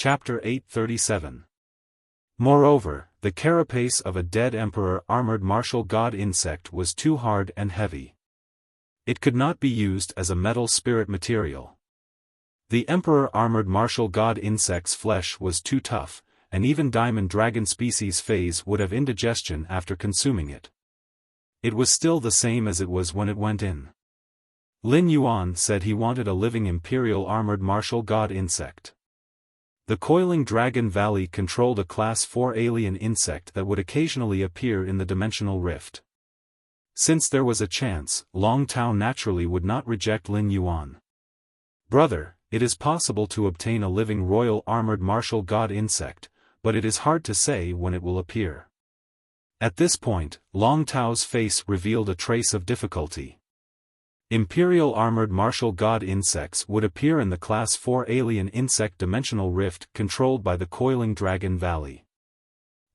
Chapter 837. Moreover, the carapace of a dead emperor armored martial god insect was too hard and heavy. It could not be used as a metal spirit material. The emperor armored martial god insect's flesh was too tough, and even diamond dragon species phase would have indigestion after consuming it. It was still the same as it was when it went in. Lin Yuan said he wanted a living imperial armored martial god insect. The coiling dragon valley controlled a Class 4 alien insect that would occasionally appear in the dimensional rift. Since there was a chance, Long Tao naturally would not reject Lin Yuan. "Brother, it is possible to obtain a living royal armored martial god insect, but it is hard to say when it will appear." At this point, Long Tao's face revealed a trace of difficulty. Imperial armored martial god insects would appear in the Class 4 alien insect dimensional rift controlled by the coiling dragon valley.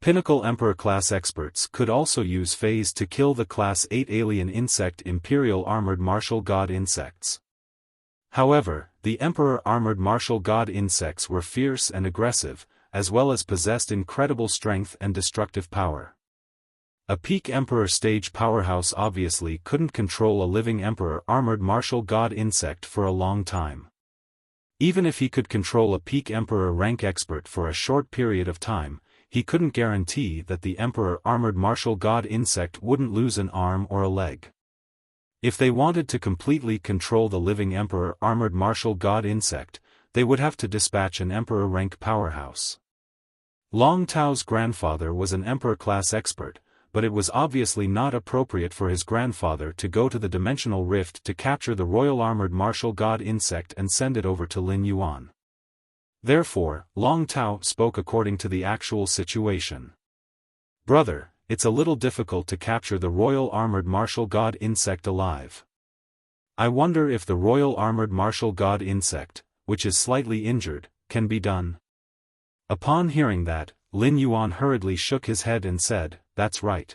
Pinnacle Emperor class experts could also use phase to kill the Class 8 alien insect imperial armored martial god insects. However, the Emperor armored martial god insects were fierce and aggressive, as well as possessed incredible strength and destructive power. A peak Emperor stage powerhouse obviously couldn't control a living Emperor armored martial god insect for a long time. Even if he could control a peak Emperor rank expert for a short period of time, he couldn't guarantee that the Emperor armored martial god insect wouldn't lose an arm or a leg. If they wanted to completely control the living Emperor armored martial god insect, they would have to dispatch an Emperor rank powerhouse. Long Tao's grandfather was an Emperor class expert, but it was obviously not appropriate for his grandfather to go to the dimensional rift to capture the royal armored martial god insect and send it over to Lin Yuan. Therefore, Long Tao spoke according to the actual situation. "Brother, it's a little difficult to capture the royal armored martial god insect alive. I wonder if the royal armored martial god insect, which is slightly injured, can be done." Upon hearing that, Lin Yuan hurriedly shook his head and said, "That's right.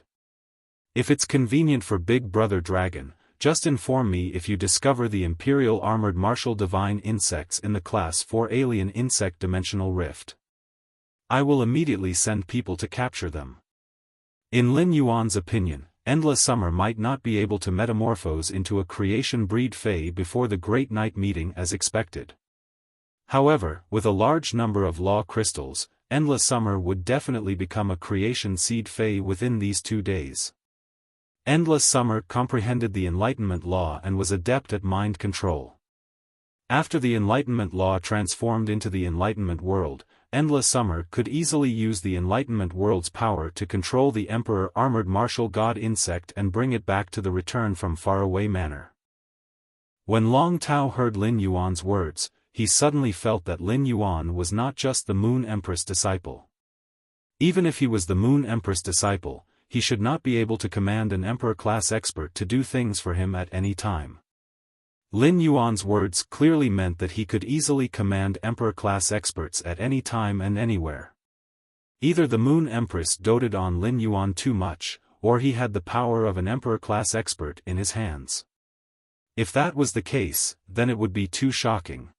If it's convenient for Big Brother Dragon, just inform me if you discover the Imperial Armored Martial Divine Insects in the Class 4 Alien Insect Dimensional Rift. I will immediately send people to capture them." In Lin Yuan's opinion, Endless Summer might not be able to metamorphose into a creation breed Fae before the Great Night meeting as expected. However, with a large number of law crystals, Endless Summer would definitely become a creation seed Fae within these 2 days. Endless Summer comprehended the Enlightenment Law and was adept at mind control. After the Enlightenment Law transformed into the Enlightenment World, Endless Summer could easily use the Enlightenment World's power to control the Emperor Armored Martial God Insect and bring it back to the return from faraway manner. When Long Tao heard Lin Yuan's words, he suddenly felt that Lin Yuan was not just the Moon Empress disciple. Even if he was the Moon Empress disciple, he should not be able to command an Emperor-class expert to do things for him at any time. Lin Yuan's words clearly meant that he could easily command Emperor-class experts at any time and anywhere. Either the Moon Empress doted on Lin Yuan too much, or he had the power of an Emperor-class expert in his hands. If that was the case, then it would be too shocking.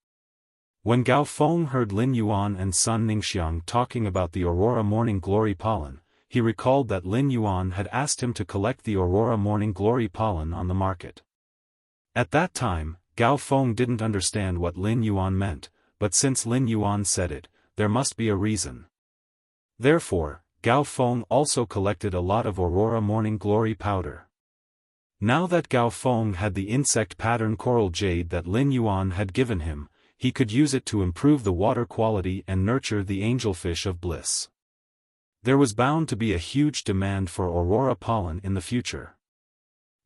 When Gao Feng heard Lin Yuan and Sun Ningxiang talking about the Aurora Morning Glory pollen, he recalled that Lin Yuan had asked him to collect the Aurora Morning Glory pollen on the market. At that time, Gao Feng didn't understand what Lin Yuan meant, but since Lin Yuan said it, there must be a reason. Therefore, Gao Feng also collected a lot of Aurora Morning Glory powder. Now that Gao Feng had the insect pattern coral jade that Lin Yuan had given him, he could use it to improve the water quality and nurture the angelfish of bliss. There was bound to be a huge demand for Aurora pollen in the future.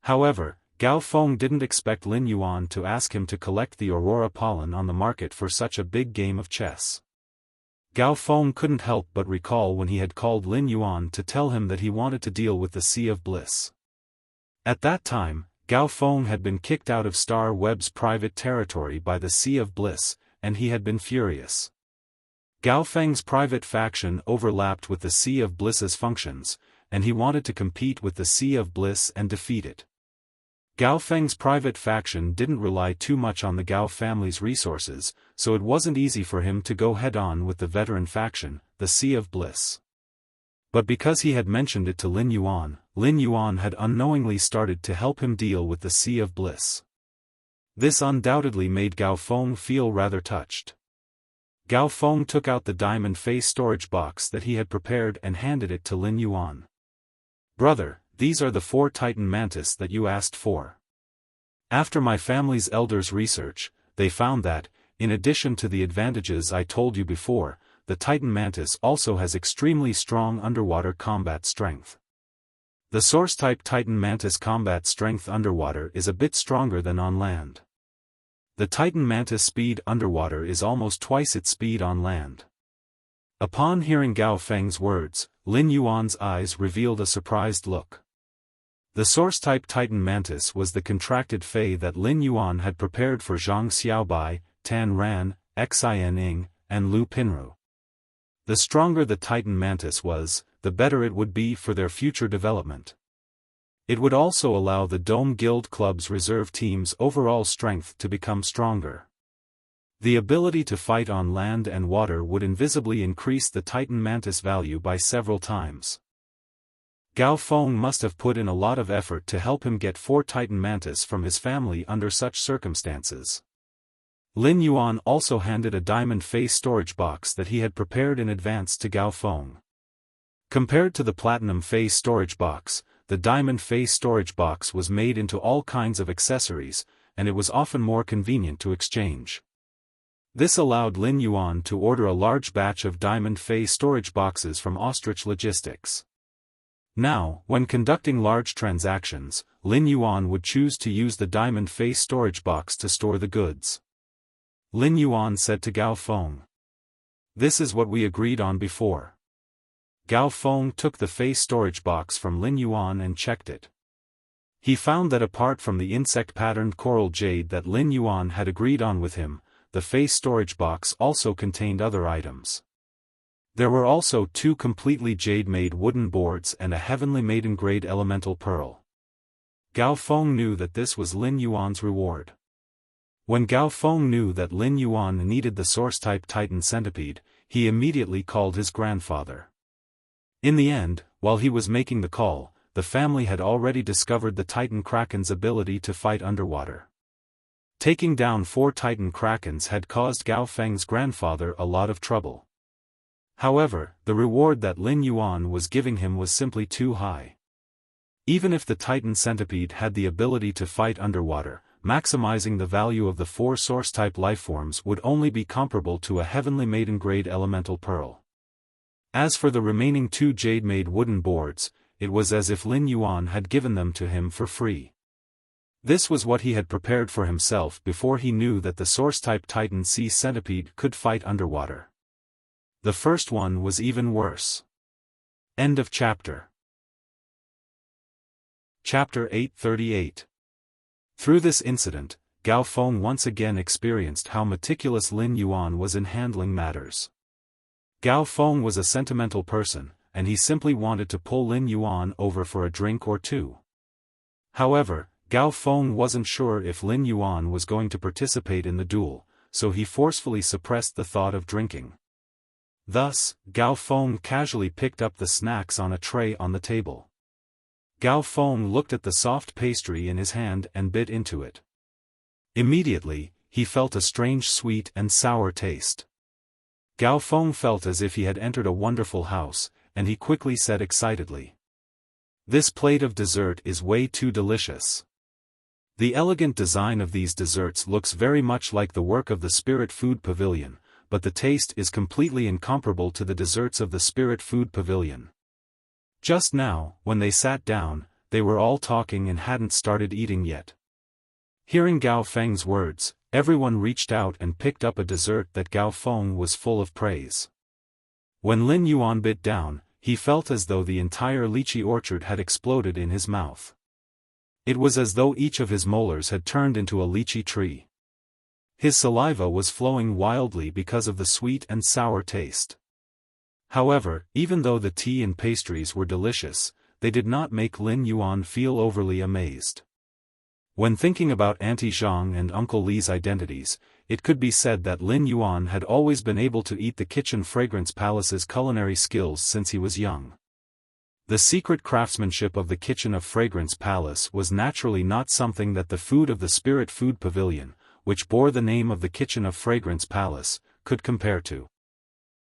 However, Gao Feng didn't expect Lin Yuan to ask him to collect the Aurora pollen on the market for such a big game of chess. Gao Feng couldn't help but recall when he had called Lin Yuan to tell him that he wanted to deal with the Sea of Bliss. At that time, Gao Feng had been kicked out of Star Web's private territory by the Sea of Bliss, and he had been furious. Gao Feng's private faction overlapped with the Sea of Bliss's functions, and he wanted to compete with the Sea of Bliss and defeat it. Gao Feng's private faction didn't rely too much on the Gao family's resources, so it wasn't easy for him to go head-on with the veteran faction, the Sea of Bliss. But because he had mentioned it to Lin Yuan had unknowingly started to help him deal with the Sea of Bliss. This undoubtedly made Gao Feng feel rather touched. Gao Feng took out the diamond face storage box that he had prepared and handed it to Lin Yuan. "Brother, these are the 4 Titan mantis that you asked for. After my family's elders' research, they found that, in addition to the advantages I told you before, the Titan mantis also has extremely strong underwater combat strength. The source-type Titan mantis combat strength underwater is a bit stronger than on land. The Titan mantis speed underwater is almost twice its speed on land." Upon hearing Gao Feng's words, Lin Yuan's eyes revealed a surprised look. The source-type Titan mantis was the contracted Fei that Lin Yuan had prepared for Zhang Xiaobai, Tan Ran, Xin Ing, and Lu Pinru. The stronger the Titan mantis was, the better it would be for their future development. It would also allow the Dome Guild Club's reserve team's overall strength to become stronger. The ability to fight on land and water would invisibly increase the Titan mantis value by several times. Gao Feng must have put in a lot of effort to help him get 4 Titan mantis from his family under such circumstances. Lin Yuan also handed a diamond face storage box that he had prepared in advance to Gao Feng. Compared to the platinum face storage box, the diamond face storage box was made into all kinds of accessories, and it was often more convenient to exchange. This allowed Lin Yuan to order a large batch of diamond face storage boxes from Ostrich Logistics. Now, when conducting large transactions, Lin Yuan would choose to use the diamond face storage box to store the goods. Lin Yuan said to Gao Feng, "This is what we agreed on before." Gao Feng took the face storage box from Lin Yuan and checked it. He found that apart from the insect-patterned coral jade that Lin Yuan had agreed on with him, the face storage box also contained other items. There were also 2 completely jade-made wooden boards and a heavenly maiden-grade elemental pearl. Gao Feng knew that this was Lin Yuan's reward. When Gao Feng knew that Lin Yuan needed the source-type Titan centipede, he immediately called his grandfather. In the end, while he was making the call, the family had already discovered the Titan Kraken's ability to fight underwater. Taking down 4 Titan Krakens had caused Gao Feng's grandfather a lot of trouble. However, the reward that Lin Yuan was giving him was simply too high. Even if the Titan centipede had the ability to fight underwater, maximizing the value of the 4 source-type lifeforms would only be comparable to a heavenly maiden-grade elemental pearl. As for the remaining 2 jade-made wooden boards, it was as if Lin Yuan had given them to him for free. This was what he had prepared for himself before he knew that the source-type Titan sea centipede could fight underwater. The first one was even worse. End of chapter. Chapter 838. Through this incident, Gao Feng once again experienced how meticulous Lin Yuan was in handling matters. Gao Feng was a sentimental person, and he simply wanted to pull Lin Yuan over for a drink or 2. However, Gao Feng wasn't sure if Lin Yuan was going to participate in the duel, so he forcefully suppressed the thought of drinking. Thus, Gao Feng casually picked up the snacks on a tray on the table. Gao Feng looked at the soft pastry in his hand and bit into it. Immediately, he felt a strange sweet and sour taste. Gao Feng felt as if he had entered a wonderful house, and he quickly said excitedly, "This plate of dessert is way too delicious." The elegant design of these desserts looks very much like the work of the Spirit Food Pavilion, but the taste is completely incomparable to the desserts of the Spirit Food Pavilion. Just now, when they sat down, they were all talking and hadn't started eating yet. Hearing Gao Feng's words, everyone reached out and picked up a dessert that Gao Feng was full of praise. When Lin Yuan bit down, he felt as though the entire lychee orchard had exploded in his mouth. It was as though each of his molars had turned into a lychee tree. His saliva was flowing wildly because of the sweet and sour taste. However, even though the tea and pastries were delicious, they did not make Lin Yuan feel overly amazed. When thinking about Auntie Zhang and Uncle Li's identities, it could be said that Lin Yuan had always been able to eat the Kitchen Fragrance Palace's culinary skills since he was young. The secret craftsmanship of the Kitchen of Fragrance Palace was naturally not something that the food of the Spirit Food Pavilion, which bore the name of the Kitchen of Fragrance Palace, could compare to.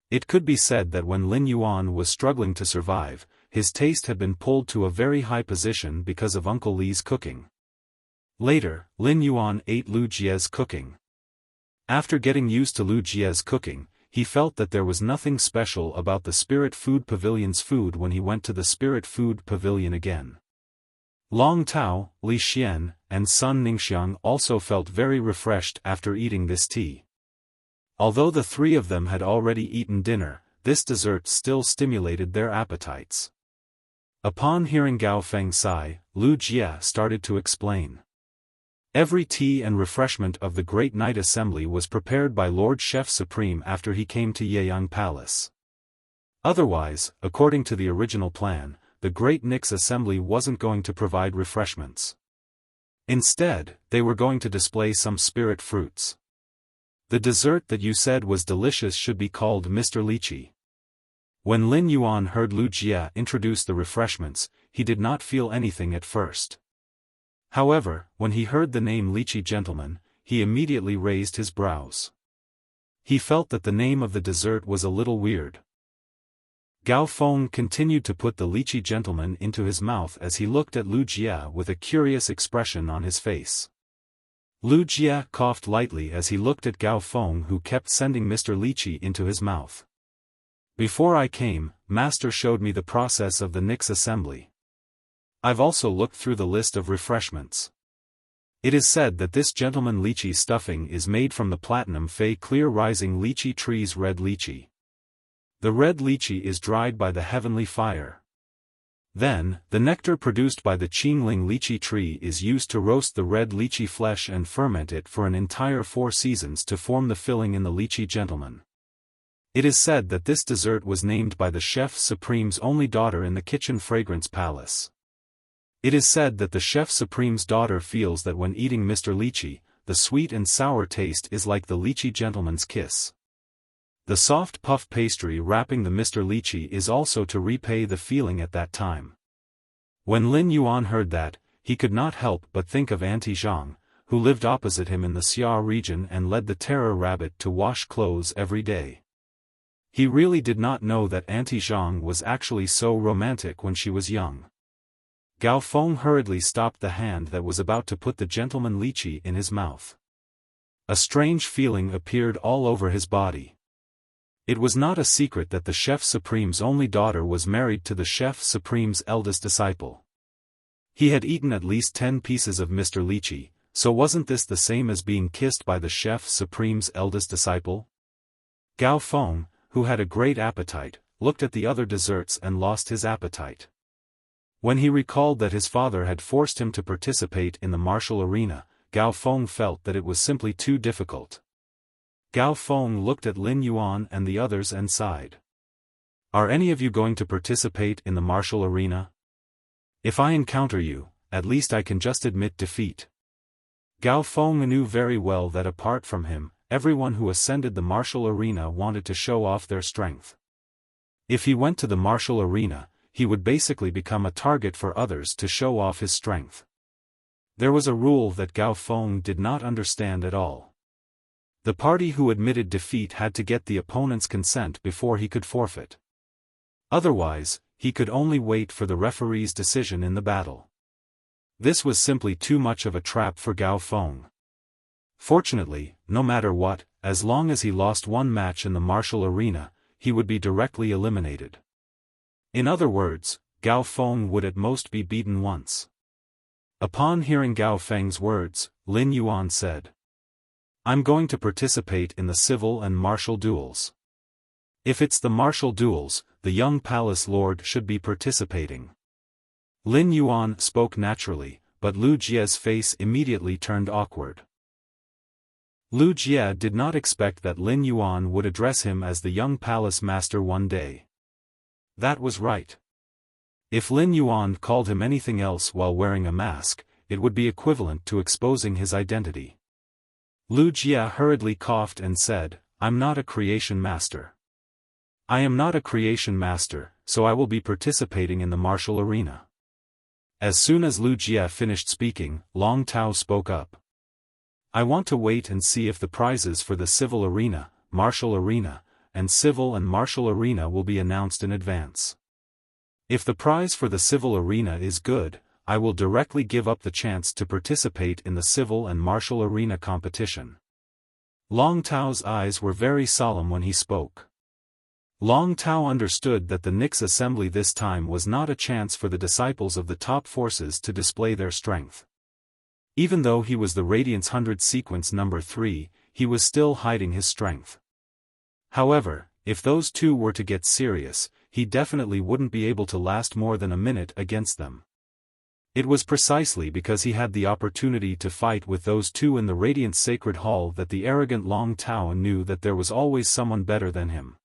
It could be said that when Lin Yuan was struggling to survive, his taste had been pulled to a very high position because of Uncle Li's cooking. Later, Lin Yuan ate Lu Jie's cooking. After getting used to Lu Jie's cooking, he felt that there was nothing special about the Spirit Food Pavilion's food when he went to the Spirit Food Pavilion again. Long Tao, Li Xian, and Sun Ningxiang also felt very refreshed after eating this tea. Although the three of them had already eaten dinner, this dessert still stimulated their appetites. Upon hearing Gao Feng sigh, Lu Jie started to explain. Every tea and refreshment of the Great Night Assembly was prepared by Lord Chef Supreme after he came to Yeyang Palace. Otherwise, according to the original plan, the Great Nix Assembly wasn't going to provide refreshments. Instead, they were going to display some spirit fruits. The dessert that you said was delicious should be called Mr. Lychee. When Lin Yuan heard Lu Jie introduce the refreshments, he did not feel anything at first. However, when he heard the name Lychee Gentleman, he immediately raised his brows. He felt that the name of the dessert was a little weird. Gao Feng continued to put the Lychee Gentleman into his mouth as he looked at Lu Jie with a curious expression on his face. Lu Jie coughed lightly as he looked at Gao Feng, who kept sending Mr. Lychee into his mouth. Before I came, Master showed me the process of the Nix Assembly. I've also looked through the list of refreshments. It is said that this Gentleman Lychee stuffing is made from the platinum Fei clear rising lychee tree's red lychee. The red lychee is dried by the heavenly fire. Then, the nectar produced by the Qingling lychee tree is used to roast the red lychee flesh and ferment it for an entire 4 seasons to form the filling in the Lychee Gentleman. It is said that this dessert was named by the Chef Supreme's only daughter in the Kitchen Fragrance Palace. It is said that the Chef Supreme's daughter feels that when eating Mr. Lychee, the sweet and sour taste is like the Lychee Gentleman's kiss. The soft puff pastry wrapping the Mr. Lychee is also to repay the feeling at that time. When Lin Yuan heard that, he could not help but think of Auntie Zhang, who lived opposite him in the Xia region and led the Terror Rabbit to wash clothes every day. He really did not know that Auntie Zhang was actually so romantic when she was young. Gao Feng hurriedly stopped the hand that was about to put the Gentleman Lychee in his mouth. A strange feeling appeared all over his body. It was not a secret that the Chef Supreme's only daughter was married to the Chef Supreme's eldest disciple. He had eaten at least 10 pieces of Mr. Lychee, so wasn't this the same as being kissed by the Chef Supreme's eldest disciple? Gao Feng, who had a great appetite, looked at the other desserts and lost his appetite. When he recalled that his father had forced him to participate in the martial arena, Gao Feng felt that it was simply too difficult. Gao Feng looked at Lin Yuan and the others and sighed. Are any of you going to participate in the martial arena? If I encounter you, at least I can just admit defeat. Gao Feng knew very well that apart from him, everyone who ascended the martial arena wanted to show off their strength. If he went to the martial arena, he would basically become a target for others to show off his strength. There was a rule that Gao Feng did not understand at all. The party who admitted defeat had to get the opponent's consent before he could forfeit. Otherwise, he could only wait for the referee's decision in the battle. This was simply too much of a trap for Gao Feng. Fortunately, no matter what, as long as he lost one match in the martial arena, he would be directly eliminated. In other words, Gao Feng would at most be beaten once. Upon hearing Gao Feng's words, Lin Yuan said, I'm going to participate in the civil and martial duels. If it's the martial duels, the young palace lord should be participating. Lin Yuan spoke naturally, but Lu Jie's face immediately turned awkward. Lu Jie did not expect that Lin Yuan would address him as the young palace master one day. That was right. If Lin Yuan called him anything else while wearing a mask, it would be equivalent to exposing his identity. Lu Jia hurriedly coughed and said, "I'm not a creation master. I am not a creation master, so I will be participating in the martial arena." As soon as Lu Jia finished speaking, Long Tao spoke up. "I want to wait and see if the prizes for the civil arena, martial arena, and civil and martial arena will be announced in advance. If the prize for the civil arena is good, I will directly give up the chance to participate in the civil and martial arena competition." Long Tao's eyes were very solemn when he spoke. Long Tao understood that the Nix assembly this time was not a chance for the disciples of the top forces to display their strength. Even though he was the Radiance 100 sequence number 3, he was still hiding his strength. However, if those two were to get serious, he definitely wouldn't be able to last more than a minute against them. It was precisely because he had the opportunity to fight with those two in the Radiant Sacred Hall that the arrogant Long Tao knew that there was always someone better than him.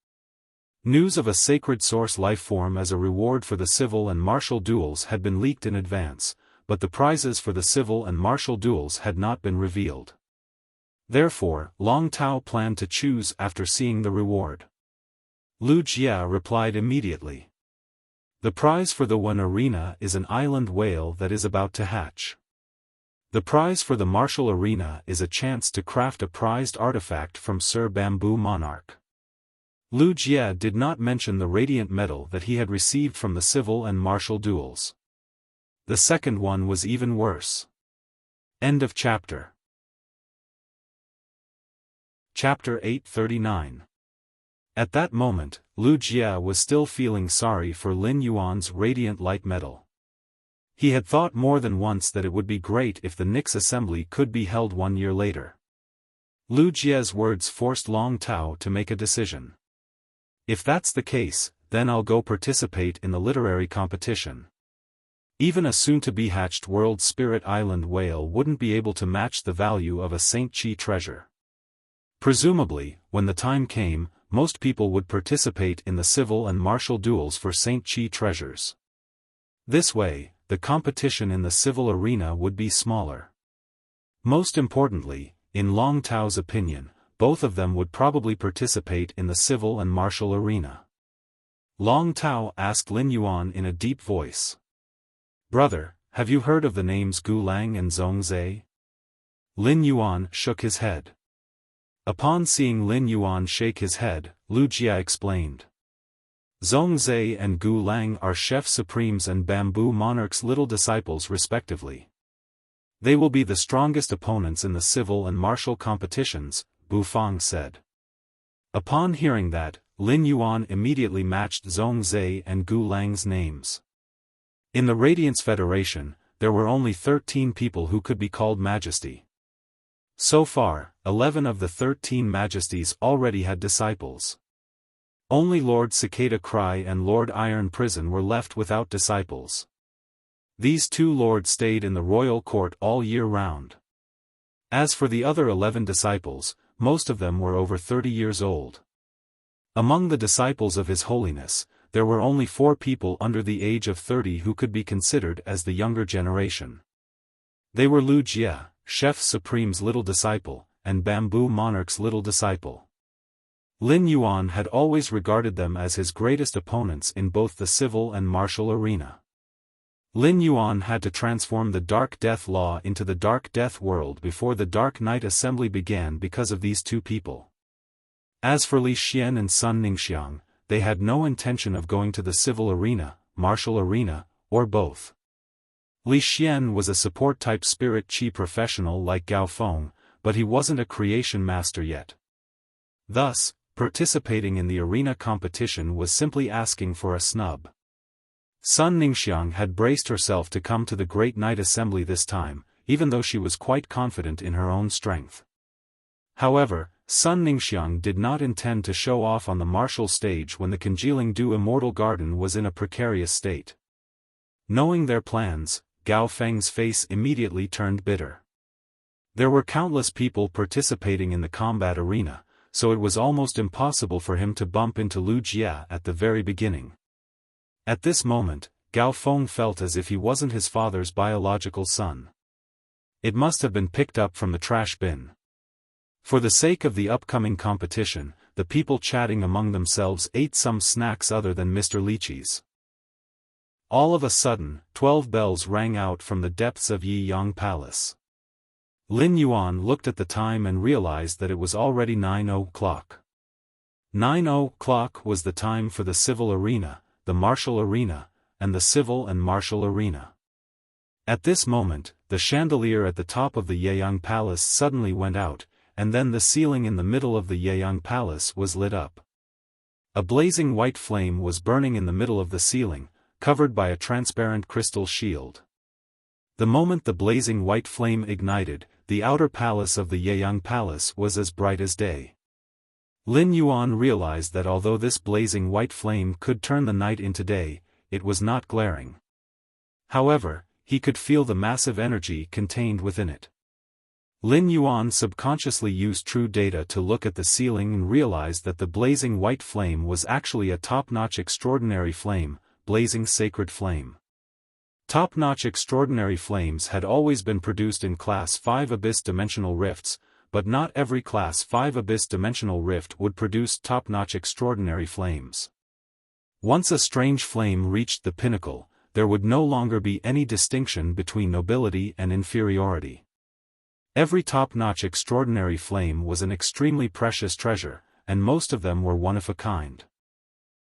News of a sacred source life form as a reward for the civil and martial duels had been leaked in advance, but the prizes for the civil and martial duels had not been revealed. Therefore, Long Tao planned to choose after seeing the reward. Lu Jia replied immediately. "The prize for the one arena is an island whale that is about to hatch. The prize for the martial arena is a chance to craft a prized artifact from Sir Bamboo Monarch." Lu Jia did not mention the radiant medal that he had received from the civil and martial duels. The second one was even worse. End of chapter. Chapter 839. At that moment, Lu Jia was still feeling sorry for Lin Yuan's radiant light medal. He had thought more than once that it would be great if the Nix assembly could be held 1 year later. Lu Jia's words forced Long Tao to make a decision. "If that's the case, then I'll go participate in the literary competition." Even a soon-to-be-hatched World Spirit Island whale wouldn't be able to match the value of a St. Chi treasure. Presumably, when the time came, most people would participate in the civil and martial duels for St. Chi treasures. This way, the competition in the civil arena would be smaller. Most importantly, in Long Tao's opinion, both of them would probably participate in the civil and martial arena. Long Tao asked Lin Yuan in a deep voice. "Brother, have you heard of the names Gu Lang and Zhongzhe?" Lin Yuan shook his head. Upon seeing Lin Yuan shake his head, Lu Jia explained. "Zhongzhe and Gu Lang are Chef Supreme's and Bamboo Monarch's little disciples respectively. They will be the strongest opponents in the civil and martial competitions," Bu Fang said. Upon hearing that, Lin Yuan immediately matched Zhongzhe and Gu Lang's names. In the Radiance Federation, there were only 13 people who could be called Majesty. So far, 11 of the 13 Majesties already had disciples. Only Lord Cicada Cry and Lord Iron Prison were left without disciples. These two lords stayed in the royal court all year round. As for the other 11 disciples, most of them were over 30 years old. Among the disciples of His Holiness, there were only 4 people under the age of 30 who could be considered as the younger generation. They were Lu Jia, Chef Supreme's little disciple, and Bamboo Monarch's little disciple. Lin Yuan had always regarded them as his greatest opponents in both the civil and martial arena. Lin Yuan had to transform the Dark Death Law into the Dark Death World before the Dark Knight Assembly began because of these two people. As for Li Xian and Sun Ningxiang, they had no intention of going to the civil arena, martial arena, or both. Li Xian was a support-type spirit chi professional like Gao Feng, but he wasn't a creation master yet. Thus, participating in the arena competition was simply asking for a snub. Sun Ningxiang had braced herself to come to the Great Night Assembly this time, even though she was quite confident in her own strength. However, Sun Ningxiang did not intend to show off on the martial stage when the congealing dew immortal garden was in a precarious state. Knowing their plans, Gao Feng's face immediately turned bitter. There were countless people participating in the combat arena, so it was almost impossible for him to bump into Lu Jia at the very beginning. At this moment, Gao Feng felt as if he wasn't his father's biological son. It must have been picked up from the trash bin. For the sake of the upcoming competition, the people chatting among themselves ate some snacks other than Mr. Lychee's. All of a sudden, 12 bells rang out from the depths of Yiyang Palace. Lin Yuan looked at the time and realized that it was already 9 o'clock. 9 o'clock was the time for the civil arena, the martial arena, and the civil and martial arena. At this moment, the chandelier at the top of the Yiyang Palace suddenly went out, and then the ceiling in the middle of the Yiyang Palace was lit up. A blazing white flame was burning in the middle of the ceiling, covered by a transparent crystal shield. The moment the blazing white flame ignited, the outer palace of the Yiyang Palace was as bright as day. Lin Yuan realized that although this blazing white flame could turn the night into day, it was not glaring. However, he could feel the massive energy contained within it. Lin Yuan subconsciously used true data to look at the ceiling and realized that the blazing white flame was actually a top-notch extraordinary flame, blazing sacred flame. Top-notch extraordinary flames had always been produced in Class 5 abyss-dimensional rifts, but not every Class 5 abyss-dimensional rift would produce top-notch extraordinary flames. Once a strange flame reached the pinnacle, there would no longer be any distinction between nobility and inferiority. Every top-notch extraordinary flame was an extremely precious treasure, and most of them were one of a kind.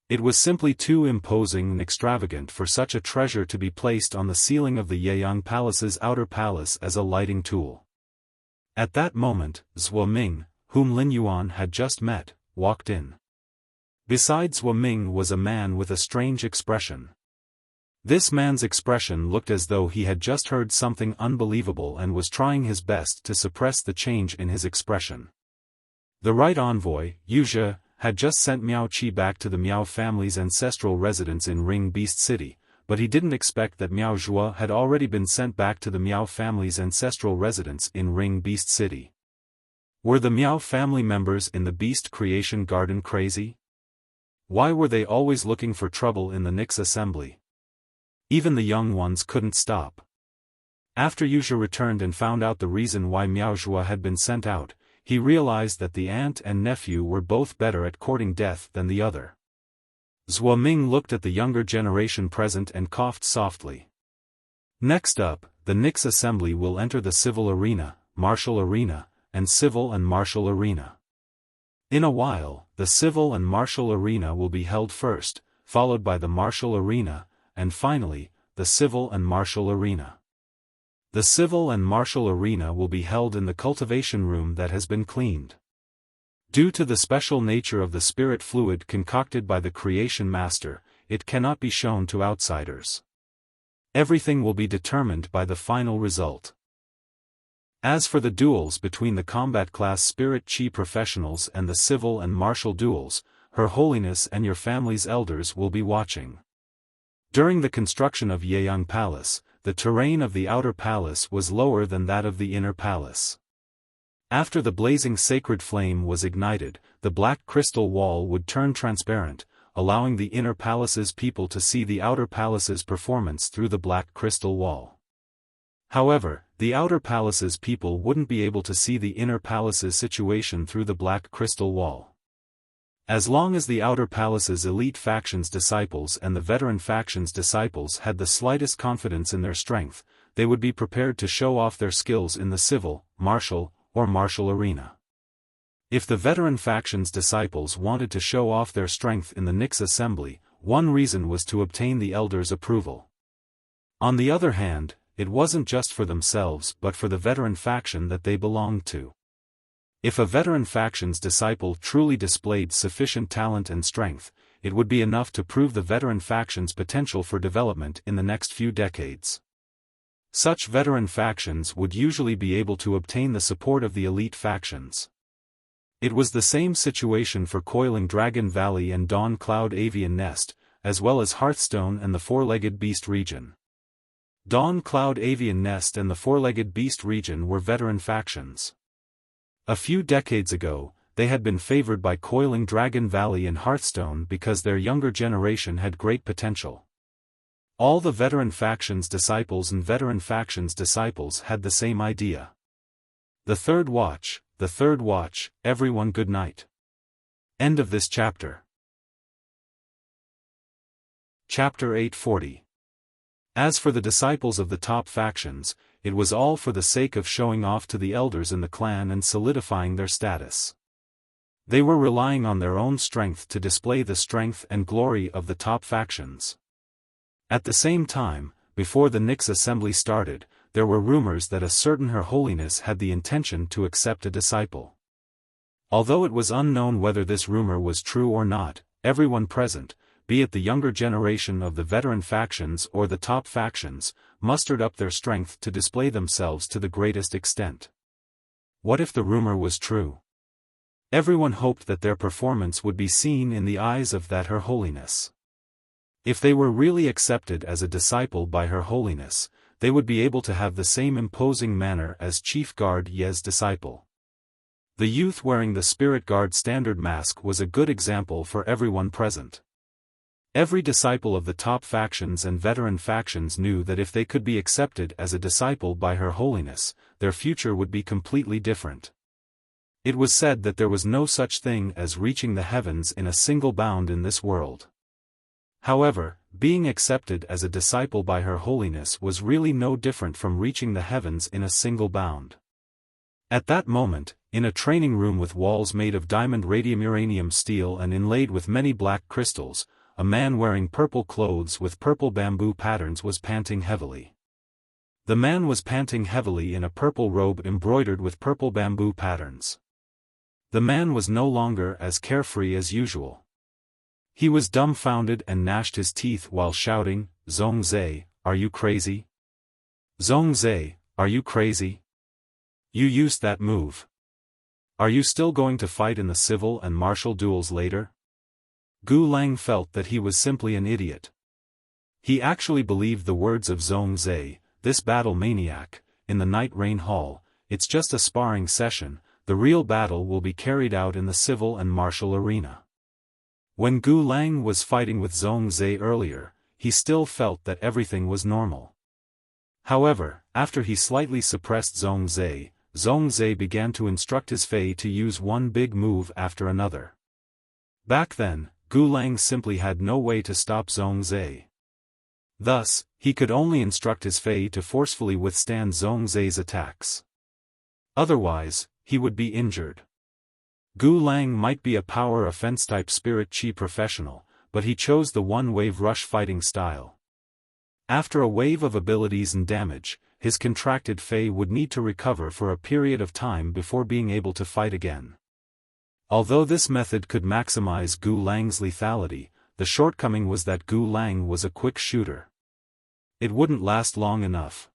It was simply too imposing and extravagant for such a treasure to be placed on the ceiling of the Yiyang Palace's outer palace as a lighting tool. At that moment, Zhuo Ming, whom Lin Yuan had just met, walked in. Beside Zhuo Ming was a man with a strange expression. This man's expression looked as though he had just heard something unbelievable and was trying his best to suppress the change in his expression. The right envoy, Wuxia, had just sent Miao Qi back to the Miao family's ancestral residence in Ring Beast City, but he didn't expect that Miao Zhuo had already been sent back to the Miao family's ancestral residence in Ring Beast City. Were the Miao family members in the Beast Creation Garden crazy? Why were they always looking for trouble in the Nix assembly? Even the young ones couldn't stop. After Wuxia returned and found out the reason why Miao Zhuo had been sent out, he realized that the aunt and nephew were both better at courting death than the other. Zhuo Ming looked at the younger generation present and coughed softly. Next up, the Nix assembly will enter the civil arena, martial arena, and civil and martial arena. In a while, the civil and martial arena will be held first, followed by the martial arena, and finally, the civil and martial arena. The civil and martial arena will be held in the cultivation room that has been cleaned. Due to the special nature of the spirit fluid concocted by the creation master, it cannot be shown to outsiders. Everything will be determined by the final result. As for the duels between the combat class spirit chi professionals and the civil and martial duels, Her Holiness and your family's elders will be watching. During the construction of Yiyang Palace, the terrain of the outer palace was lower than that of the inner palace. After the blazing sacred flame was ignited, the black crystal wall would turn transparent, allowing the inner palace's people to see the outer palace's performance through the black crystal wall. However, the outer palace's people wouldn't be able to see the inner palace's situation through the black crystal wall. As long as the outer palace's elite faction's disciples and the veteran faction's disciples had the slightest confidence in their strength, they would be prepared to show off their skills in the civil, martial, or martial arena. If the veteran faction's disciples wanted to show off their strength in the Nix assembly, one reason was to obtain the elders' approval. On the other hand, it wasn't just for themselves but for the veteran faction that they belonged to. If a veteran faction's disciple truly displayed sufficient talent and strength, it would be enough to prove the veteran faction's potential for development in the next few decades. Such veteran factions would usually be able to obtain the support of the elite factions. It was the same situation for Coiling Dragon Valley and Dawn Cloud Avian Nest, as well as Hearthstone and the Four-Legged Beast region. Dawn Cloud Avian Nest and the Four-Legged Beast region were veteran factions. A few decades ago, they had been favored by Coiling Dragon Valley and Hearthstone because their younger generation had great potential. All the veteran faction's disciples and veteran faction's disciples had the same idea. The third watch, everyone good night. End of this chapter. Chapter 840. As for the disciples of the top factions, it was all for the sake of showing off to the elders in the clan and solidifying their status. They were relying on their own strength to display the strength and glory of the top factions. At the same time, before the Nix assembly started, there were rumors that a certain Her Holiness had the intention to accept a disciple. Although it was unknown whether this rumor was true or not, everyone present, be it the younger generation of the veteran factions or the top factions, mustered up their strength to display themselves to the greatest extent. What if the rumor was true? Everyone hoped that their performance would be seen in the eyes of that Her Holiness. If they were really accepted as a disciple by Her Holiness, they would be able to have the same imposing manner as Chief Guard Ye's disciple. The youth wearing the Spirit Guard standard mask was a good example for everyone present. Every disciple of the top factions and veteran factions knew that if they could be accepted as a disciple by Her Holiness, their future would be completely different. It was said that there was no such thing as reaching the heavens in a single bound in this world. However, being accepted as a disciple by Her Holiness was really no different from reaching the heavens in a single bound. At that moment, in a training room with walls made of diamond radium uranium steel and inlaid with many black crystals, a man wearing purple clothes with purple bamboo patterns was panting heavily. The man was panting heavily in a purple robe embroidered with purple bamboo patterns. The man was no longer as carefree as usual. He was dumbfounded and gnashed his teeth while shouting, "Zhongzhe, are you crazy? Zhongzhe, are you crazy? You used that move. Are you still going to fight in the civil and martial duels later?" Gu Lang felt that he was simply an idiot. He actually believed the words of Zhongzhe, this battle maniac, in the Night Rain Hall. It's just a sparring session, the real battle will be carried out in the civil and martial arena. When Gu Lang was fighting with Zhongzhe earlier, he still felt that everything was normal. However, after he slightly suppressed Zhongzhe, Zhongzhe began to instruct his Fei to use one big move after another. Back then, Gu Lang simply had no way to stop Zhongzhe. Thus, he could only instruct his Fei to forcefully withstand Zhongzhe's attacks. Otherwise, he would be injured. Gu Lang might be a power offense-type spirit chi professional, but he chose the one-wave rush fighting style. After a wave of abilities and damage, his contracted Fei would need to recover for a period of time before being able to fight again. Although this method could maximize Gu Lang's lethality, the shortcoming was that Gu Lang was a quick shooter. It wouldn't last long enough.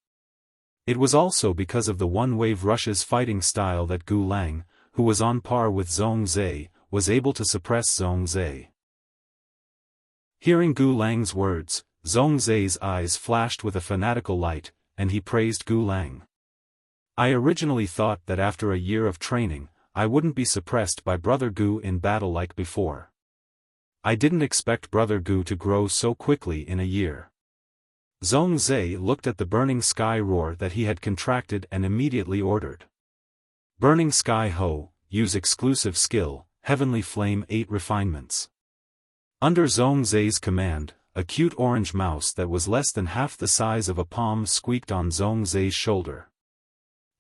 It was also because of the one-wave rush's fighting style that Gu Lang, who was on par with Zhongzhe, was able to suppress Zhongzhe. Hearing Gu Lang's words, Zhongzhe's eyes flashed with a fanatical light, and he praised Gu Lang. "I originally thought that after a year of training, I wouldn't be suppressed by Brother Gu in battle like before. I didn't expect Brother Gu to grow so quickly in a year." Zhongzhe looked at the burning sky roar that he had contracted and immediately ordered. "Burning Sky Ho, use exclusive skill, Heavenly Flame 8 refinements." Under Zhongzhe's command, a cute orange mouse that was less than half the size of a palm squeaked on Zhongzhe's shoulder.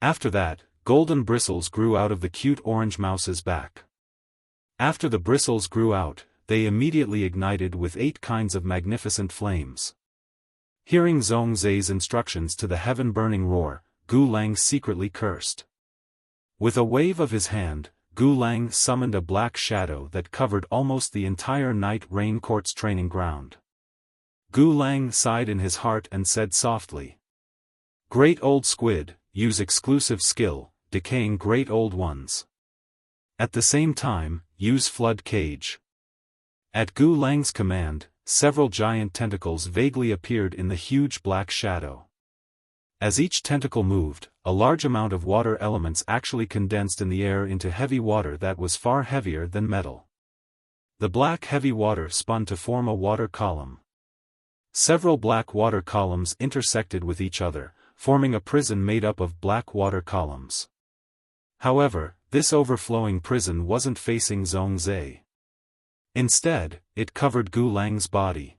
After that, golden bristles grew out of the cute orange mouse's back. After the bristles grew out, they immediately ignited with 8 kinds of magnificent flames. Hearing Zhongzhe's instructions to the heaven-burning roar, Gu Lang secretly cursed. With a wave of his hand, Gu Lang summoned a black shadow that covered almost the entire Night Rain Court's training ground. Gu Lang sighed in his heart and said softly, "Great old squid, use exclusive skill, decaying great old ones." At the same time, use flood cage. At Gu Lang's command, several giant tentacles vaguely appeared in the huge black shadow. As each tentacle moved, a large amount of water elements actually condensed in the air into heavy water that was far heavier than metal. The black heavy water spun to form a water column. Several black water columns intersected with each other, forming a prison made up of black water columns. However, this overflowing prison wasn't facing Zhongzhe. Instead, it covered Gu Lang's body.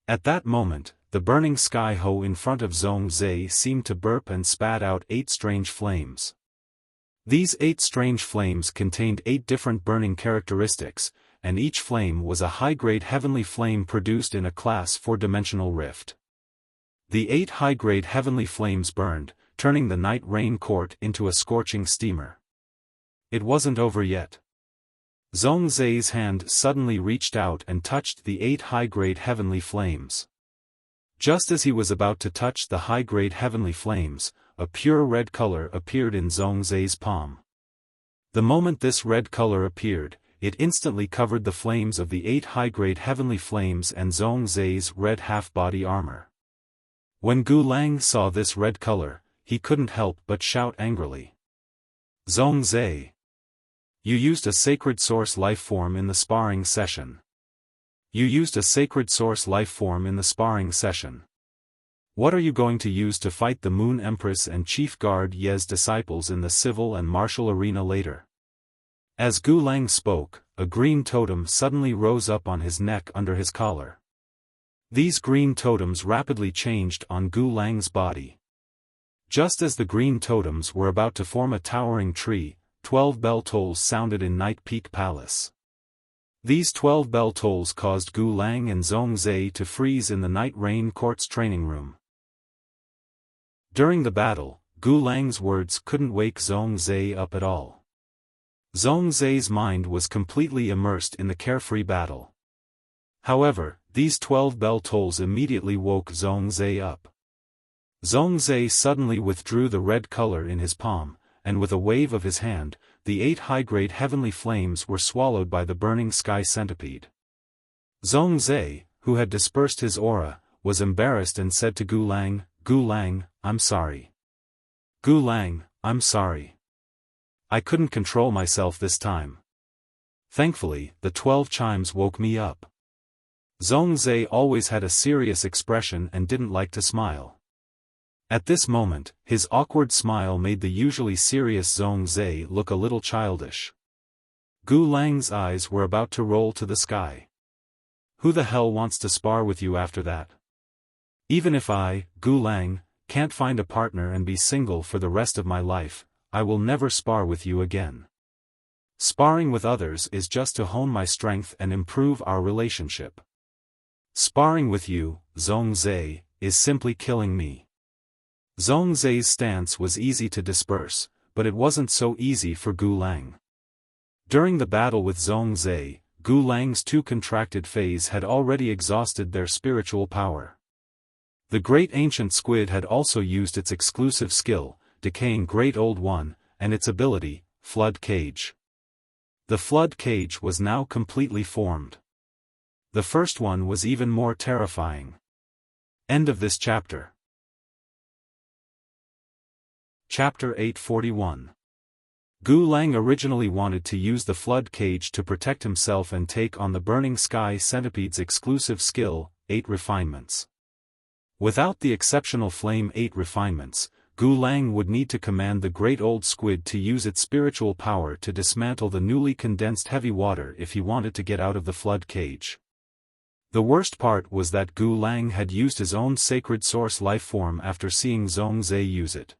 At that moment, the burning sky hole in front of Zhongzhe seemed to burp and spat out 8 strange flames. These 8 strange flames contained 8 different burning characteristics, and each flame was a high-grade heavenly flame produced in a class 4-dimensional rift. The 8 high-grade heavenly flames burned, turning the night rain court into a scorching steamer. It wasn't over yet. Zhongzhe's hand suddenly reached out and touched the 8 high-grade heavenly flames. Just as he was about to touch the high-grade heavenly flames, a pure red color appeared in Zhongzhe's palm. The moment this red color appeared, it instantly covered the flames of the 8 high-grade heavenly flames and Zhongzhe's red half-body armor. When Gu Lang saw this red color, he couldn't help but shout angrily. Zhongzhe! You used a sacred source life form in the sparring session. You used a sacred source life form in the sparring session. What are you going to use to fight the Moon Empress and Chief Guard Ye's disciples in the civil and martial arena later? As Gu Lang spoke, a green totem suddenly rose up on his neck under his collar. These green totems rapidly changed on Gu Lang's body. Just as the green totems were about to form a towering tree, 12 bell tolls sounded in Night Peak Palace. These 12 bell tolls caused Gu Lang and Zhongzhe to freeze in the Night Rain Court's training room. During the battle, Gu Lang's words couldn't wake Zhongzhe up at all. Zhongzhe's mind was completely immersed in the carefree battle. However, these 12 bell tolls immediately woke Zhongzhe up. Zhongzhe suddenly withdrew the red color in his palm, and with a wave of his hand, the 8 high-grade heavenly flames were swallowed by the burning sky centipede. Zhongzhe, who had dispersed his aura, was embarrassed and said to Gu Lang, "Gu Lang, I'm sorry. Gu Lang, I'm sorry. I couldn't control myself this time. Thankfully, the 12 chimes woke me up." Zhongzhe always had a serious expression and didn't like to smile. At this moment, his awkward smile made the usually serious Zhongzhe look a little childish. Gu Lang's eyes were about to roll to the sky. Who the hell wants to spar with you after that? Even if I, Gu Lang, can't find a partner and be single for the rest of my life, I will never spar with you again. Sparring with others is just to hone my strength and improve our relationship. Sparring with you, Zhongzhe, is simply killing me. Zhongzhe's stance was easy to disperse, but it wasn't so easy for Gu Lang. During the battle with Zhongzhe, Gu Lang's 2 contracted phase had already exhausted their spiritual power. The great ancient squid had also used its exclusive skill, Decaying Great Old One, and its ability, Flood Cage. The Flood Cage was now completely formed. The first one was even more terrifying. End of this chapter. Chapter 841. Gu Lang originally wanted to use the Flood Cage to protect himself and take on the Burning Sky Centipede's exclusive skill, 8 Refinements. Without the exceptional Flame 8 Refinements, Gu Lang would need to command the Great Old Squid to use its spiritual power to dismantle the newly condensed heavy water if he wanted to get out of the Flood Cage. The worst part was that Gu Lang had used his own sacred source life form after seeing Zhongzhe use it.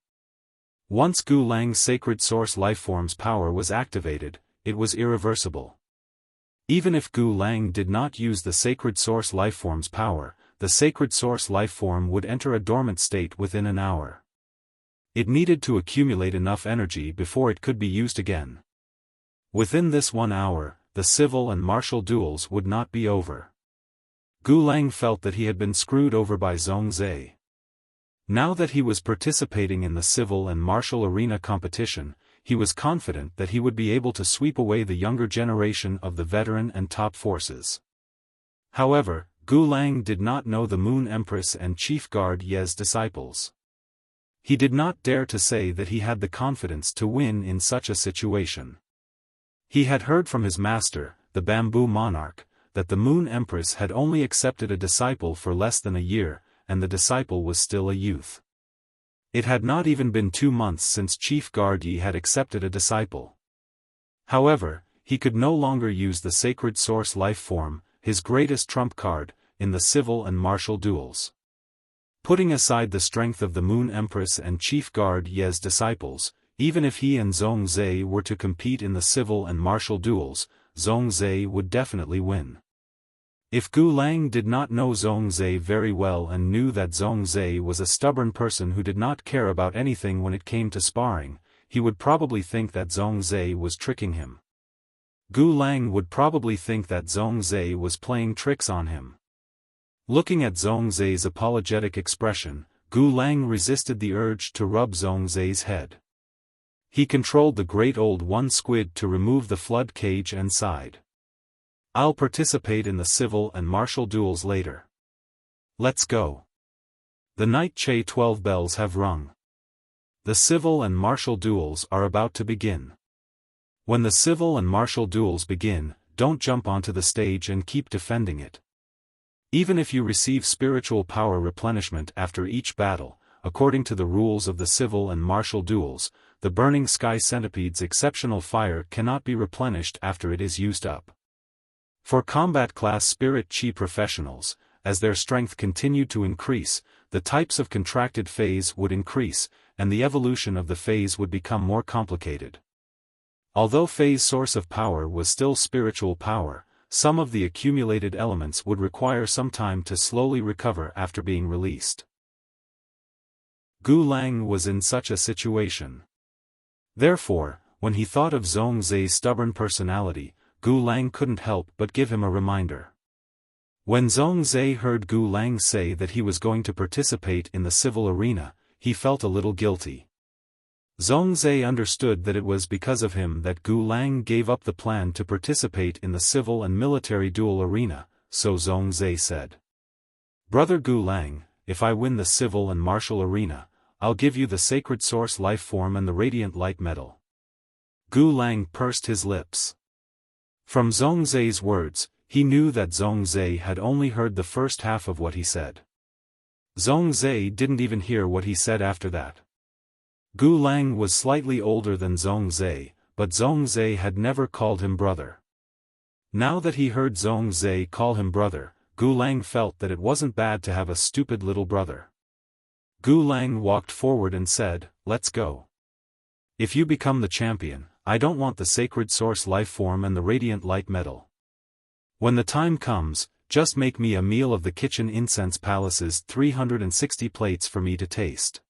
Once Gu Lang's sacred source lifeform's power was activated, it was irreversible. Even if Gu Lang did not use the sacred source lifeform's power, the sacred source lifeform would enter a dormant state within an hour. It needed to accumulate enough energy before it could be used again. Within this 1 hour, the civil and martial duels would not be over. Gu Lang felt that he had been screwed over by Zhongzhe. Now that he was participating in the civil and martial arena competition, he was confident that he would be able to sweep away the younger generation of the veteran and top forces. However, Gu Lang did not know the Moon Empress and Chief Guard Ye's disciples. He did not dare to say that he had the confidence to win in such a situation. He had heard from his master, the Bamboo Monarch, that the Moon Empress had only accepted a disciple for less than a year, and the disciple was still a youth. It had not even been 2 months since Chief Guard Yi had accepted a disciple. However, he could no longer use the sacred source life form, his greatest trump card, in the civil and martial duels. Putting aside the strength of the Moon Empress and Chief Guard Yi's disciples, even if he and Zhongzhi were to compete in the civil and martial duels, Zhongzhi would definitely win. If Gu Lang did not know Zhongzhi very well and knew that Zhongzhi was a stubborn person who did not care about anything when it came to sparring, he would probably think that Zhongzhi was tricking him. Gu Lang would probably think that Zhongzhi was playing tricks on him. Looking at Zhongzhi's apologetic expression, Gu Lang resisted the urge to rub Zhongzhi's head. He controlled the Great Old One Squid to remove the flood cage and sighed. "I'll participate in the civil and martial duels later. Let's go. The night Che 12 bells have rung. The civil and martial duels are about to begin. When the civil and martial duels begin, don't jump onto the stage and keep defending it. Even if you receive spiritual power replenishment after each battle, according to the rules of the civil and martial duels, the Burning Sky Centipede's exceptional fire cannot be replenished after it is used up. For combat class spirit chi professionals, as their strength continued to increase, the types of contracted phase would increase, and the evolution of the phase would become more complicated. Although phase source of power was still spiritual power, some of the accumulated elements would require some time to slowly recover after being released. Gu Lang was in such a situation. Therefore, when he thought of Zhongzhi's stubborn personality, Gu Lang couldn't help but give him a reminder. When Zhongzhi heard Gu Lang say that he was going to participate in the civil arena, he felt a little guilty. Zhongzhi understood that it was because of him that Gu Lang gave up the plan to participate in the civil and military duel arena, so Zhongzhi said, "Brother Gu Lang, if I win the civil and martial arena, I'll give you the sacred source life form and the radiant light medal." Gu Lang pursed his lips. From Zhongzhi's words, he knew that Zhongzhi had only heard the first half of what he said. Zhongzhi didn't even hear what he said after that. Gu Lang was slightly older than Zhongzhi, but Zhongzhi had never called him brother. Now that he heard Zhongzhi call him brother, Gu Lang felt that it wasn't bad to have a stupid little brother. Gu Lang walked forward and said, "Let's go. If you become the champion, I don't want the sacred source life form and the radiant light medal. When the time comes, just make me a meal of the kitchen incense palace's 360 plates for me to taste."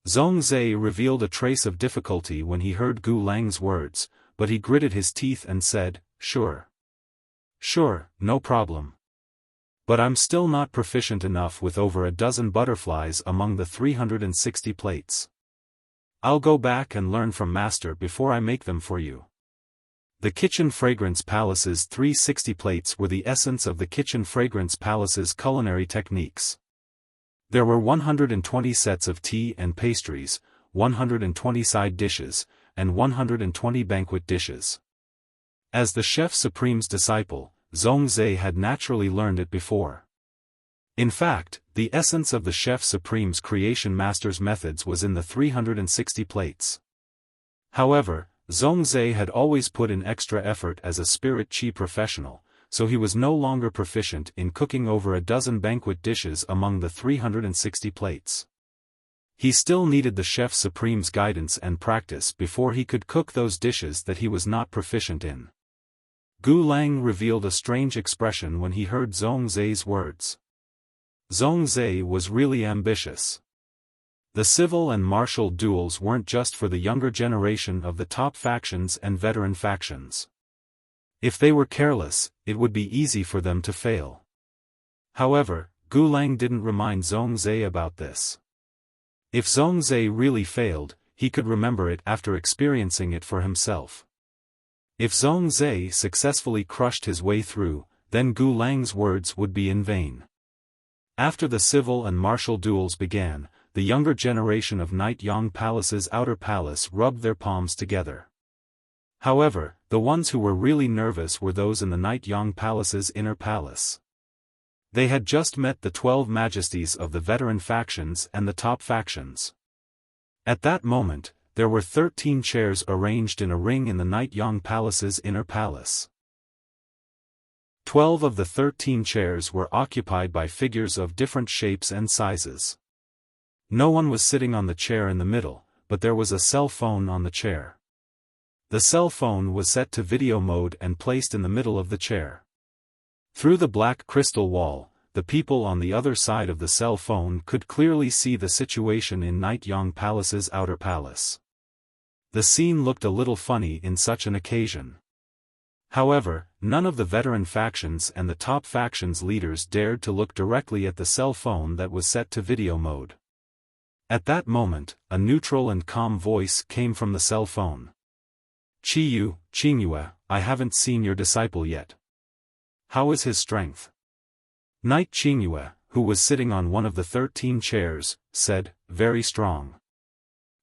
Zhongzhi revealed a trace of difficulty when he heard Gu Lang's words, but he gritted his teeth and said, "Sure. Sure, no problem. But I'm still not proficient enough with over a dozen butterflies among the 360 plates. I'll go back and learn from Master before I make them for you." The Kitchen Fragrance Palace's 360 plates were the essence of the Kitchen Fragrance Palace's culinary techniques. There were 120 sets of tea and pastries, 120 side dishes, and 120 banquet dishes. As the Chef Supreme's disciple, Zhongzhi had naturally learned it before. In fact, the essence of the Chef Supreme's creation master's methods was in the 360 plates. However, Zhongzhi had always put in extra effort as a spirit chi professional, so he was no longer proficient in cooking over a dozen banquet dishes among the 360 plates. He still needed the Chef Supreme's guidance and practice before he could cook those dishes that he was not proficient in. Gu Lang revealed a strange expression when he heard Zhongzhi's words. Zhongzhi was really ambitious. The civil and martial duels weren't just for the younger generation of the top factions and veteran factions. If they were careless, it would be easy for them to fail. However, Gu Lang didn't remind Zhongzhi about this. If Zhongzhi really failed, he could remember it after experiencing it for himself. If Zhongzhi successfully crushed his way through, then Gu Lang's words would be in vain. After the civil and martial duels began, the younger generation of Night Yang Palace's outer palace rubbed their palms together. However, the ones who were really nervous were those in the Night Yang Palace's inner palace. They had just met the 12 majesties of the veteran factions and the top factions. At that moment, there were 13 chairs arranged in a ring in the Night Yang Palace's inner palace. 12 of the 13 chairs were occupied by figures of different shapes and sizes. No one was sitting on the chair in the middle, but there was a cell phone on the chair. The cell phone was set to video mode and placed in the middle of the chair. Through the black crystal wall, the people on the other side of the cell phone could clearly see the situation in Night Yang Palace's outer palace. The scene looked a little funny in such an occasion. However, none of the veteran factions and the top factions leaders dared to look directly at the cell phone that was set to video mode. At that moment, a neutral and calm voice came from the cell phone. Qingyue, I haven't seen your disciple yet. How is his strength? Knight Qingyue, who was sitting on one of the 13 chairs, said, very strong.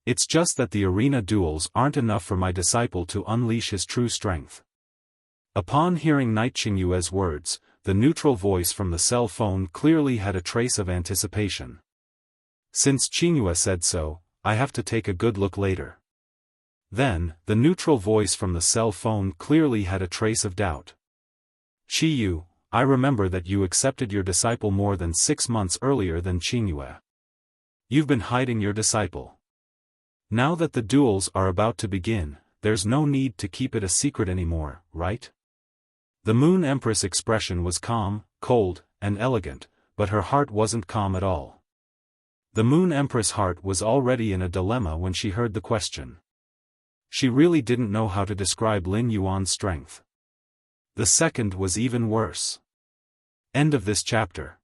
It's just that the arena duels aren't enough for my disciple to unleash his true strength. Upon hearing Knight Qingyue's words, the neutral voice from the cell phone clearly had a trace of anticipation. Since Qingyue said so, I have to take a good look later. Then, the neutral voice from the cell phone clearly had a trace of doubt. Qiyu, I remember that you accepted your disciple more than 6 months earlier than Qingyue. You've been hiding your disciple. Now that the duels are about to begin, there's no need to keep it a secret anymore, right? The Moon Empress' expression was calm, cold, and elegant, but her heart wasn't calm at all. The Moon Empress' heart was already in a dilemma when she heard the question. She really didn't know how to describe Lin Yuan's strength. The second was even worse. End of this chapter.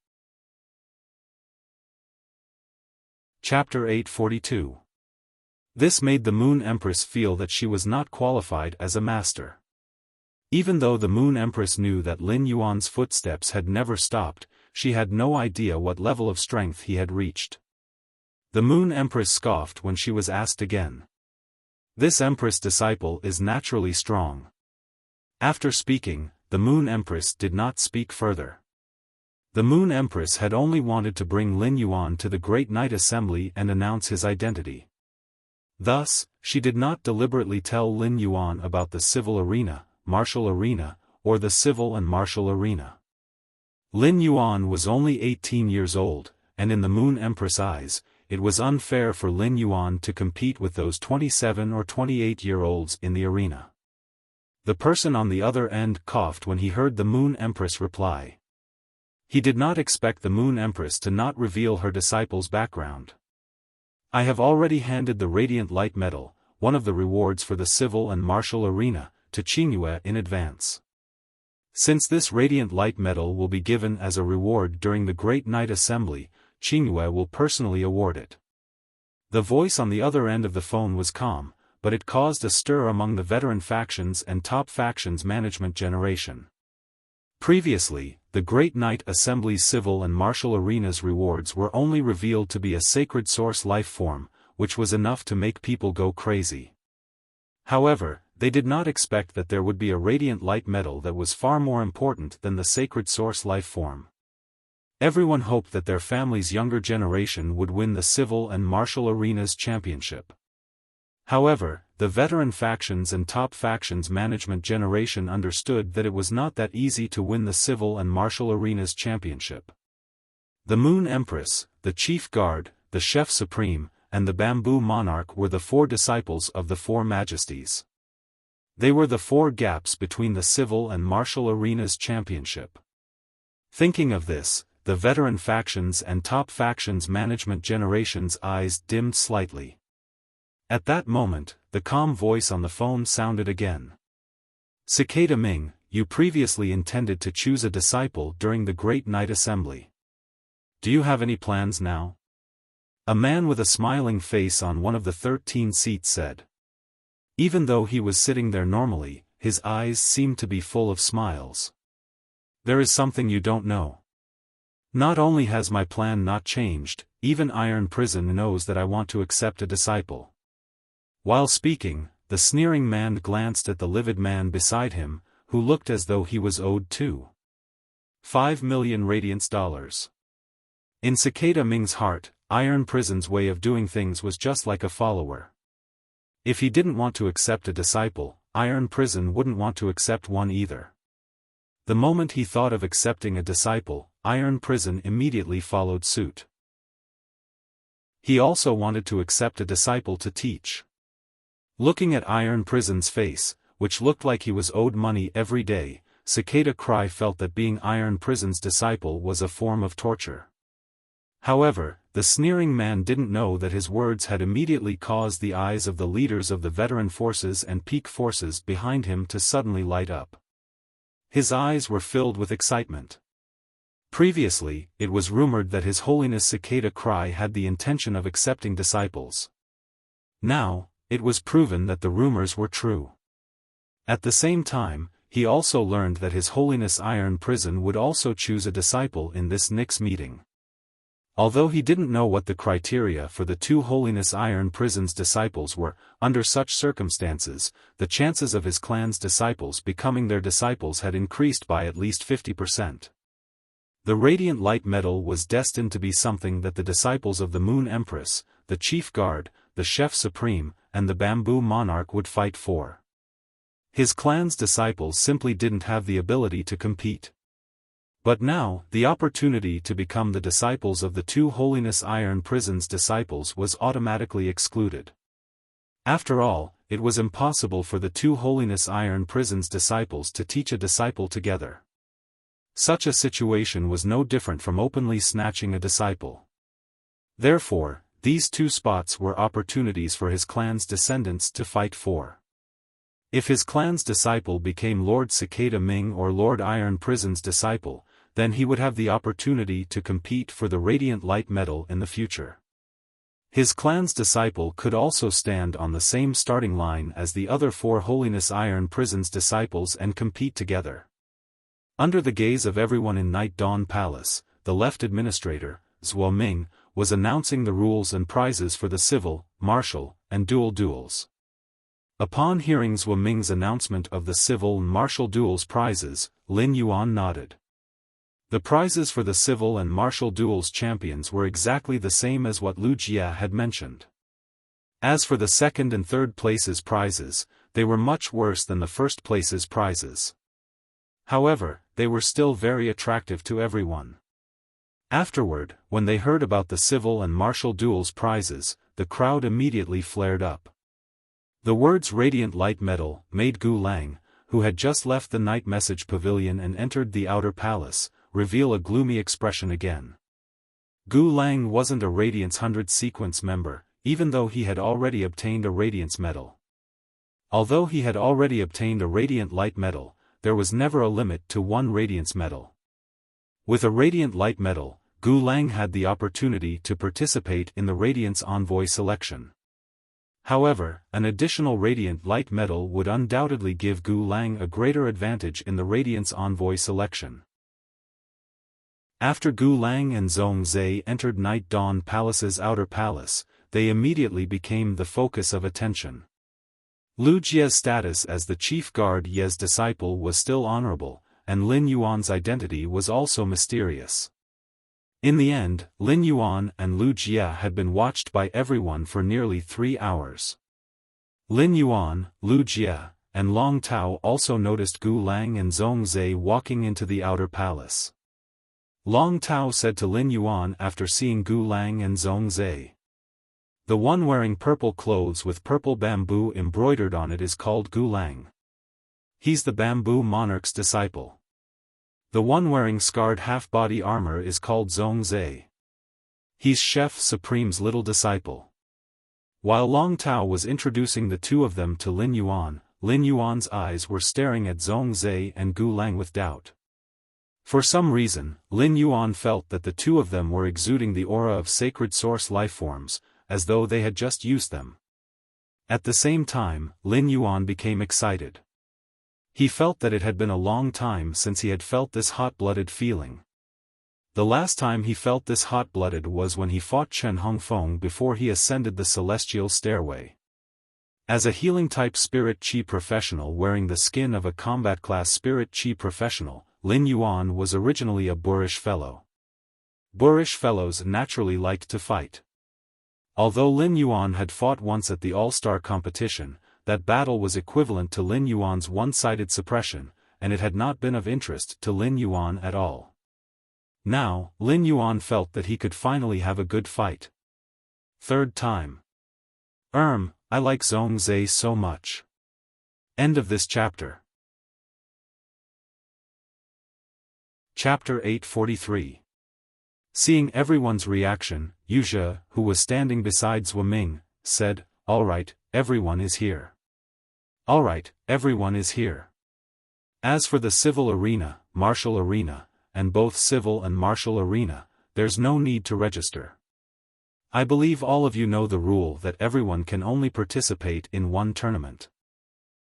Chapter 842. This made the Moon Empress feel that she was not qualified as a master. Even though the Moon Empress knew that Lin Yuan's footsteps had never stopped, she had no idea what level of strength he had reached. The Moon Empress scoffed when she was asked again. This Empress disciple is naturally strong. After speaking, the Moon Empress did not speak further. The Moon Empress had only wanted to bring Lin Yuan to the Great Night Assembly and announce his identity. Thus, she did not deliberately tell Lin Yuan about the civil arena, martial arena, or the civil and martial arena. Lin Yuan was only 18 years old, and in the Moon Empress' eyes, it was unfair for Lin Yuan to compete with those 27 or 28-year-olds in the arena. The person on the other end coughed when he heard the Moon Empress reply. He did not expect the Moon Empress to not reveal her disciple's background. I have already handed the Radiant Light Medal, one of the rewards for the civil and martial arena, to Qingyue in advance. Since this Radiant Light Medal will be given as a reward during the Great Night Assembly, Qingyue will personally award it. The voice on the other end of the phone was calm, but it caused a stir among the veteran factions and top factions management generation. Previously, the Great Night Assembly's civil and martial arenas rewards were only revealed to be a sacred source life form, which was enough to make people go crazy. However, they did not expect that there would be a Radiant Light Medal that was far more important than the sacred source life form. Everyone hoped that their family's younger generation would win the civil and martial arenas championship. However, the veteran factions and top factions management generation understood that it was not that easy to win the civil and martial arenas championship. The Moon Empress, the Chief Guard, the Chef Supreme, and the Bamboo Monarch were the 4 disciples of the 4 majesties. They were the 4 gaps between the civil and martial arenas championship. Thinking of this, the veteran factions and top factions management generation's eyes dimmed slightly. At that moment, the calm voice on the phone sounded again. Cicada Ming, you previously intended to choose a disciple during the Great Night Assembly. Do you have any plans now? A man with a smiling face on one of the 13 seats said. Even though he was sitting there normally, his eyes seemed to be full of smiles. There is something you don't know. Not only has my plan not changed, even Iron Prison knows that I want to accept a disciple. While speaking, the sneering man glanced at the livid man beside him, who looked as though he was owed 5 million radiance dollars. In Cicada Ming's heart, Iron Prison's way of doing things was just like a follower. If he didn't want to accept a disciple, Iron Prison wouldn't want to accept one either. The moment he thought of accepting a disciple, Iron Prison immediately followed suit. He also wanted to accept a disciple to teach. Looking at Iron Prison's face, which looked like he was owed money every day, Cicada Cry felt that being Iron Prison's disciple was a form of torture. However, the sneering man didn't know that his words had immediately caused the eyes of the leaders of the veteran forces and peak forces behind him to suddenly light up. His eyes were filled with excitement. Previously, it was rumored that His Holiness Cicada Cry had the intention of accepting disciples. Now, it was proven that the rumors were true. At the same time, he also learned that His Holiness Iron Prison would also choose a disciple in this next meeting. Although he didn't know what the criteria for the two Holiness Iron Prison's disciples were, under such circumstances, the chances of his clan's disciples becoming their disciples had increased by at least 50%. The Radiant Light Medal was destined to be something that the disciples of the Moon Empress, the Chief Guard, the Chef Supreme, and the Bamboo Monarch would fight for. His clan's disciples simply didn't have the ability to compete. But now, the opportunity to become the disciples of the two Holiness Iron Prison's disciples was automatically excluded. After all, it was impossible for the two Holiness Iron Prison's disciples to teach a disciple together. Such a situation was no different from openly snatching a disciple. Therefore, these two spots were opportunities for his clan's descendants to fight for. If his clan's disciple became Lord Cicada Ming or Lord Iron Prison's disciple, then he would have the opportunity to compete for the Radiant Light Medal in the future. His clan's disciple could also stand on the same starting line as the other four Holiness Iron Prison's disciples and compete together. Under the gaze of everyone in Night Dawn Palace, the left administrator, Zhuo Ming, was announcing the rules and prizes for the civil, martial, and dual duels. Upon hearing Zhuo Ming's announcement of the civil and martial duels prizes, Lin Yuan nodded. The prizes for the civil and martial duels champions were exactly the same as what Wuxia had mentioned. As for the second and third places prizes, they were much worse than the first places prizes. However, they were still very attractive to everyone. Afterward, when they heard about the civil and martial duels prizes, the crowd immediately flared up. The words Radiant Light Medal made Gu Lang, who had just left the Night Message Pavilion and entered the outer palace, reveal a gloomy expression again. Gu Lang wasn't a Radiance 100 sequence member, even though he had already obtained a Radiance Medal. Although he had already obtained a Radiant Light Medal, there was never a limit to one Radiance Medal. With a Radiant Light Medal, Gu Lang had the opportunity to participate in the Radiance Envoy selection. However, an additional Radiant Light Medal would undoubtedly give Gu Lang a greater advantage in the Radiance Envoy selection. After Gu Lang and Zhong Zhe entered Night Dawn Palace's outer palace, they immediately became the focus of attention. Lu Jie's status as the chief guard Ye's disciple was still honorable, and Lin Yuan's identity was also mysterious. In the end, Lin Yuan and Lu Jie had been watched by everyone for nearly 3 hours. Lin Yuan, Lu Jie, and Long Tao also noticed Gu Lang and Zhong Zhe walking into the outer palace. Long Tao said to Lin Yuan after seeing Gu Lang and Zhong Zhe, "The one wearing purple clothes with purple bamboo embroidered on it is called Gu Lang. He's the Bamboo Monarch's disciple. The one wearing scarred half-body armor is called Zhong Zhe. He's Chef Supreme's little disciple." While Long Tao was introducing the two of them to Lin Yuan's eyes were staring at Zhong Zhe and Gu Lang with doubt. For some reason, Lin Yuan felt that the two of them were exuding the aura of sacred source lifeforms, as though they had just used them. At the same time, Lin Yuan became excited. He felt that it had been a long time since he had felt this hot-blooded feeling. The last time he felt this hot-blooded was when he fought Chen Hongfeng before he ascended the celestial stairway. As a healing-type spirit chi professional wearing the skin of a combat-class spirit chi professional, Lin Yuan was originally a boorish fellow. Boorish fellows naturally liked to fight. Although Lin Yuan had fought once at the All-Star competition, that battle was equivalent to Lin Yuan's one-sided suppression, and it had not been of interest to Lin Yuan at all. Now, Lin Yuan felt that he could finally have a good fight. Third time. I like Zhongzhe so much. End of this chapter. Chapter 843. Seeing everyone's reaction, Wuxia, who was standing beside Zhou Ming, said, "All right, everyone is here. All right, everyone is here. As for the civil arena, martial arena, and both civil and martial arena, there's no need to register. I believe all of you know the rule that everyone can only participate in one tournament.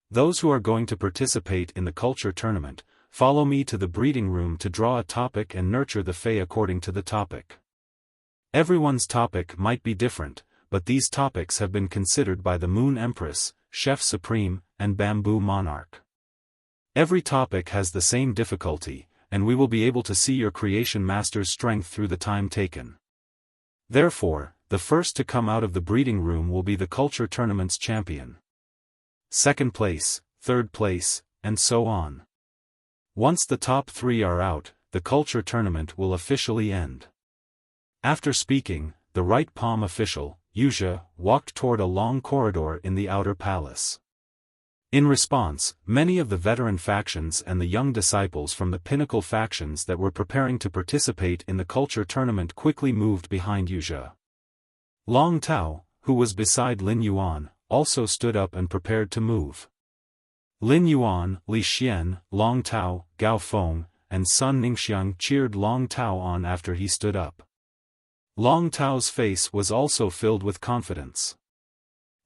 Those who are going to participate in the culture tournament, follow me to the breeding room to draw a topic and nurture the Fae according to the topic. Everyone's topic might be different, but these topics have been considered by the Moon Empress, Chef Supreme, and Bamboo Monarch. Every topic has the same difficulty, and we will be able to see your creation master's strength through the time taken. Therefore, the first to come out of the breeding room will be the culture tournament's champion. Second place, third place, and so on. Once the top 3 are out, the culture tournament will officially end." After speaking, the right palm official, Wuxia, walked toward a long corridor in the outer palace. In response, many of the veteran factions and the young disciples from the pinnacle factions that were preparing to participate in the culture tournament quickly moved behind Wuxia. Long Tao, who was beside Lin Yuan, also stood up and prepared to move. Lin Yuan, Li Xian, Long Tao, Gao Feng, and Sun Ningxiang cheered Long Tao on after he stood up. Long Tao's face was also filled with confidence.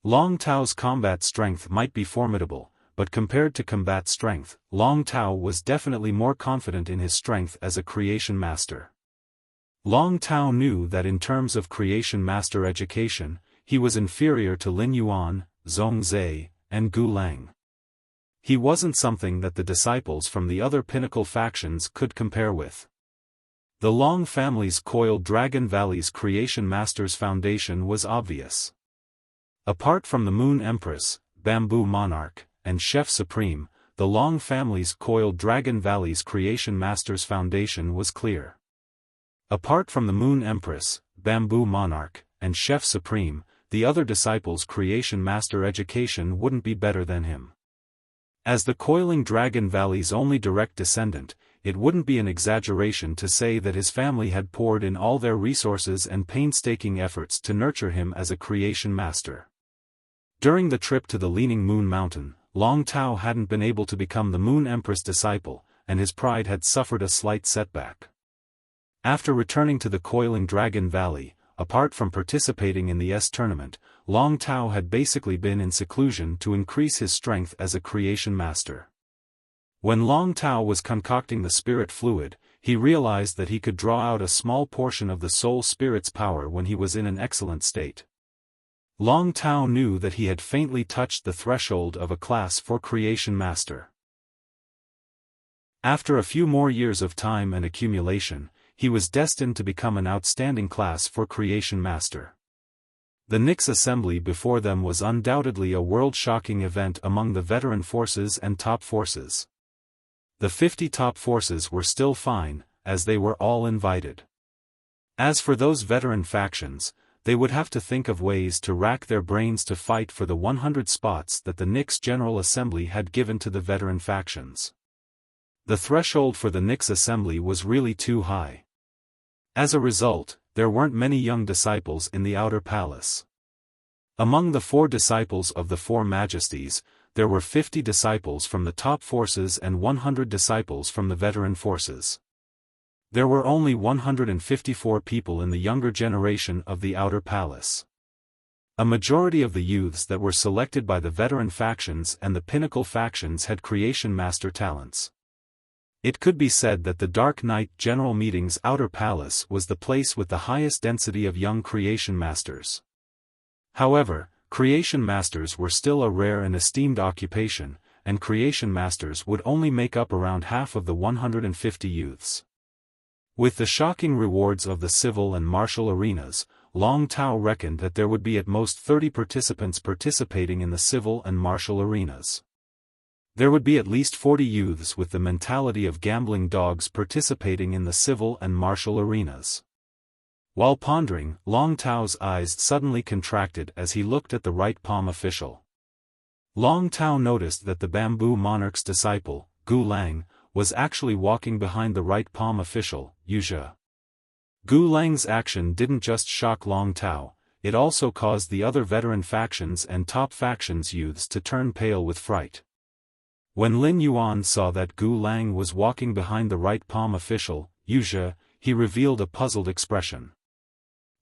Long Tao's combat strength might be formidable, but compared to combat strength, Long Tao was definitely more confident in his strength as a creation master. Long Tao knew that in terms of creation master education, he was inferior to Lin Yuan, Zhongzhe, and Gu Lang. He wasn't something that the disciples from the other pinnacle factions could compare with. The Long family's coiled Dragon Valley's creation master's foundation was obvious. Apart from the Moon Empress, Bamboo Monarch, and Chef Supreme, the Long family's coiled Dragon Valley's creation master's foundation was clear. Apart from the Moon Empress, Bamboo Monarch, and Chef Supreme, the other disciples' creation master education wouldn't be better than him. As the coiling Dragon Valley's only direct descendant, it wouldn't be an exaggeration to say that his family had poured in all their resources and painstaking efforts to nurture him as a creation master. During the trip to the Leaning Moon Mountain, Long Tao hadn't been able to become the Moon Empress disciple, and his pride had suffered a slight setback. After returning to the coiling Dragon Valley, apart from participating in the S tournament, Long Tao had basically been in seclusion to increase his strength as a creation master. When Long Tao was concocting the spirit fluid, he realized that he could draw out a small portion of the soul spirit's power when he was in an excellent state. Long Tao knew that he had faintly touched the threshold of a class for creation master. After a few more years of time and accumulation, he was destined to become an outstanding class for creation master. The Nix assembly before them was undoubtedly a world-shocking event among the veteran forces and top forces. The 50 top forces were still fine, as they were all invited. As for those veteran factions, they would have to think of ways to rack their brains to fight for the 100 spots that the Nix General Assembly had given to the veteran factions. The threshold for the Nix Assembly was really too high. As a result, there weren't many young disciples in the outer palace. Among the 4 disciples of the 4 majesties, there were 50 disciples from the top forces and 100 disciples from the veteran forces. There were only 154 people in the younger generation of the outer palace. A majority of the youths that were selected by the veteran factions and the pinnacle factions had creation master talents. It could be said that the Dark Knight General Meeting's outer palace was the place with the highest density of young creation masters. However, Creation masters were still a rare and esteemed occupation, and creation masters would only make up around half of the 150 youths. With the shocking rewards of the civil and martial arenas, Long Tao reckoned that there would be at most 30 participants participating in the civil and martial arenas. There would be at least 40 youths with the mentality of gambling dogs participating in the civil and martial arenas. While pondering, Long Tao's eyes suddenly contracted as he looked at the right palm official. Long Tao noticed that the bamboo monarch's disciple, Gu Lang, was actually walking behind the right palm official, Wuxia. Gu Lang's action didn't just shock Long Tao, it also caused the other veteran factions and top factions youths to turn pale with fright. When Lin Yuan saw that Gu Lang was walking behind the right palm official, Wuxia, he revealed a puzzled expression.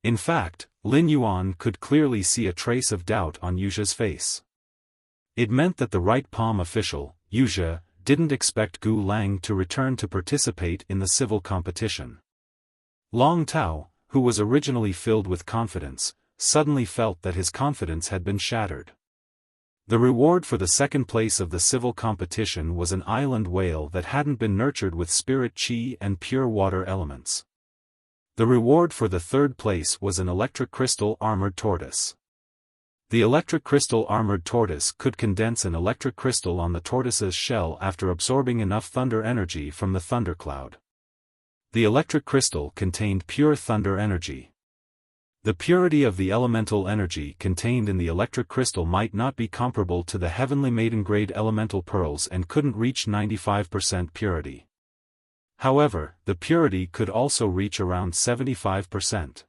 In fact, Lin Yuan could clearly see a trace of doubt on Wuxia's face. It meant that the right palm official, Wuxia, didn't expect Gu Lang to return to participate in the civil competition. Long Tao, who was originally filled with confidence, suddenly felt that his confidence had been shattered. The reward for the second place of the civil competition was an island whale that hadn't been nurtured with spirit chi and pure water elements. The reward for the third place was an electric crystal armored tortoise. The electric crystal armored tortoise could condense an electric crystal on the tortoise's shell after absorbing enough thunder energy from the thundercloud. The electric crystal contained pure thunder energy. The purity of the elemental energy contained in the electric crystal might not be comparable to the heavenly maiden-grade elemental pearls and couldn't reach 95% purity. However, the purity could also reach around 75%.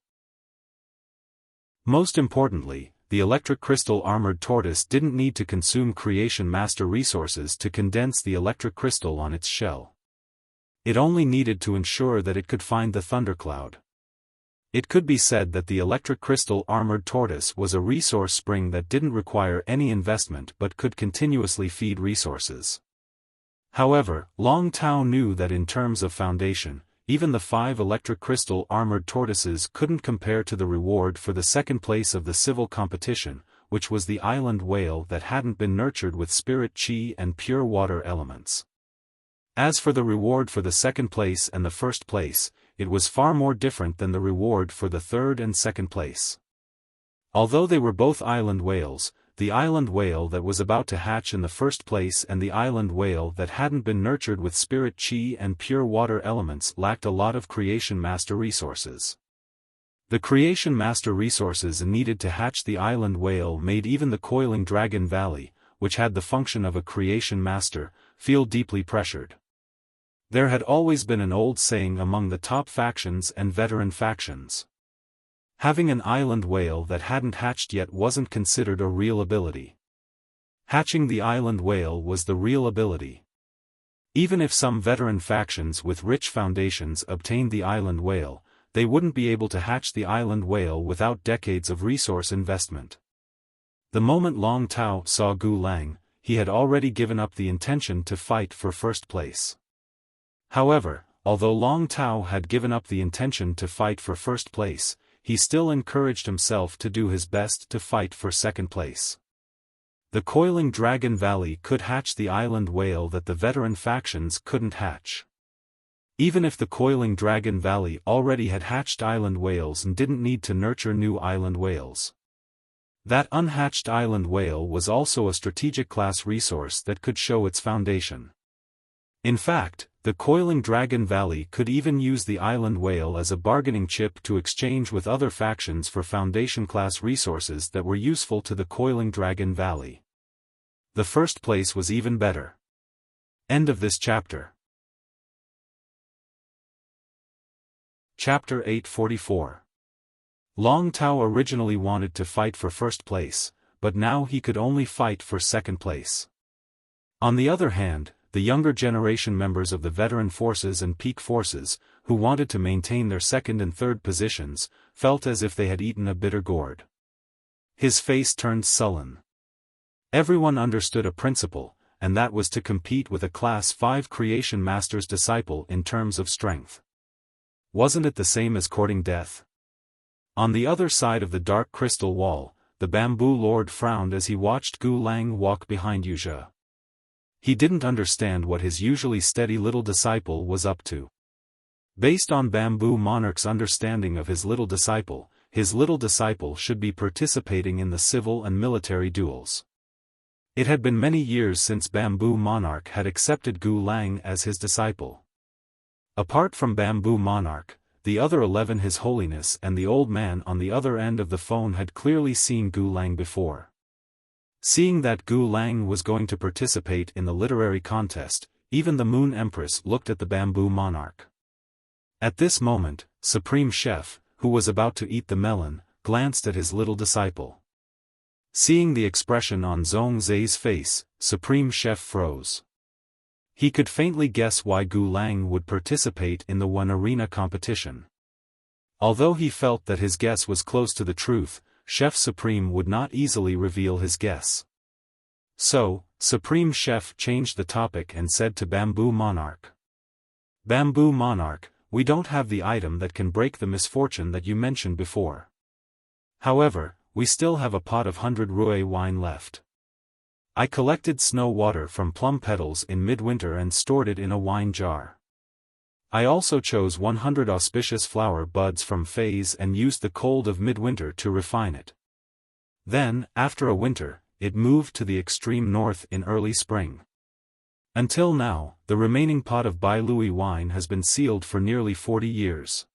Most importantly, the electric crystal armored tortoise didn't need to consume creation master resources to condense the electric crystal on its shell. It only needed to ensure that it could find the thundercloud. It could be said that the electric crystal armored tortoise was a resource spring that didn't require any investment but could continuously feed resources. However, Long Tao knew that in terms of foundation, even the 5 electric crystal armored tortoises couldn't compare to the reward for the second place of the civil competition, which was the island whale that hadn't been nurtured with spirit chi and pure water elements. As for the reward for the second place and the first place, it was far more different than the reward for the third and second place. Although they were both island whales, the island whale that was about to hatch in the first place and the island whale that hadn't been nurtured with spirit chi and pure water elements lacked a lot of creation master resources. The creation master resources needed to hatch the island whale made even the coiling Dragon Valley, which had the function of a creation master, feel deeply pressured. There had always been an old saying among the top factions and veteran factions. Having an island whale that hadn't hatched yet wasn't considered a real ability. Hatching the island whale was the real ability. Even if some veteran factions with rich foundations obtained the island whale, they wouldn't be able to hatch the island whale without decades of resource investment. The moment Long Tao saw Gu Lang, he had already given up the intention to fight for first place. However, although Long Tao had given up the intention to fight for first place, he still encouraged himself to do his best to fight for second place. The coiling Dragon Valley could hatch the island whale that the veteran factions couldn't hatch. Even if the coiling Dragon Valley already had hatched island whales and didn't need to nurture new island whales. That unhatched island whale was also a strategic class resource that could show its foundation. In fact, the coiling Dragon Valley could even use the island whale as a bargaining chip to exchange with other factions for foundation class resources that were useful to the coiling Dragon Valley. The first place was even better. End of this chapter. Chapter 844. Long Tao originally wanted to fight for first place, but now he could only fight for second place. On the other hand, the younger generation members of the veteran forces and peak forces, who wanted to maintain their second and third positions, felt as if they had eaten a bitter gourd. His face turned sullen. Everyone understood a principle, and that was to compete with a Class 5 Creation Master's disciple in terms of strength. Wasn't it the same as courting death? On the other side of the dark crystal wall, the Bamboo Lord frowned as he watched Gu Lang walk behind Wuxia. He didn't understand what his usually steady little disciple was up to. Based on Bamboo Monarch's understanding of his little disciple should be participating in the civil and military duels. It had been many years since Bamboo Monarch had accepted Gu Lang as his disciple. Apart from Bamboo Monarch, the other 11 His Holiness and the old man on the other end of the phone had clearly seen Gu Lang before. Seeing that Gu Lang was going to participate in the literary contest, even the Moon Empress looked at the Bamboo Monarch. At this moment, Supreme Chef, who was about to eat the melon, glanced at his little disciple. Seeing the expression on Zhongzai's face, Supreme Chef froze. He could faintly guess why Gu Lang would participate in the one arena competition. Although he felt that his guess was close to the truth, Chef Supreme would not easily reveal his guess. So, Supreme Chef changed the topic and said to Bamboo Monarch. Bamboo Monarch, we don't have the item that can break the misfortune that you mentioned before. However, we still have a pot of 100 Rui wine left. I collected snow water from plum petals in midwinter and stored it in a wine jar. I also chose 100 auspicious flower buds from Fays and used the cold of midwinter to refine it. Then, after a winter, it moved to the extreme north in early spring. Until now, the remaining pot of Bai Lui wine has been sealed for nearly 40 years.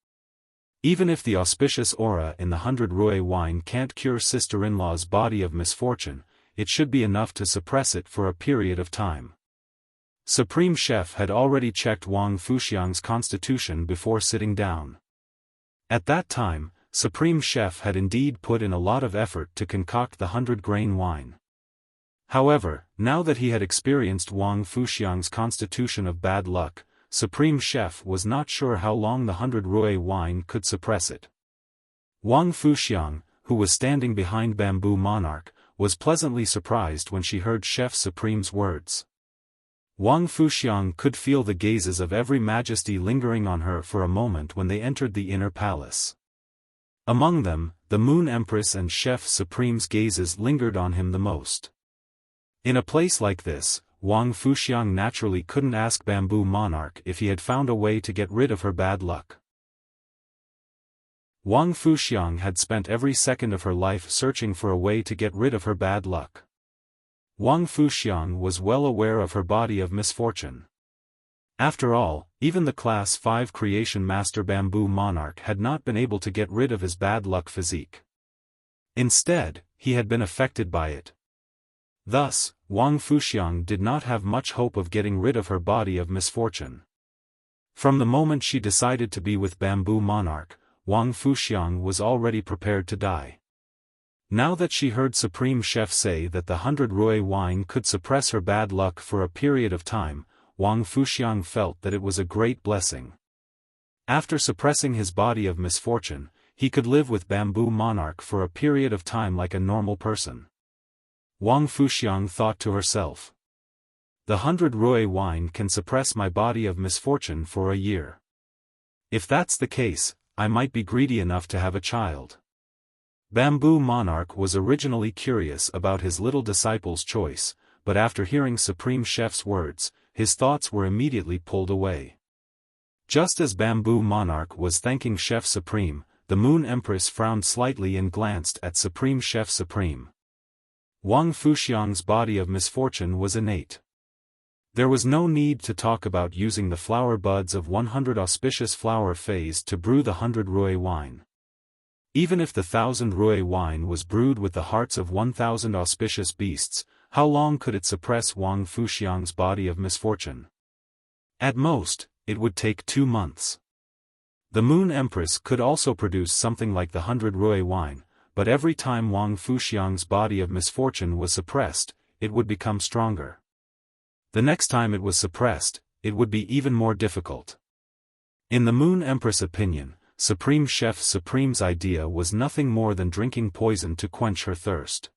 Even if the auspicious aura in the 100 Rui wine can't cure sister-in-law's body of misfortune, it should be enough to suppress it for a period of time. Supreme Chef had already checked Wang Fuxiang's constitution before sitting down. At that time, Supreme Chef had indeed put in a lot of effort to concoct the 100-grain wine. However, now that he had experienced Wang Fuxiang's constitution of bad luck, Supreme Chef was not sure how long the 100 Rui wine could suppress it. Wang Fuxiang, who was standing behind Bamboo Monarch, was pleasantly surprised when she heard Chef Supreme's words. Wang Fuxiang could feel the gazes of every majesty lingering on her for a moment when they entered the inner palace. Among them, the Moon Empress and Chef Supreme's gazes lingered on him the most. In a place like this, Wang Fuxiang naturally couldn't ask Bamboo Monarch if he had found a way to get rid of her bad luck. Wang Fuxiang had spent every second of her life searching for a way to get rid of her bad luck. Wang Fuxiang was well aware of her body of misfortune. After all, even the Class 5 Creation Master Bamboo Monarch had not been able to get rid of his bad luck physique. Instead, he had been affected by it. Thus, Wang Fuxiang did not have much hope of getting rid of her body of misfortune. From the moment she decided to be with Bamboo Monarch, Wang Fuxiang was already prepared to die. Now that she heard Supreme Chef say that the 100 Rui wine could suppress her bad luck for a period of time, Wang Fuxiang felt that it was a great blessing. After suppressing his body of misfortune, he could live with Bamboo Monarch for a period of time like a normal person. Wang Fuxiang thought to herself. The 100 Rui wine can suppress my body of misfortune for a year. If that's the case, I might be greedy enough to have a child. Bamboo Monarch was originally curious about his little disciple's choice, but after hearing Supreme Chef's words, his thoughts were immediately pulled away. Just as Bamboo Monarch was thanking Chef Supreme, the Moon Empress frowned slightly and glanced at Supreme Chef Supreme. Wang Fuxiang's body of misfortune was innate. There was no need to talk about using the flower buds of 100 auspicious flower Fays to brew the 100 Rui wine. Even if the 1000 Rui wine was brewed with the hearts of 1000 auspicious beasts, how long could it suppress Wang Fuxiang's body of misfortune? At most, it would take 2 months. The Moon Empress could also produce something like the 100 Rui wine, but every time Wang Fuxiang's body of misfortune was suppressed, it would become stronger. The next time it was suppressed, it would be even more difficult. In the Moon Empress' opinion, Supreme Chef Supreme's idea was nothing more than drinking poison to quench her thirst.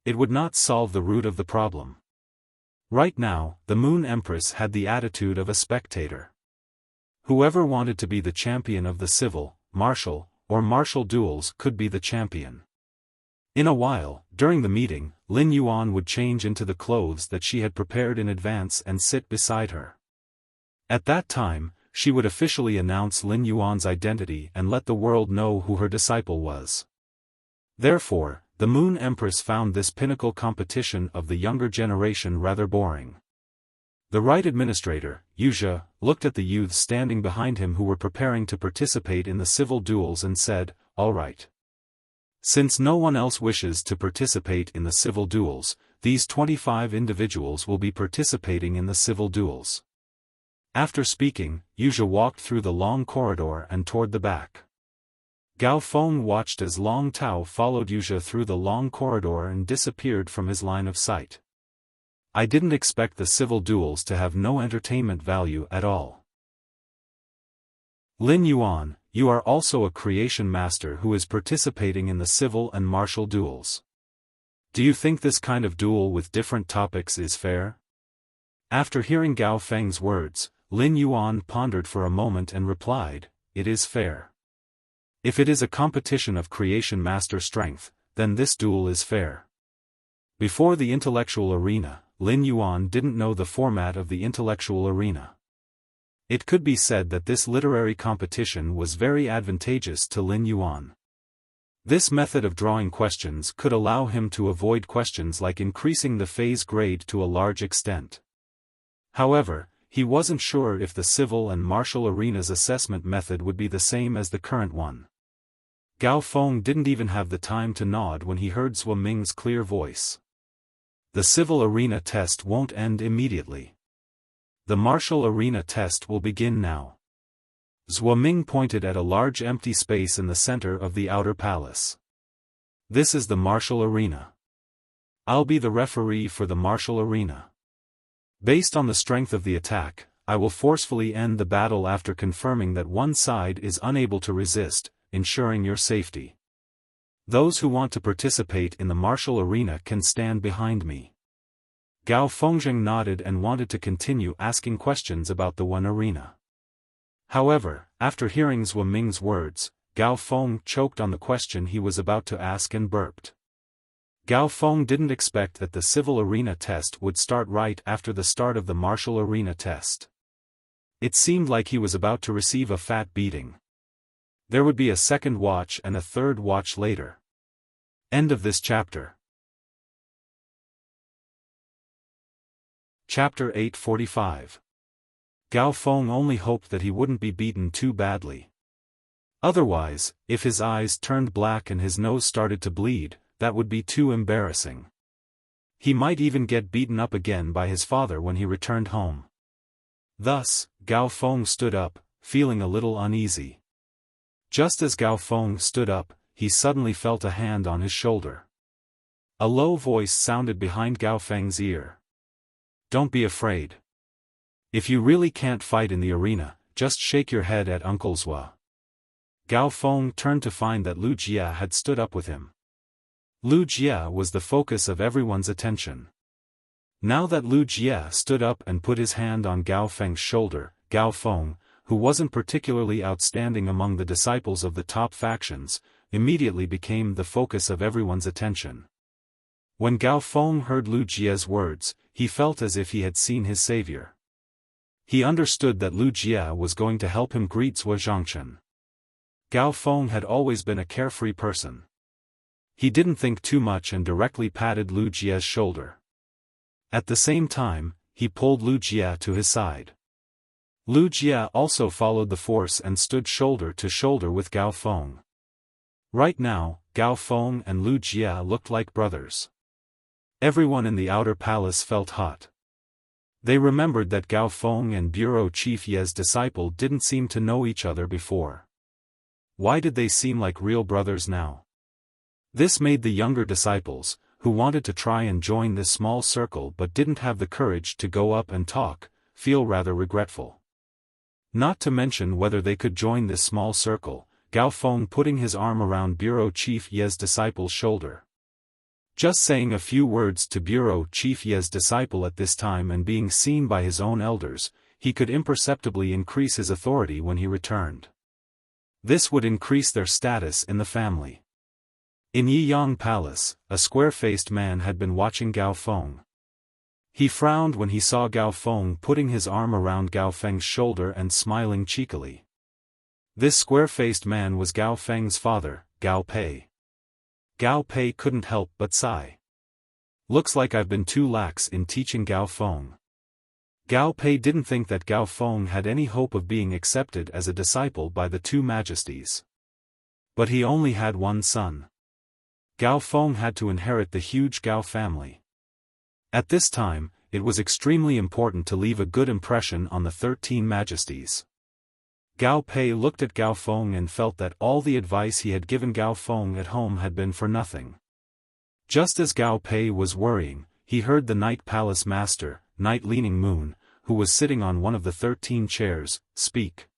It would not solve the root of the problem. Right now, the Moon Empress had the attitude of a spectator. Whoever wanted to be the champion of the civil, martial, or martial duels could be the champion. In a while, during the meeting, Lin Yuan would change into the clothes that she had prepared in advance and sit beside her. At that time, she would officially announce Lin Yuan's identity and let the world know who her disciple was. Therefore, the Moon Empress found this pinnacle competition of the younger generation rather boring. The right administrator, Wuxia, looked at the youths standing behind him who were preparing to participate in the civil duels and said, "All right. Since no one else wishes to participate in the civil duels, these 25 individuals will be participating in the civil duels." After speaking, Wuxia walked through the long corridor and toward the back. Gao Feng watched as Long Tao followed Wuxia through the long corridor and disappeared from his line of sight. I didn't expect the civil duels to have no entertainment value at all. Lin Yuan, you are also a creation master who is participating in the civil and martial duels. Do you think this kind of duel with different topics is fair? After hearing Gao Feng's words, Lin Yuan pondered for a moment and replied, "It is fair. If it is a competition of creation master strength, then this duel is fair." Before the intellectual arena, Lin Yuan didn't know the format of the intellectual arena. It could be said that this literary competition was very advantageous to Lin Yuan. This method of drawing questions could allow him to avoid questions like increasing the phase grade to a large extent. However, he wasn't sure if the civil and martial arena's assessment method would be the same as the current one. Gao Feng didn't even have the time to nod when he heard Zhuo Ming's clear voice. The civil arena test won't end immediately. The martial arena test will begin now. Zhuo Ming pointed at a large empty space in the center of the outer palace. This is the martial arena. I'll be the referee for the martial arena. Based on the strength of the attack, I will forcefully end the battle after confirming that one side is unable to resist, ensuring your safety. Those who want to participate in the martial arena can stand behind me. Gao Fengzheng nodded and wanted to continue asking questions about the one arena. However, after hearing Zhuo Ming's words, Gao Feng choked on the question he was about to ask and burped. Gao Feng didn't expect that the civil arena test would start right after the start of the martial arena test. It seemed like he was about to receive a fat beating. There would be a second watch and a third watch later. End of this chapter. Chapter 845. Gao Feng only hoped that he wouldn't be beaten too badly. Otherwise, if his eyes turned black and his nose started to bleed, that would be too embarrassing. He might even get beaten up again by his father when he returned home. Thus, Gao Feng stood up, feeling a little uneasy. Just as Gao Feng stood up, he suddenly felt a hand on his shoulder. A low voice sounded behind Gao Feng's ear. "Don't be afraid. If you really can't fight in the arena, just shake your head at Uncle Zhuo." Gao Feng turned to find that Lu Jia had stood up with him. Lu Jia was the focus of everyone's attention. Now that Lu Jia stood up and put his hand on Gao Feng's shoulder, Gao Feng, who wasn't particularly outstanding among the disciples of the top factions, immediately became the focus of everyone's attention. When Gao Feng heard Lu Jia's words, he felt as if he had seen his savior. He understood that Lu Jia was going to help him greet Zhuo Zhangchen. Gao Feng had always been a carefree person. He didn't think too much and directly patted Lu Jia's shoulder. At the same time, he pulled Lu Jia to his side. Lu Jia also followed the force and stood shoulder to shoulder with Gao Feng. Right now, Gao Feng and Lu Jia looked like brothers. Everyone in the outer palace felt hot. They remembered that Gao Feng and Bureau Chief Ye's disciple didn't seem to know each other before. Why did they seem like real brothers now? This made the younger disciples, who wanted to try and join this small circle but didn't have the courage to go up and talk, feel rather regretful. Not to mention whether they could join this small circle, Gao Feng putting his arm around Bureau Chief Ye's disciple's shoulder. Just saying a few words to Bureau Chief Ye's disciple at this time and being seen by his own elders, he could imperceptibly increase his authority when he returned. This would increase their status in the family. In Yiyang Palace, a square-faced man had been watching Gao Feng. He frowned when he saw Gao Feng putting his arm around Gao Feng's shoulder and smiling cheekily. This square-faced man was Gao Feng's father, Gao Pei. Gao Pei couldn't help but sigh. Looks like I've been too lax in teaching Gao Feng. Gao Pei didn't think that Gao Feng had any hope of being accepted as a disciple by the two majesties. But he only had one son. Gao Feng had to inherit the huge Gao family. At this time, it was extremely important to leave a good impression on the 13 majesties. Gao Pei looked at Gao Feng and felt that all the advice he had given Gao Feng at home had been for nothing. Just as Gao Pei was worrying, he heard the Night Palace Master, Night Leaning Moon, who was sitting on one of the 13 chairs, speak.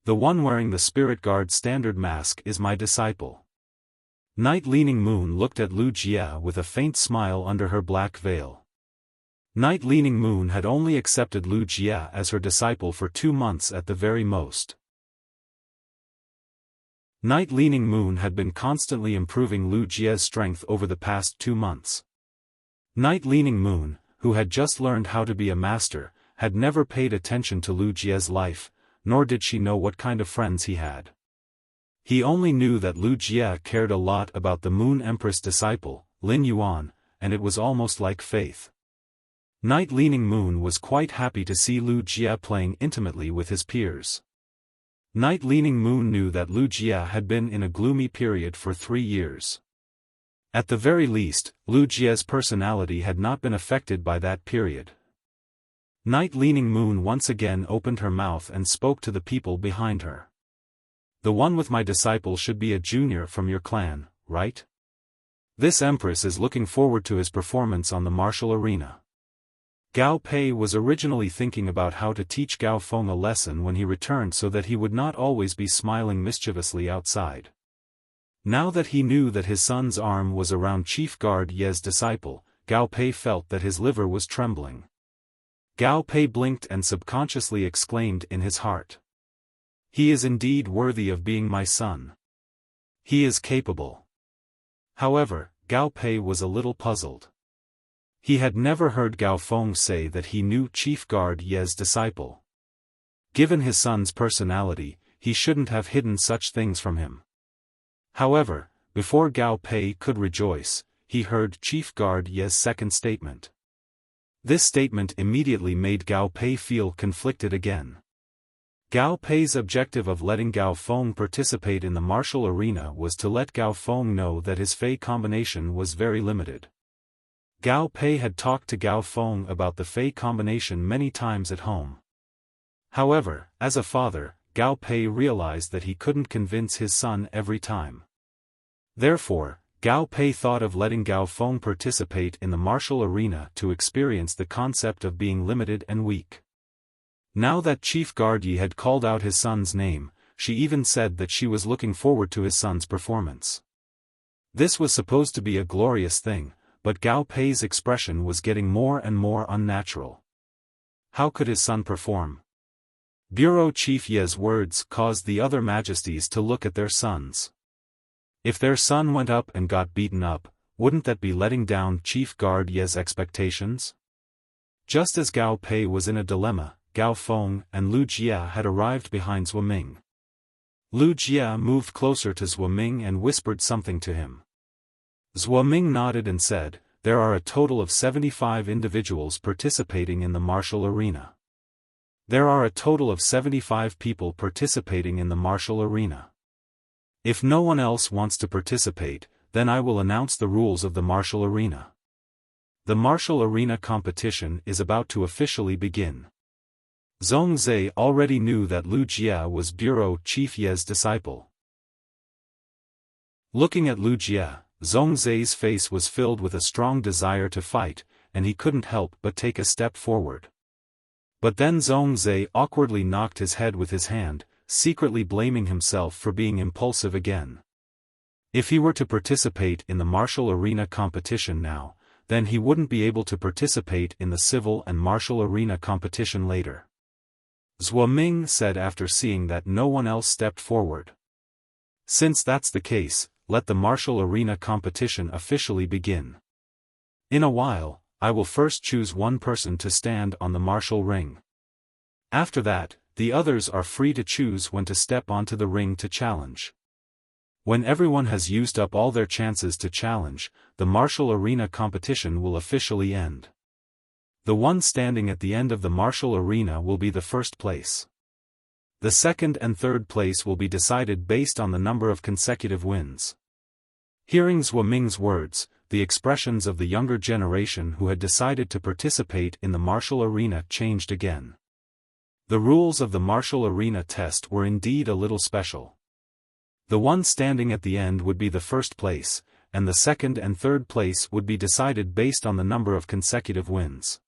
The one wearing the Spirit Guard standard mask is my disciple. Night Leaning Moon looked at Lu Jie with a faint smile under her black veil. Night Leaning Moon had only accepted Lu Jie as her disciple for 2 months at the very most. Night Leaning Moon had been constantly improving Lu Jie's strength over the past 2 months. Night Leaning Moon, who had just learned how to be a master, had never paid attention to Lu Jie's life, nor did she know what kind of friends he had. He only knew that Lu Jie cared a lot about the Moon Empress disciple, Lin Yuan, and it was almost like faith. Night Leaning Moon was quite happy to see Lu Jie playing intimately with his peers. Night Leaning Moon knew that Lu Jie had been in a gloomy period for 3 years. At the very least, Lu Jie's personality had not been affected by that period. Night Leaning Moon once again opened her mouth and spoke to the people behind her. The one with my disciple should be a junior from your clan, right? This empress is looking forward to his performance on the martial arena. Gao Pei was originally thinking about how to teach Gao Feng a lesson when he returned so that he would not always be smiling mischievously outside. Now that he knew that his son's arm was around Chief Guard Ye's disciple, Gao Pei felt that his liver was trembling. Gao Pei blinked and subconsciously exclaimed in his heart. He is indeed worthy of being my son. He is capable. However, Gao Pei was a little puzzled. He had never heard Gao Feng say that he knew Chief Guard Ye's disciple. Given his son's personality, he shouldn't have hidden such things from him. However, before Gao Pei could rejoice, he heard Chief Guard Ye's second statement. This statement immediately made Gao Pei feel conflicted again. Gao Pei's objective of letting Gao Feng participate in the martial arena was to let Gao Feng know that his Fei combination was very limited. Gao Pei had talked to Gao Feng about the Fei combination many times at home. However, as a father, Gao Pei realized that he couldn't convince his son every time. Therefore, Gao Pei thought of letting Gao Feng participate in the martial arena to experience the concept of being limited and weak. Now that Chief Guard Yi had called out his son's name, she even said that she was looking forward to his son's performance. This was supposed to be a glorious thing, but Gao Pei's expression was getting more and more unnatural. How could his son perform? Bureau Chief Ye's words caused the other majesties to look at their sons. If their son went up and got beaten up, wouldn't that be letting down Chief Guard Ye's expectations? Just as Gao Pei was in a dilemma, Gao Feng and Lu Jie had arrived behind Zhuo Ming. Lu Jie moved closer to Zhuo Ming and whispered something to him. Zhuo Ming nodded and said, "There are a total of 75 individuals participating in the martial arena." There are a total of 75 people participating in the martial arena. If no one else wants to participate, then I will announce the rules of the martial arena. The martial arena competition is about to officially begin. Zhongzhe already knew that Lu Jie was Bureau Chief Ye's disciple. Looking at Lu Jie, Zhongzhe's face was filled with a strong desire to fight, and he couldn't help but take a step forward. But then Zhongzhe awkwardly knocked his head with his hand, secretly blaming himself for being impulsive again. If he were to participate in the martial arena competition now, then he wouldn't be able to participate in the civil and martial arena competition later. Zhuo Ming said after seeing that no one else stepped forward. Since that's the case, let the martial arena competition officially begin. In a while, I will first choose one person to stand on the martial ring. After that, the others are free to choose when to step onto the ring to challenge. When everyone has used up all their chances to challenge, the martial arena competition will officially end. The one standing at the end of the martial arena will be the first place. The second and third place will be decided based on the number of consecutive wins. Hearing Zhuo Ming's words, the expressions of the younger generation who had decided to participate in the martial arena changed again. The rules of the martial arena test were indeed a little special. The one standing at the end would be the first place, and the second and third place would be decided based on the number of consecutive wins.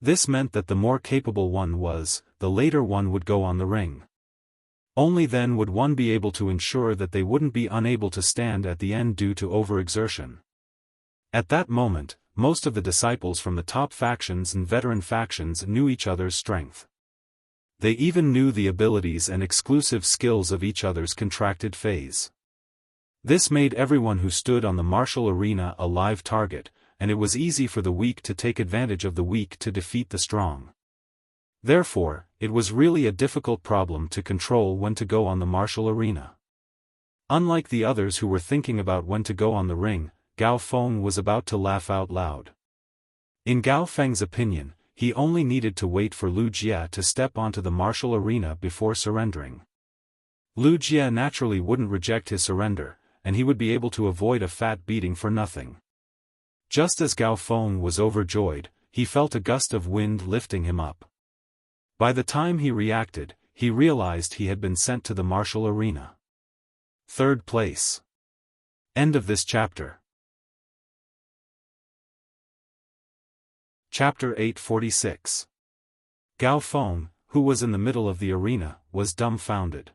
This meant that the more capable one was, the later one would go on the ring. Only then would one be able to ensure that they wouldn't be unable to stand at the end due to overexertion. At that moment, most of the disciples from the top factions and veteran factions knew each other's strength. They even knew the abilities and exclusive skills of each other's contracted phase. This made everyone who stood on the martial arena a live target, and it was easy for the weak to take advantage of the weak to defeat the strong. Therefore, it was really a difficult problem to control when to go on the martial arena. Unlike the others who were thinking about when to go on the ring, Gao Feng was about to laugh out loud. In Gao Feng's opinion, he only needed to wait for Lu Jie to step onto the martial arena before surrendering. Lu Jie naturally wouldn't reject his surrender, and he would be able to avoid a fat beating for nothing. Just as Gao Feng was overjoyed, he felt a gust of wind lifting him up. By the time he reacted, he realized he had been sent to the martial arena. Third place. End of this chapter. Chapter 846. Gao Feng, who was in the middle of the arena, was dumbfounded.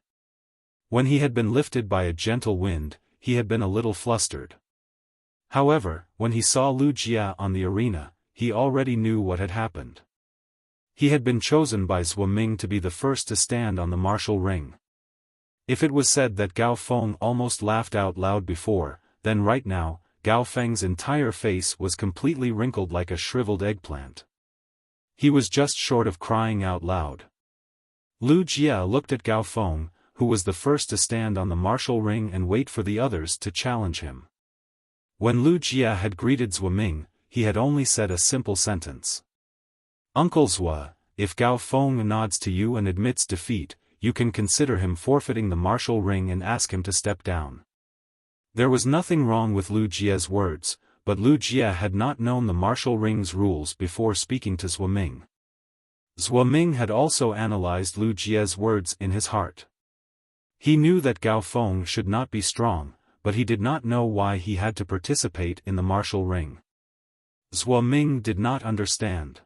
When he had been lifted by a gentle wind, he had been a little flustered. However, when he saw Lu Jie on the arena, he already knew what had happened. He had been chosen by Zhuo Ming to be the first to stand on the martial ring. If it was said that Gao Feng almost laughed out loud before, then right now, Gao Feng's entire face was completely wrinkled like a shriveled eggplant. He was just short of crying out loud. Lu Jie looked at Gao Feng, who was the first to stand on the martial ring and wait for the others to challenge him. When Lu Jie had greeted Zhuo Ming, he had only said a simple sentence. "Uncle Zhuo, if Gao Feng nods to you and admits defeat, you can consider him forfeiting the martial ring and ask him to step down." There was nothing wrong with Lu Jie's words, but Lu Jie had not known the martial ring's rules before speaking to Zhuo Ming. Zhuo Ming had also analyzed Lu Jie's words in his heart. He knew that Gao Feng should not be strong, but he did not know why he had to participate in the martial ring. Zhuo Ming did not understand.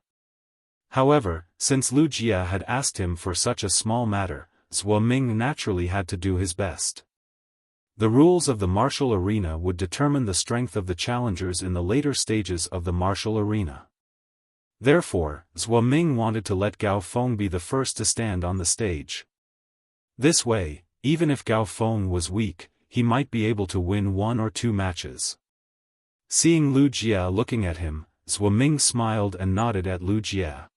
However, since Lu Jie had asked him for such a small matter, Zhuo Ming naturally had to do his best. The rules of the martial arena would determine the strength of the challengers in the later stages of the martial arena. Therefore, Zhuo Ming wanted to let Gao Feng be the first to stand on the stage. This way, even if Gao Feng was weak, he might be able to win 1 or 2 matches. Seeing Lu Jie looking at him, Zhuo Ming smiled and nodded at Lu Jie.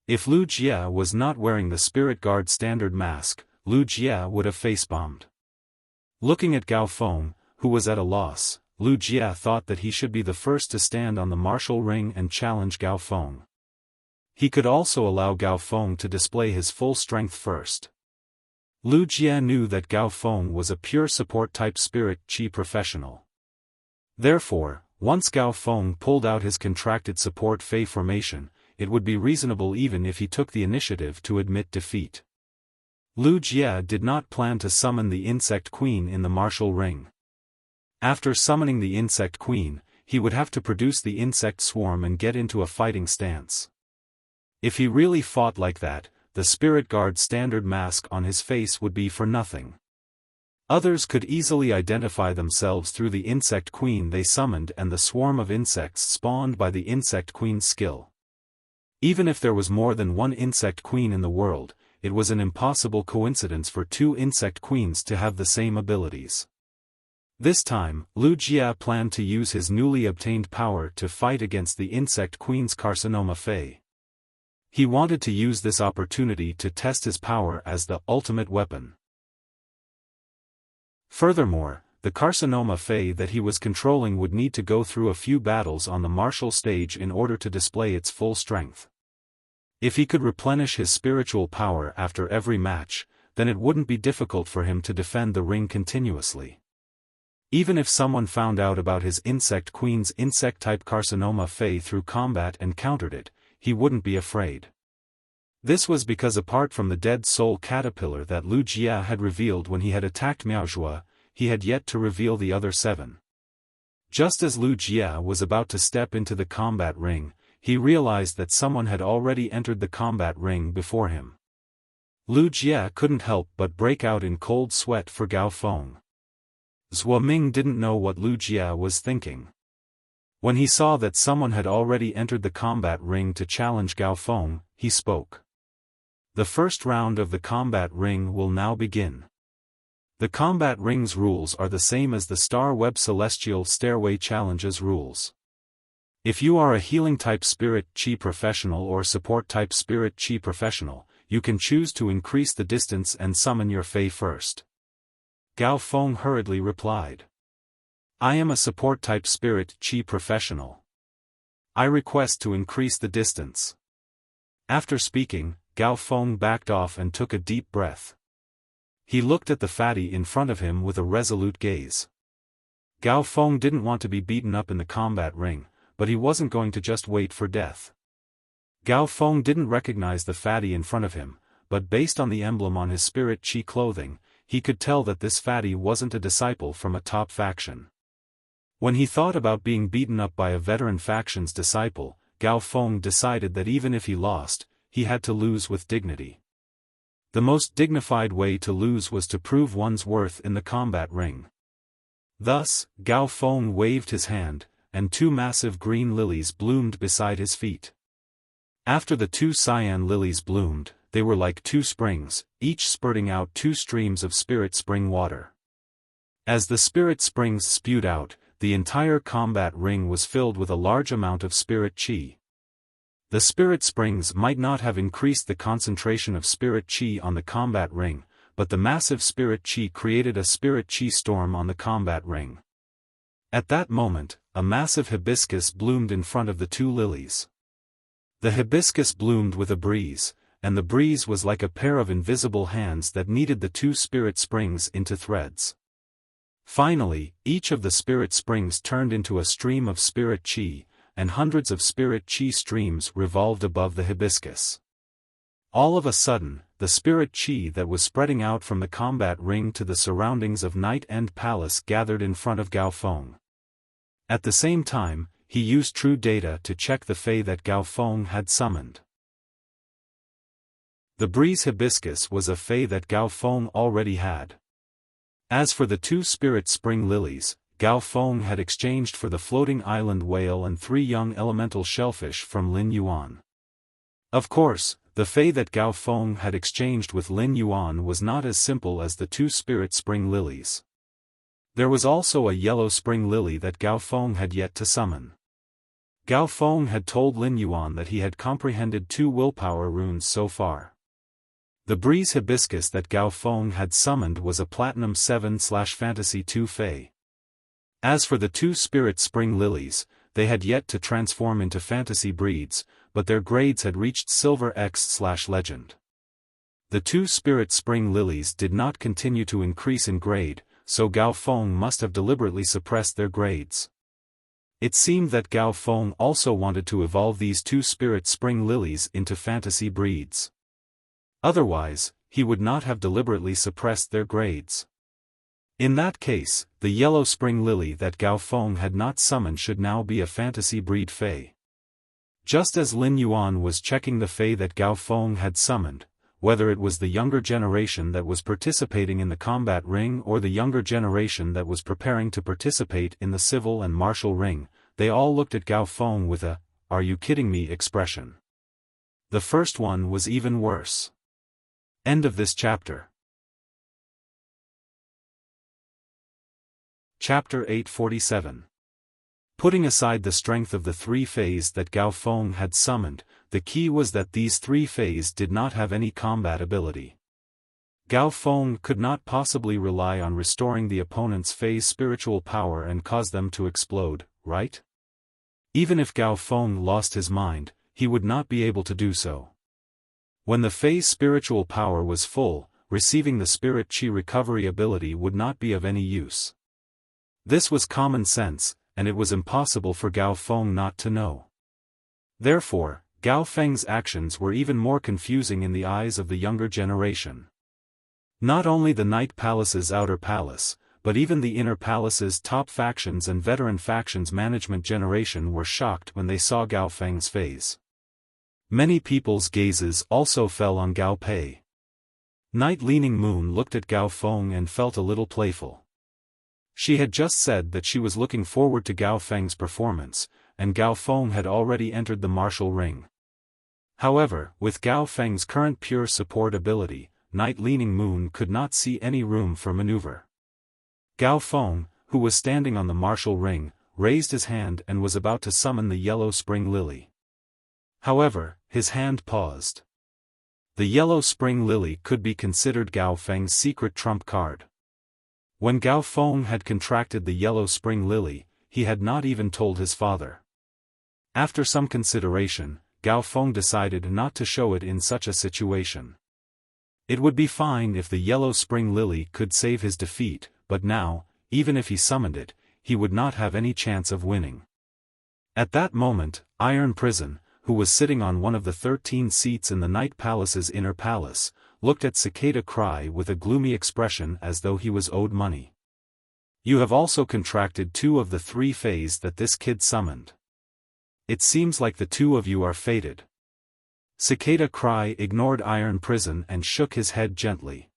If Lu Jie was not wearing the Spirit Guard standard mask, Lu Jie would have face-bombed. Looking at Gao Feng, who was at a loss, Lu Jie thought that he should be the first to stand on the martial ring and challenge Gao Feng. He could also allow Gao Feng to display his full strength first. Lu Jie knew that Gao Feng was a pure support-type spirit chi professional. Therefore, once Gao Feng pulled out his contracted support Fei formation, it would be reasonable even if he took the initiative to admit defeat. Lu Jie did not plan to summon the Insect Queen in the martial ring. After summoning the Insect Queen, he would have to produce the insect swarm and get into a fighting stance. If he really fought like that, the Spirit Guard standard mask on his face would be for nothing. Others could easily identify themselves through the Insect Queen they summoned and the swarm of insects spawned by the Insect Queen's skill. Even if there was more than one Insect Queen in the world, it was an impossible coincidence for 2 Insect Queens to have the same abilities. This time, Wuxia planned to use his newly obtained power to fight against the Insect Queen's Carcinoma Fae. He wanted to use this opportunity to test his power as the ultimate weapon. Furthermore, the Carcinoma Fae that he was controlling would need to go through a few battles on the martial stage in order to display its full strength. If he could replenish his spiritual power after every match, then it wouldn't be difficult for him to defend the ring continuously. Even if someone found out about his Insect Queen's insect-type Carcinoma Fae through combat and countered it, he wouldn't be afraid. This was because apart from the dead soul caterpillar that Wuxia had revealed when he had attacked Miaozhua, he had yet to reveal the other 7. Just as Wuxia was about to step into the combat ring, he realized that someone had already entered the combat ring before him. Wuxia couldn't help but break out in cold sweat for Gao Feng. Zhou Ming didn't know what Wuxia was thinking. When he saw that someone had already entered the combat ring to challenge Gao Feng, he spoke. The first round of the combat ring will now begin. The combat ring's rules are the same as the Star Web Celestial Stairway Challenge's rules. If you are a healing-type Spirit Chi professional or support-type Spirit Chi professional, you can choose to increase the distance and summon your Fae first. Gao Feng hurriedly replied. I am a support-type Spirit Chi professional. I request to increase the distance. After speaking, Gao Feng backed off and took a deep breath. He looked at the fatty in front of him with a resolute gaze. Gao Feng didn't want to be beaten up in the combat ring, but he wasn't going to just wait for death. Gao Feng didn't recognize the fatty in front of him, but based on the emblem on his Spirit Chi clothing, he could tell that this fatty wasn't a disciple from a top faction. When he thought about being beaten up by a veteran faction's disciple, Gao Feng decided that even if he lost, he had to lose with dignity. The most dignified way to lose was to prove one's worth in the combat ring. Thus, Gao Feng waved his hand, and 2 massive green lilies bloomed beside his feet. After the 2 cyan lilies bloomed, they were like 2 springs, each spurting out 2 streams of spirit spring water. As the spirit springs spewed out, the entire combat ring was filled with a large amount of Spirit Chi. The Spirit Springs might not have increased the concentration of Spirit Chi on the combat ring, but the massive Spirit Chi created a Spirit Chi storm on the combat ring. At that moment, a massive hibiscus bloomed in front of the 2 lilies. The hibiscus bloomed with a breeze, and the breeze was like a pair of invisible hands that kneaded the 2 Spirit Springs into threads. Finally, each of the Spirit Springs turned into a stream of Spirit Chi, and hundreds of Spirit Chi streams revolved above the hibiscus. All of a sudden, the Spirit Chi that was spreading out from the combat ring to the surroundings of Night End Palace gathered in front of Gao Feng. At the same time, he used true data to check the Fae that Gao Feng had summoned. The breeze hibiscus was a Fae that Gao Feng already had. As for the 2 Spirit Spring lilies, Gao Feng had exchanged for the floating island whale and 3 young elemental shellfish from Lin Yuan. Of course, the Fae that Gao Feng had exchanged with Lin Yuan was not as simple as the 2 Spirit Spring lilies. There was also a yellow spring lily that Gao Feng had yet to summon. Gao Feng had told Lin Yuan that he had comprehended 2 willpower runes so far. The breeze hibiscus that Gao Feng had summoned was a Platinum 7/Fantasy 2 Fae. As for the 2 Spirit Spring lilies, they had yet to transform into fantasy breeds, but their grades had reached Silver X/Legend. The 2 Spirit Spring lilies did not continue to increase in grade, so Gao Feng must have deliberately suppressed their grades. It seemed that Gao Feng also wanted to evolve these 2 Spirit Spring lilies into fantasy breeds. Otherwise, he would not have deliberately suppressed their grades. In that case, the yellow spring lily that Gao Feng had not summoned should now be a fantasy breed Fae. Just as Lin Yuan was checking the Fae that Gao Feng had summoned, whether it was the younger generation that was participating in the combat ring or the younger generation that was preparing to participate in the civil and martial ring, they all looked at Gao Feng with a, "Are you kidding me?" expression. The first one was even worse. End of this chapter. Chapter 847. Putting aside the strength of the three Fays that Gao Feng had summoned, the key was that these three Fays did not have any combat ability. Gao Feng could not possibly rely on restoring the opponent's Fei's spiritual power and cause them to explode, right? Even if Gao Feng lost his mind, he would not be able to do so. When the Fei's spiritual power was full, receiving the Spirit Qi recovery ability would not be of any use. This was common sense, and it was impossible for Gao Feng not to know. Therefore, Gao Feng's actions were even more confusing in the eyes of the younger generation. Not only the Night Palace's outer palace, but even the inner palace's top factions and veteran factions management generation were shocked when they saw Gao Feng's phase. Many people's gazes also fell on Gao Pei. Night Leaning Moon looked at Gao Feng and felt a little playful. She had just said that she was looking forward to Gao Feng's performance, and Gao Feng had already entered the martial ring. However, with Gao Feng's current pure support ability, Night Leaning Moon could not see any room for maneuver. Gao Feng, who was standing on the martial ring, raised his hand and was about to summon the Yellow Spring Lily. However, his hand paused. The Yellow Spring Lily could be considered Gao Feng's secret trump card. When Gao Feng had contracted the Yellow Spring Lily, he had not even told his father. After some consideration, Gao Feng decided not to show it in such a situation. It would be fine if the Yellow Spring Lily could save his defeat, but now, even if he summoned it, he would not have any chance of winning. At that moment, Iron Prison, who was sitting on one of the 13 seats in the Night Palace's inner palace, looked at Cicada Cry with a gloomy expression as though he was owed money. You have also contracted 2 of the 3 Fays that this kid summoned. It seems like the 2 of you are fated. Cicada Cry ignored Iron Prison and shook his head gently.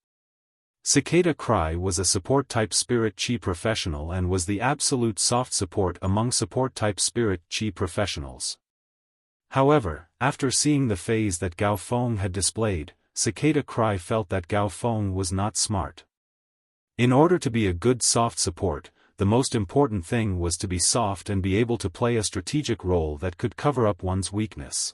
Cicada Cry was a support-type Spirit Qi professional and was the absolute soft support among support-type Spirit Qi professionals. However, after seeing the phase that Gao Feng had displayed, Cicada Cry felt that Gao Feng was not smart. In order to be a good soft support, the most important thing was to be soft and be able to play a strategic role that could cover up one's weakness.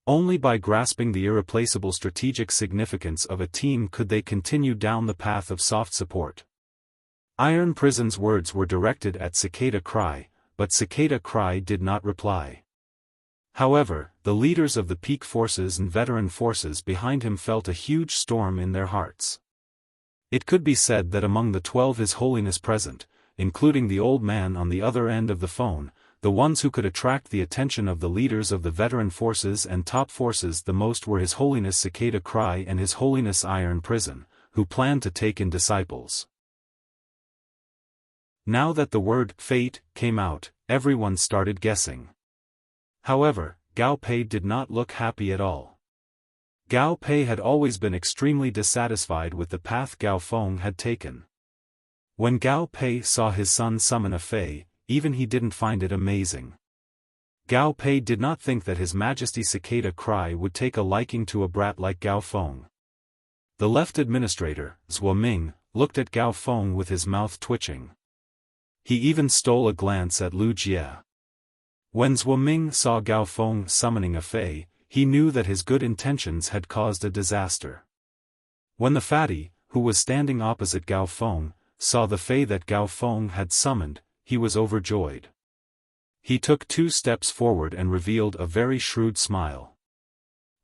Only by grasping the irreplaceable strategic significance of a team could they continue down the path of soft support. Iron Prison's words were directed at Cicada Cry, but Cicada Cry did not reply. However, the leaders of the peak forces and veteran forces behind him felt a huge storm in their hearts. It could be said that among the 12 His Holiness present, including the old man on the other end of the phone, the ones who could attract the attention of the leaders of the veteran forces and top forces the most were His Holiness Cicada Cry and His Holiness Iron Prison, who planned to take in disciples. Now that the word fate came out, everyone started guessing. However, Gao Pei did not look happy at all. Gao Pei had always been extremely dissatisfied with the path Gao Feng had taken. When Gao Pei saw his son summon a Fei, even he didn't find it amazing. Gao Pei did not think that His Majesty Cicada Cry would take a liking to a brat like Gao Feng. The left administrator, Zhuo Ming, looked at Gao Feng with his mouth twitching. He even stole a glance at Lu Jie. When Zhuo Ming saw Gao Feng summoning a Fei, he knew that his good intentions had caused a disaster. When the fatty, who was standing opposite Gao Feng, saw the Fei that Gao Feng had summoned, he was overjoyed. He took 2 steps forward and revealed a very shrewd smile.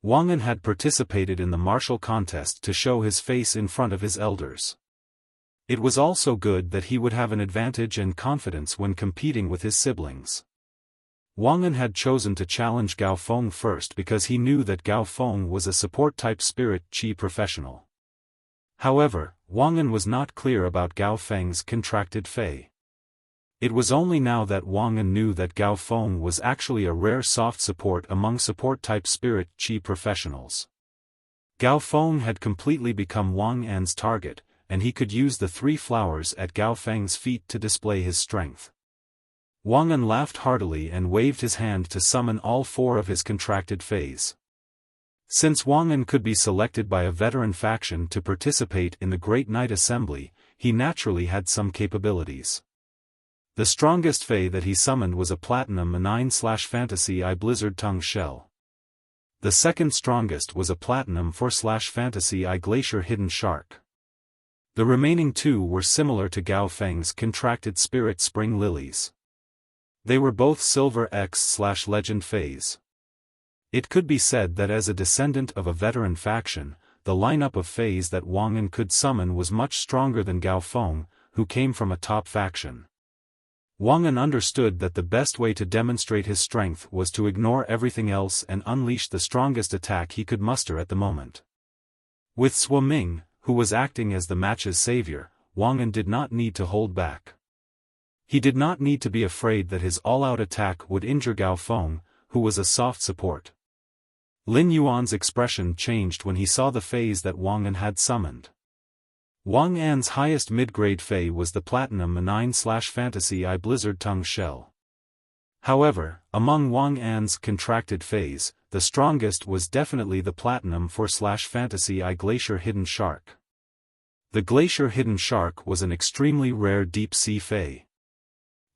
Wang An had participated in the martial contest to show his face in front of his elders. It was also good that he would have an advantage and confidence when competing with his siblings. Wang An had chosen to challenge Gao Feng first because he knew that Gao Feng was a support-type Spirit Qi professional. However, Wang An was not clear about Gao Feng's contracted Fei. It was only now that Wang An knew that Gao Feng was actually a rare soft support among support-type Spirit Qi professionals. Gao Feng had completely become Wang An's target, and he could use the 3 flowers at Gao Feng's feet to display his strength. Wang An laughed heartily and waved his hand to summon all 4 of his contracted Feis. Since Wang An could be selected by a veteran faction to participate in the Great Night Assembly, he naturally had some capabilities. The strongest Fey that he summoned was a Platinum A9/Fantasy I Blizzard Tongue Shell. The second strongest was a Platinum 4/Fantasy I Glacier Hidden Shark. The remaining two were similar to Gao Feng's contracted Spirit Spring Lilies. They were both Silver X/Legend Feys. It could be said that as a descendant of a veteran faction, the lineup of Feys that Wang An could summon was much stronger than Gao Feng, who came from a top faction. Wang An understood that the best way to demonstrate his strength was to ignore everything else and unleash the strongest attack he could muster at the moment. With Sui Ming, who was acting as the match's savior, Wang An did not need to hold back. He did not need to be afraid that his all-out attack would injure Gao Feng, who was a soft support. Lin Yuan's expression changed when he saw the Feys that Wang An had summoned. Wang An's highest mid-grade Fey was the Platinum A9/Fantasy I Blizzard Tongue Shell. However, among Wang An's contracted Feys, the strongest was definitely the Platinum 4/Fantasy I Glacier Hidden Shark. The Glacier Hidden Shark was an extremely rare deep-sea Fey.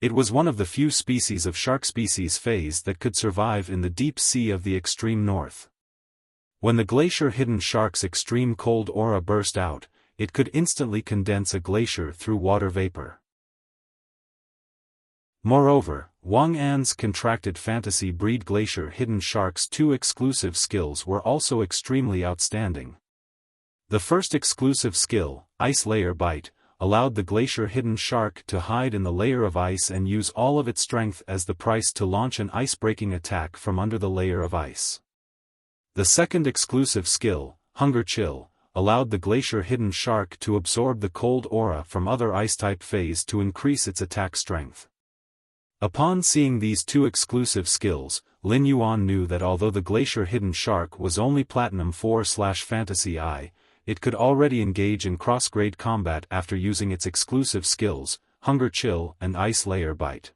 It was one of the few species of shark species Feys that could survive in the deep sea of the extreme north. When the Glacier Hidden Shark's extreme cold aura burst out, it could instantly condense a glacier through water vapor. Moreover, Wang An's contracted fantasy breed Glacier Hidden Shark's two exclusive skills were also extremely outstanding. The first exclusive skill, Ice Layer Bite, allowed the Glacier Hidden Shark to hide in the layer of ice and use all of its strength as the price to launch an ice-breaking attack from under the layer of ice. The second exclusive skill, Hunger Chill, allowed the Glacier Hidden Shark to absorb the cold aura from other ice-type Feys to increase its attack strength. Upon seeing these two exclusive skills, Lin Yuan knew that although the Glacier Hidden Shark was only Platinum 4/Fantasy I, it could already engage in cross-grade combat after using its exclusive skills, Hunger Chill and Ice Layer Bite.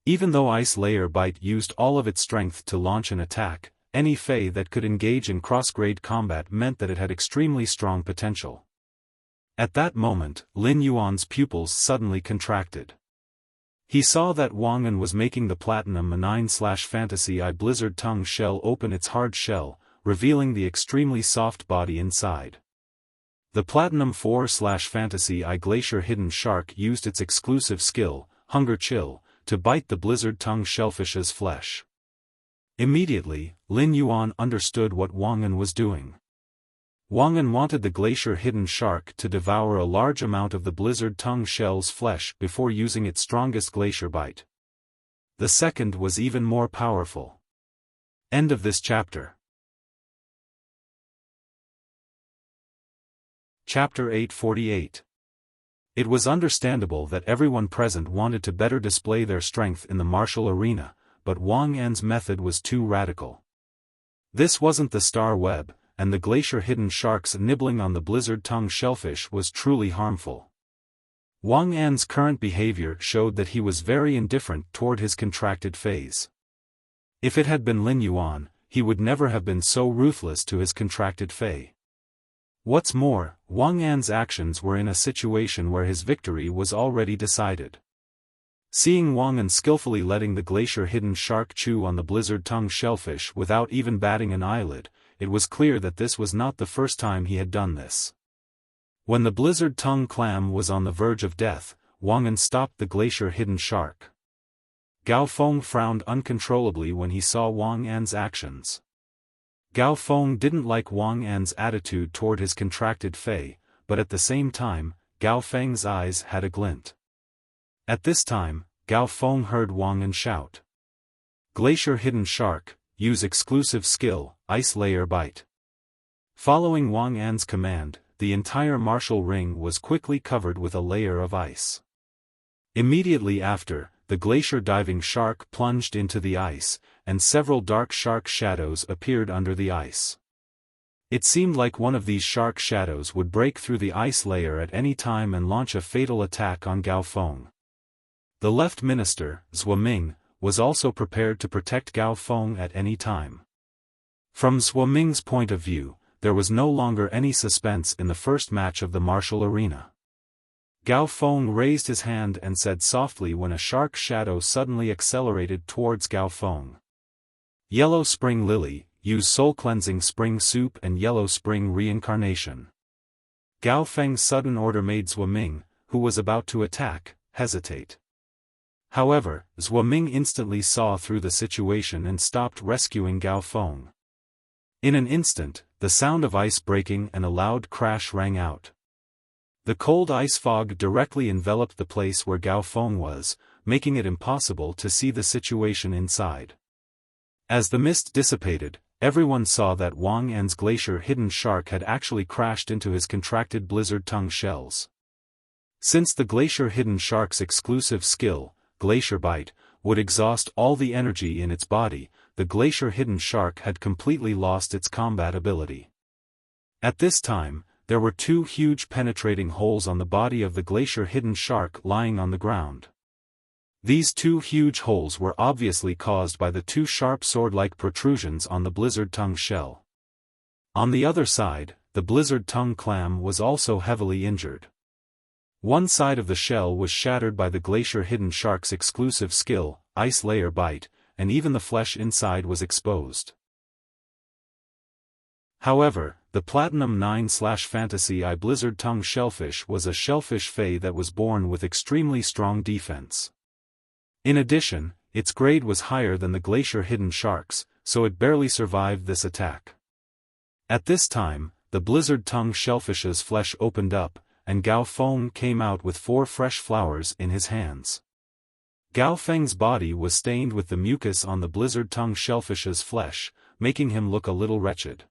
Even though Ice Layer Bite used all of its strength to launch an attack, any Fey that could engage in cross-grade combat meant that it had extremely strong potential. At that moment, Lin Yuan's pupils suddenly contracted. He saw that Wang An was making the Platinum A9/Fantasy I Blizzard Tongue Shell open its hard shell, revealing the extremely soft body inside. The Platinum 4/Fantasy I Glacier Hidden Shark used its exclusive skill, Hunger Chill, to bite the Blizzard Tongue Shellfish's flesh. Immediately, Lin Yuan understood what Wang An was doing. Wang An wanted the Glacier Hidden Shark to devour a large amount of the Blizzard Tongue Shell's flesh before using its strongest Glacier Bite. The second was even more powerful. End of this chapter. Chapter 848. It was understandable that everyone present wanted to better display their strength in the martial arena, but Wang An's method was too radical. This wasn't the Star Web, and the Glacier Hidden Shark's nibbling on the Blizzard Tongue Shellfish was truly harmful. Wang An's current behavior showed that he was very indifferent toward his contracted Feys. If it had been Lin Yuan, he would never have been so ruthless to his contracted Fey. What's more, Wang An's actions were in a situation where his victory was already decided. Seeing Wang An skillfully letting the Glacier Hidden Shark chew on the Blizzard Tongue Shellfish without even batting an eyelid, it was clear that this was not the first time he had done this. When the Blizzard Tongue Clam was on the verge of death, Wang An stopped the Glacier Hidden Shark. Gao Feng frowned uncontrollably when he saw Wang An's actions. Gao Feng didn't like Wang An's attitude toward his contracted Fey, but at the same time, Gao Feng's eyes had a glint. At this time, Gao Feng heard Wang An shout. Glacier Hidden Shark, use exclusive skill, Ice Layer Bite. Following Wang An's command, the entire martial ring was quickly covered with a layer of ice. Immediately after, the Glacier Diving Shark plunged into the ice, and several dark shark shadows appeared under the ice. It seemed like one of these shark shadows would break through the ice layer at any time and launch a fatal attack on Gao Feng. The left minister, Sui Ming, was also prepared to protect Gao Feng at any time. From Sui Ming's point of view, there was no longer any suspense in the first match of the martial arena. Gao Feng raised his hand and said softly when a shark shadow suddenly accelerated towards Gao Feng. Yellow Spring Lily, use Soul Cleansing Spring Soup and Yellow Spring Reincarnation. Gao Feng's sudden order made Zhuo Ming, who was about to attack, hesitate. However, Zhuo Ming instantly saw through the situation and stopped rescuing Gao Feng. In an instant, the sound of ice breaking and a loud crash rang out. The cold ice fog directly enveloped the place where Gao Feng was, making it impossible to see the situation inside. As the mist dissipated, everyone saw that Wang An's glacier hidden shark had actually crashed into his contracted blizzard tongue shells. Since the glacier hidden shark's exclusive skill, Glacier Bite, would exhaust all the energy in its body, the glacier hidden shark had completely lost its combat ability. At this time, there were two huge penetrating holes on the body of the glacier hidden shark lying on the ground. These two huge holes were obviously caused by the two sharp sword-like protrusions on the blizzard tongue shell. On the other side, the blizzard tongue clam was also heavily injured. One side of the shell was shattered by the glacier hidden shark's exclusive skill, Ice Layer Bite, and even the flesh inside was exposed. However, the Platinum 9/Fantasy Eye Blizzard Tongue Shellfish was a shellfish fae that was born with extremely strong defense. In addition, its grade was higher than the glacier hidden shark's, so it barely survived this attack. At this time, the blizzard tongue shellfish's flesh opened up, and Gao Feng came out with 4 fresh flowers in his hands. Gao Feng's body was stained with the mucus on the blizzard tongue shellfish's flesh, making him look a little wretched.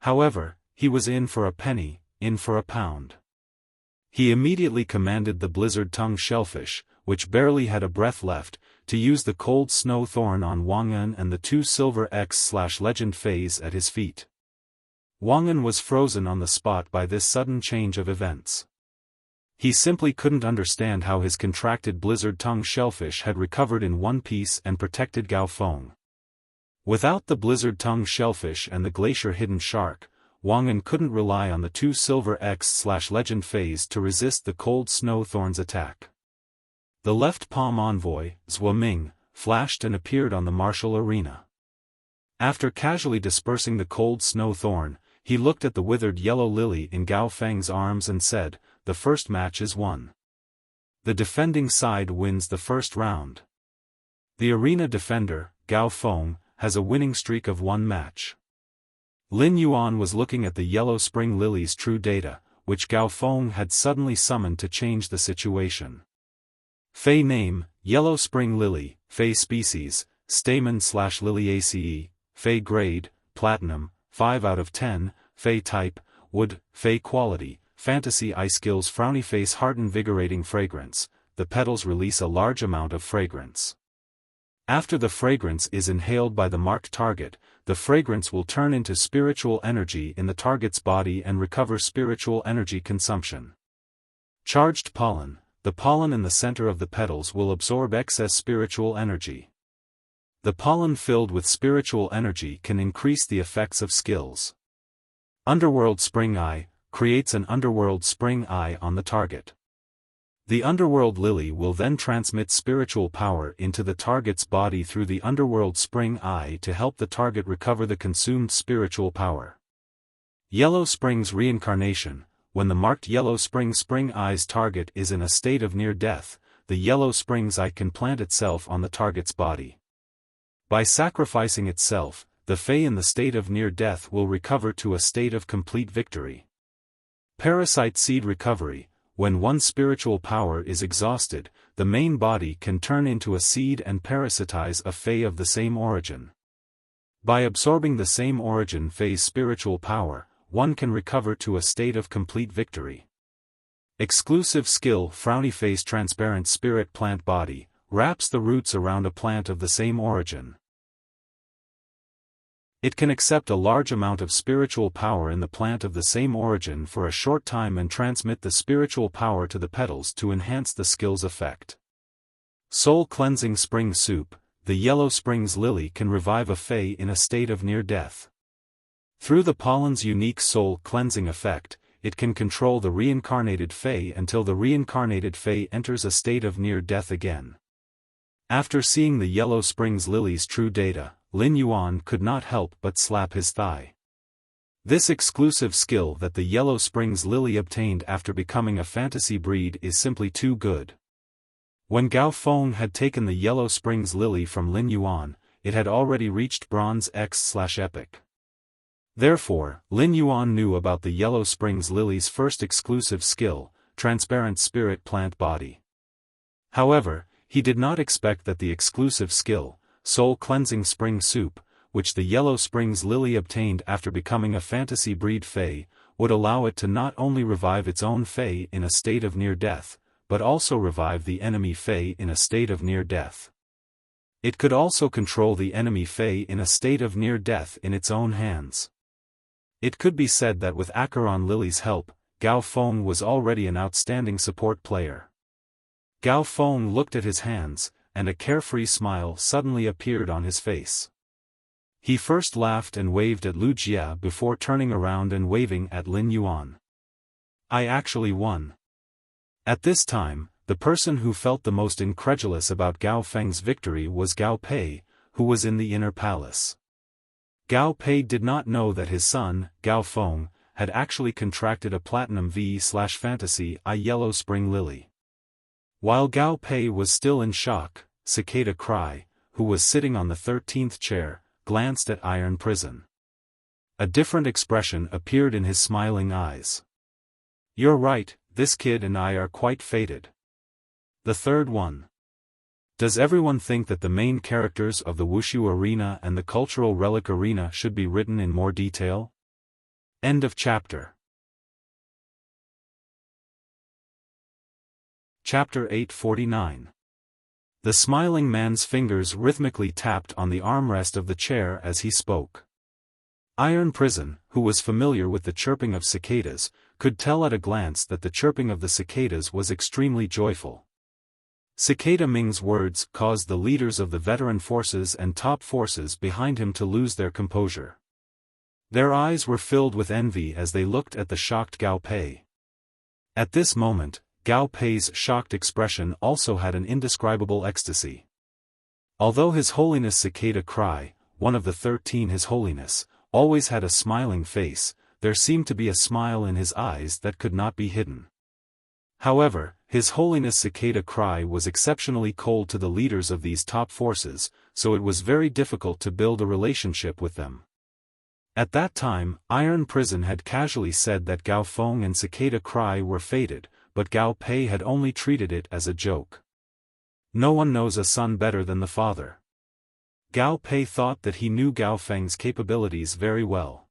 However, he was in for a penny, in for a pound. He immediately commanded the blizzard tongue shellfish, which barely had a breath left, to use the cold snow thorn on Wang An and the 2 silver X/legend phase at his feet. Wang An was frozen on the spot by this sudden change of events. He simply couldn't understand how his contracted blizzard tongue shellfish had recovered in one piece and protected Gao Feng. Without the blizzard tongue shellfish and the glacier hidden shark, Wang An couldn't rely on the 2 silver X/legend phase to resist the cold snow thorn's attack. The left palm envoy, Zhuo Ming, flashed and appeared on the martial arena. After casually dispersing the cold snow thorn, he looked at the withered yellow lily in Gao Feng's arms and said, "The first match is won. The defending side wins the first round. The arena defender, Gao Feng, has a winning streak of 1 match." Lin Yuan was looking at the Yellow Spring Lily's true data, which Gao Feng had suddenly summoned to change the situation. Fei name, Yellow Spring Lily, Fei species, Stamen/Liliaceae, Fei grade, Platinum, 5 out of 10, Fei type, Wood, Fei quality, Fantasy Eye skills Frowny face heart invigorating fragrance, the petals release a large amount of fragrance. After the fragrance is inhaled by the marked target, the fragrance will turn into spiritual energy in the target's body and recover spiritual energy consumption. Charged pollen, the pollen in the center of the petals will absorb excess spiritual energy. The pollen filled with spiritual energy can increase the effects of skills. Underworld Spring Eye creates an Underworld Spring Eye on the target. The Underworld Lily will then transmit spiritual power into the target's body through the Underworld Spring Eye to help the target recover the consumed spiritual power. Yellow Spring's Reincarnation, when the marked Yellow Spring Eye's target is in a state of near death, the Yellow Spring's Eye can plant itself on the target's body. By sacrificing itself, the Fey in the state of near death will recover to a state of complete victory. Parasite Seed Recovery, when one spiritual power is exhausted, the main body can turn into a seed and parasitize a Fey of the same origin. By absorbing the same origin Fey's spiritual power, one can recover to a state of complete victory. Exclusive skill Frowny Face Transparent Spirit Plant Body, wraps the roots around a plant of the same origin. It can accept a large amount of spiritual power in the plant of the same origin for a short time and transmit the spiritual power to the petals to enhance the skill's effect. Soul Cleansing Spring Soup, the Yellow Spring's Lily can revive a Fey in a state of near death. Through the pollen's unique soul cleansing effect, it can control the reincarnated Fae until the reincarnated Fae enters a state of near death again. After seeing the Yellow Springs Lily's true data, Lin Yuan could not help but slap his thigh. This exclusive skill that the Yellow Springs Lily obtained after becoming a fantasy breed is simply too good. When Gao Feng had taken the Yellow Springs Lily from Lin Yuan, it had already reached Bronze X/Epic. Therefore, Lin Yuan knew about the Yellow Springs Lily's first exclusive skill, Transparent Spirit Plant Body. However, he did not expect that the exclusive skill, Soul Cleansing Spring Soup, which the Yellow Springs Lily obtained after becoming a fantasy breed Fae, would allow it to not only revive its own Fae in a state of near death, but also revive the enemy Fae in a state of near death. It could also control the enemy Fae in a state of near death in its own hands. It could be said that with Acheron Lily's help, Gao Feng was already an outstanding support player. Gao Feng looked at his hands, and a carefree smile suddenly appeared on his face. He first laughed and waved at Wuxia before turning around and waving at Lin Yuan. I actually won. At this time, the person who felt the most incredulous about Gao Feng's victory was Gao Pei, who was in the inner palace. Gao Pei did not know that his son, Gao Feng, had actually contracted a Platinum V/Fantasy I Yellow Spring Lily. While Gao Pei was still in shock, Cicada Cry, who was sitting on the 13th chair, glanced at Iron Prison. A different expression appeared in his smiling eyes. You're right, this kid and I are quite fated. The third one. Does everyone think that the main characters of the Wushu Arena and the Cultural Relic Arena should be written in more detail? End of chapter. Chapter 849. The smiling man's fingers rhythmically tapped on the armrest of the chair as he spoke. Iron Prison, who was familiar with the chirping of cicadas, could tell at a glance that the chirping of the cicadas was extremely joyful. Cicada Ming's words caused the leaders of the veteran forces and top forces behind him to lose their composure. Their eyes were filled with envy as they looked at the shocked Gao Pei. At this moment, Gao Pei's shocked expression also had an indescribable ecstasy. Although His Holiness Cicada Cry, one of the 13 His Holiness, always had a smiling face, there seemed to be a smile in his eyes that could not be hidden. However, His Holiness Cicada Cry was exceptionally cold to the leaders of these top forces, so it was very difficult to build a relationship with them. At that time, Iron Prison had casually said that Gao Feng and Cicada Cry were fated, but Gao Pei had only treated it as a joke. No one knows a son better than the father. Gao Pei thought that he knew Gao Feng's capabilities very well.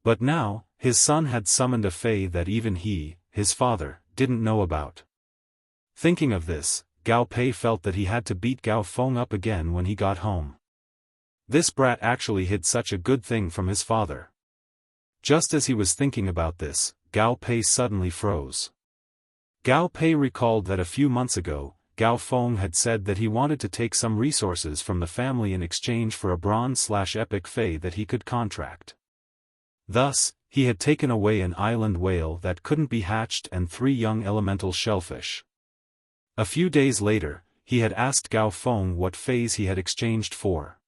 But now, his son had summoned a Fae that even he, his father, didn't know about. Thinking of this, Gao Pei felt that he had to beat Gao Feng up again when he got home. This brat actually hid such a good thing from his father. Just as he was thinking about this, Gao Pei suddenly froze. Gao Pei recalled that a few months ago, Gao Feng had said that he wanted to take some resources from the family in exchange for a Bronze/Epic Fae that he could contract. Thus, he had taken away an island whale that couldn't be hatched and 3 young elemental shellfish. A few days later, he had asked Gao Feng what Faes he had exchanged for.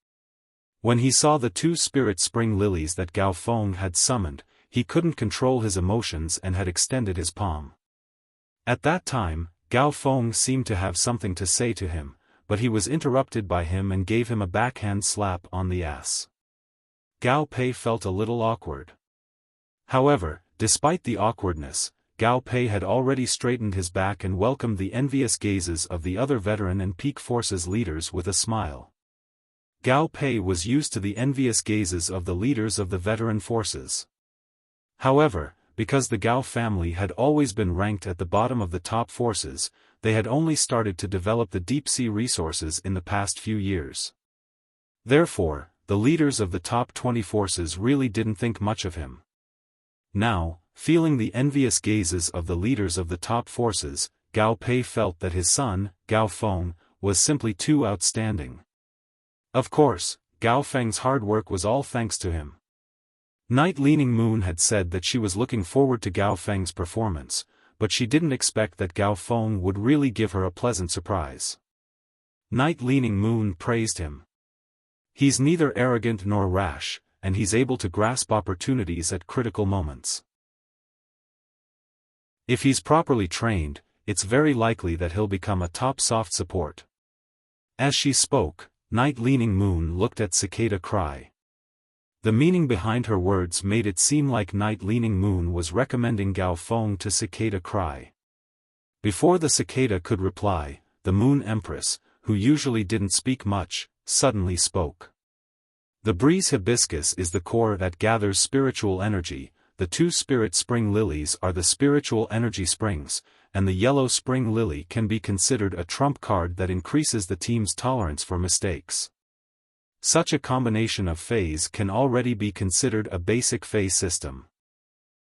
When he saw the 2 spirit spring lilies that Gao Feng had summoned, he couldn't control his emotions and had extended his palm. At that time, Gao Feng seemed to have something to say to him, but he was interrupted by him and gave him a backhand slap on the ass. Gao Pei felt a little awkward. However, despite the awkwardness, Gao Pei had already straightened his back and welcomed the envious gazes of the other veteran and peak forces leaders with a smile. Gao Pei was used to the envious gazes of the leaders of the veteran forces. However, because the Gao family had always been ranked at the bottom of the top forces, they had only started to develop the deep-sea resources in the past few years. Therefore, the leaders of the top 20 forces really didn't think much of him. Now, feeling the envious gazes of the leaders of the top forces, Gao Pei felt that his son, Gao Feng, was simply too outstanding. Of course, Gao Feng's hard work was all thanks to him. Night Leaning Moon had said that she was looking forward to Gao Feng's performance, but she didn't expect that Gao Feng would really give her a pleasant surprise. Night Leaning Moon praised him. He's neither arrogant nor rash, and he's able to grasp opportunities at critical moments. If he's properly trained, it's very likely that he'll become a top soft support. As she spoke, Night Leaning Moon looked at Cicada Cry. The meaning behind her words made it seem like Night Leaning Moon was recommending Gao Feng to Cicada Cry. Before the cicada could reply, the Moon Empress, who usually didn't speak much, suddenly spoke. The breeze hibiscus is the core that gathers spiritual energy, the two spirit spring lilies are the spiritual energy springs, and the yellow spring lily can be considered a trump card that increases the team's tolerance for mistakes. Such a combination of phase can already be considered a basic phase system.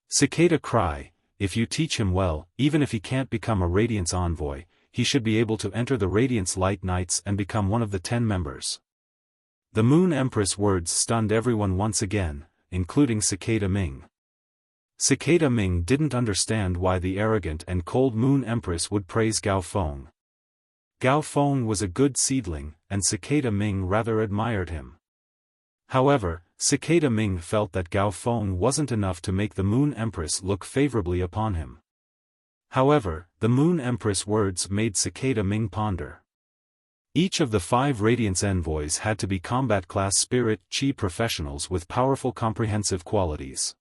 Cicada Cry, if you teach him well, even if he can't become a Radiance Envoy, he should be able to enter the Radiance Light Knights and become one of the 10 members. The Moon Empress words stunned everyone once again, including Cicada Ming. Cicada Ming didn't understand why the arrogant and cold Moon Empress would praise Gao Feng. Gao Feng was a good seedling, and Cicada Ming rather admired him. However, Cicada Ming felt that Gao Feng wasn't enough to make the Moon Empress look favorably upon him. However, the Moon Empress words made Cicada Ming ponder. Each of the 5 Radiance Envoys had to be combat-class Spirit Chi professionals with powerful comprehensive qualities.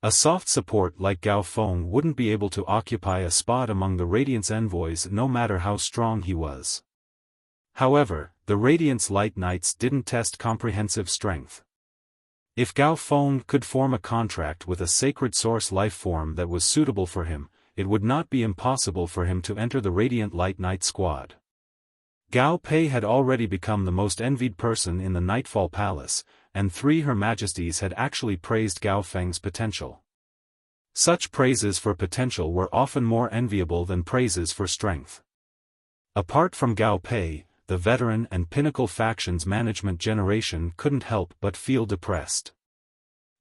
A soft support like Gao Feng wouldn't be able to occupy a spot among the Radiance Envoys no matter how strong he was. However, the Radiance Light Knights didn't test comprehensive strength. If Gao Feng could form a contract with a sacred source life form that was suitable for him, it would not be impossible for him to enter the Radiant Light Knight squad. Gao Pei had already become the most envied person in the Nightfall Palace, and 3 Her Majesties had actually praised Gao Feng's potential. Such praises for potential were often more enviable than praises for strength. Apart from Gao Pei, the veteran and pinnacle factions management generation couldn't help but feel depressed.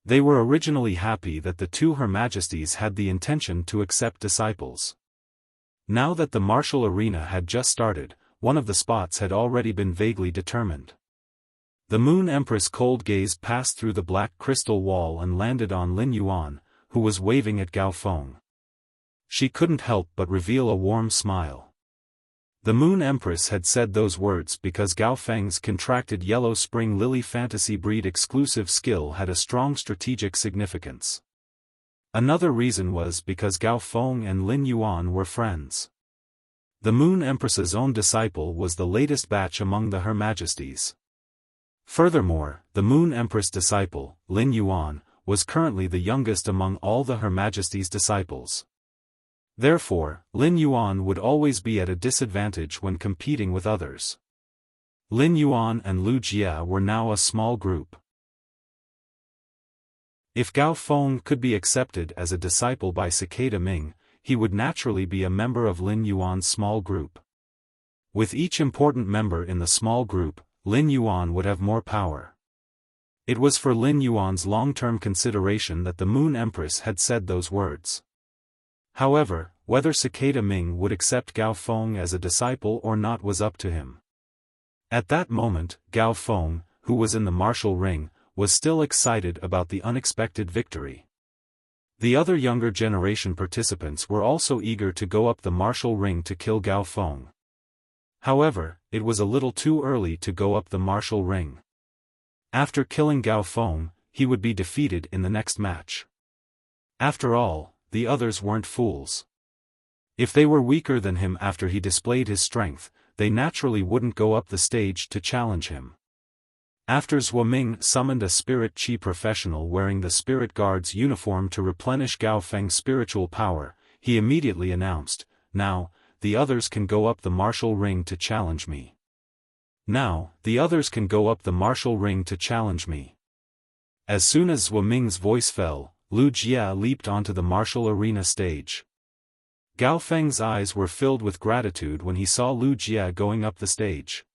They were originally happy that the 2 Her Majesties had the intention to accept disciples. Now that the martial arena had just started, one of the spots had already been vaguely determined. The Moon Empress' cold gaze passed through the black crystal wall and landed on Lin Yuan, who was waving at Gao Feng. She couldn't help but reveal a warm smile. The Moon Empress had said those words because Gao Feng's contracted Yellow Spring Lily Fantasy Breed exclusive skill had a strong strategic significance. Another reason was because Gao Feng and Lin Yuan were friends. The Moon Empress's own disciple was the latest batch among the Her Majesties. Furthermore, the Moon Empress disciple, Lin Yuan, was currently the youngest among all the Her Majesty's disciples. Therefore, Lin Yuan would always be at a disadvantage when competing with others. Lin Yuan and Lu Jia were now a small group. If Gao Feng could be accepted as a disciple by Cicada Ming, he would naturally be a member of Lin Yuan's small group. With each important member in the small group, Lin Yuan would have more power. It was for Lin Yuan's long-term consideration that the Moon Empress had said those words. However, whether Cicada Ming would accept Gao Feng as a disciple or not was up to him. At that moment, Gao Feng, who was in the martial ring, was still excited about the unexpected victory. The other younger generation participants were also eager to go up the martial ring to kill Gao Feng. However, it was a little too early to go up the martial ring. After killing Gao Feng, he would be defeated in the next match. After all, the others weren't fools. If they were weaker than him after he displayed his strength, they naturally wouldn't go up the stage to challenge him. After Zhuo Ming summoned a Spirit Chi professional wearing the Spirit Guard's uniform to replenish Gao Feng's spiritual power, he immediately announced, "Now, the others can go up the martial ring to challenge me. Now, the others can go up the martial ring to challenge me." As soon as Zhuo Ming's voice fell, Lu Jia leaped onto the martial arena stage. Gao Feng's eyes were filled with gratitude when he saw Lu Jia going up the stage.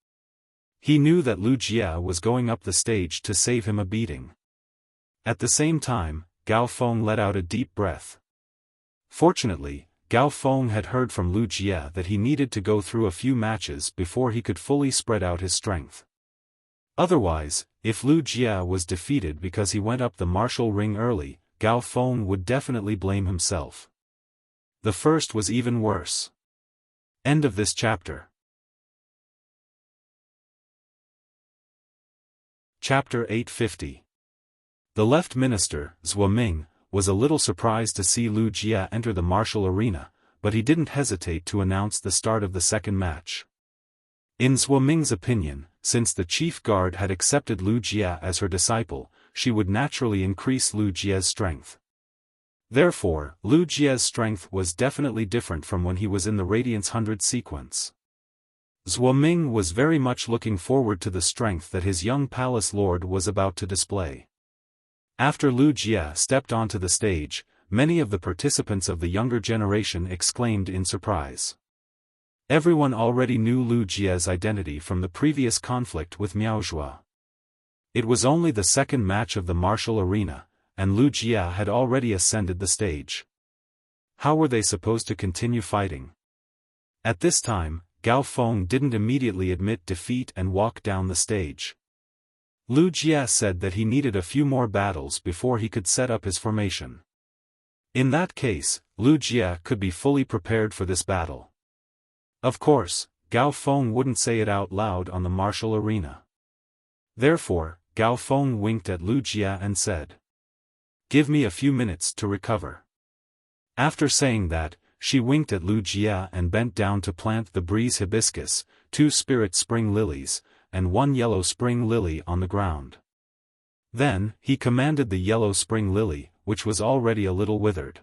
He knew that Lu Jia was going up the stage to save him a beating. At the same time, Gao Feng let out a deep breath. Fortunately, Gao Feng had heard from Lu Jie that he needed to go through a few matches before he could fully spread out his strength. Otherwise, if Lu Jie was defeated because he went up the martial ring early, Gao Feng would definitely blame himself. The first was even worse. End of this chapter. Chapter 850. The left minister, Zhuo Ming, was a little surprised to see Lu Jie enter the martial arena, but he didn't hesitate to announce the start of the second match. In Zhuo Ming's opinion, since the chief guard had accepted Lu Jie as her disciple, she would naturally increase Lu Jie's strength. Therefore, Lu Jie's strength was definitely different from when he was in the Radiance 100 sequence. Zhuo Ming was very much looking forward to the strength that his young palace lord was about to display. After Lu Jie stepped onto the stage, many of the participants of the younger generation exclaimed in surprise. Everyone already knew Lu Jie's identity from the previous conflict with Miaozhua. It was only the second match of the martial arena, and Lu Jie had already ascended the stage. How were they supposed to continue fighting? At this time, Gao Feng didn't immediately admit defeat and walk down the stage. Lu Jie said that he needed a few more battles before he could set up his formation. In that case, Lu Jie could be fully prepared for this battle. Of course, Gao Feng wouldn't say it out loud on the martial arena. Therefore, Gao Feng winked at Lu Jie and said, "Give me a few minutes to recover." After saying that, she winked at Lu Jie and bent down to plant the breeze hibiscus, 2 spirit spring lilies, and 1 yellow spring lily on the ground. Then, he commanded the yellow spring lily, which was already a little withered.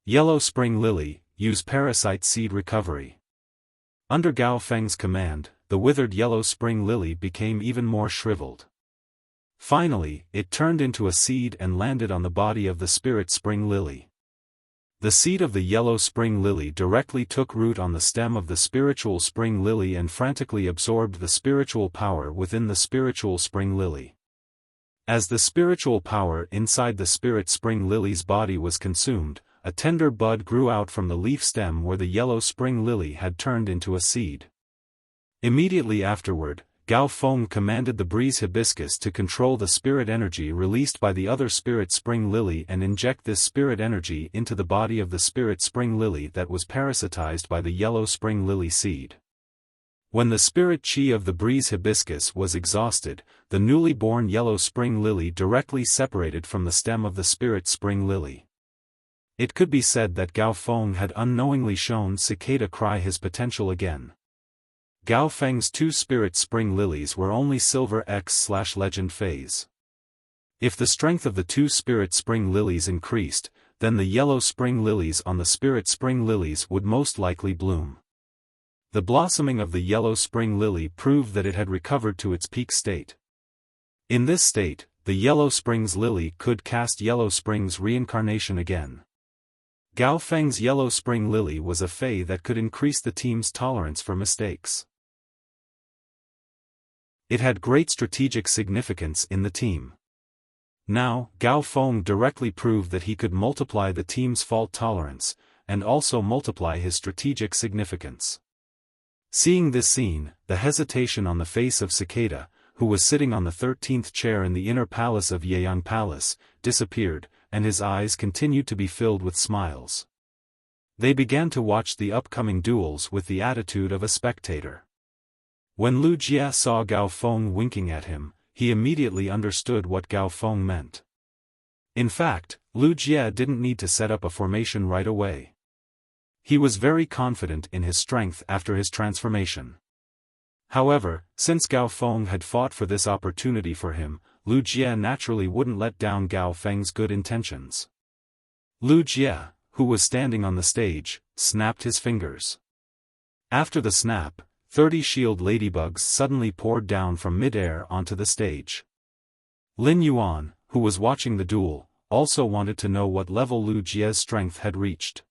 Yellow spring lily, use parasite seed recovery. Under Gao Feng's command, the withered yellow spring lily became even more shriveled. Finally, it turned into a seed and landed on the body of the spirit spring lily. The seed of the yellow spring lily directly took root on the stem of the spiritual spring lily and frantically absorbed the spiritual power within the spiritual spring lily. As the spiritual power inside the spirit spring lily's body was consumed, a tender bud grew out from the leaf stem where the yellow spring lily had turned into a seed. Immediately afterward, Gao Feng commanded the breeze hibiscus to control the spirit energy released by the other spirit spring lily and inject this spirit energy into the body of the spirit spring lily that was parasitized by the yellow spring lily seed. When the spirit chi of the breeze hibiscus was exhausted, the newly born yellow spring lily directly separated from the stem of the spirit spring lily. It could be said that Gao Feng had unknowingly shown Cicada Cry his potential again. Gao Feng's 2 spirit spring lilies were only silver X/legend phase. If the strength of the 2 spirit spring lilies increased, then the yellow spring lilies on the spirit spring lilies would most likely bloom. The blossoming of the yellow spring lily proved that it had recovered to its peak state. In this state, the yellow springs lily could cast yellow springs reincarnation again. Gao Feng's yellow spring lily was a fei that could increase the team's tolerance for mistakes. It had great strategic significance in the team. Now, Gao Feng directly proved that he could multiply the team's fault tolerance, and also multiply his strategic significance. Seeing this scene, the hesitation on the face of Cicada, who was sitting on the 13th chair in the inner palace of Yeyang Palace, disappeared, and his eyes continued to be filled with smiles. They began to watch the upcoming duels with the attitude of a spectator. When Lu Jie saw Gao Feng winking at him, he immediately understood what Gao Feng meant. In fact, Lu Jie didn't need to set up a formation right away. He was very confident in his strength after his transformation. However, since Gao Feng had fought for this opportunity for him, Lu Jie naturally wouldn't let down Gao Feng's good intentions. Lu Jie, who was standing on the stage, snapped his fingers. After the snap, 30 shield ladybugs suddenly poured down from mid-air onto the stage. Lin Yuan, who was watching the duel, also wanted to know what level Lu Jie's strength had reached.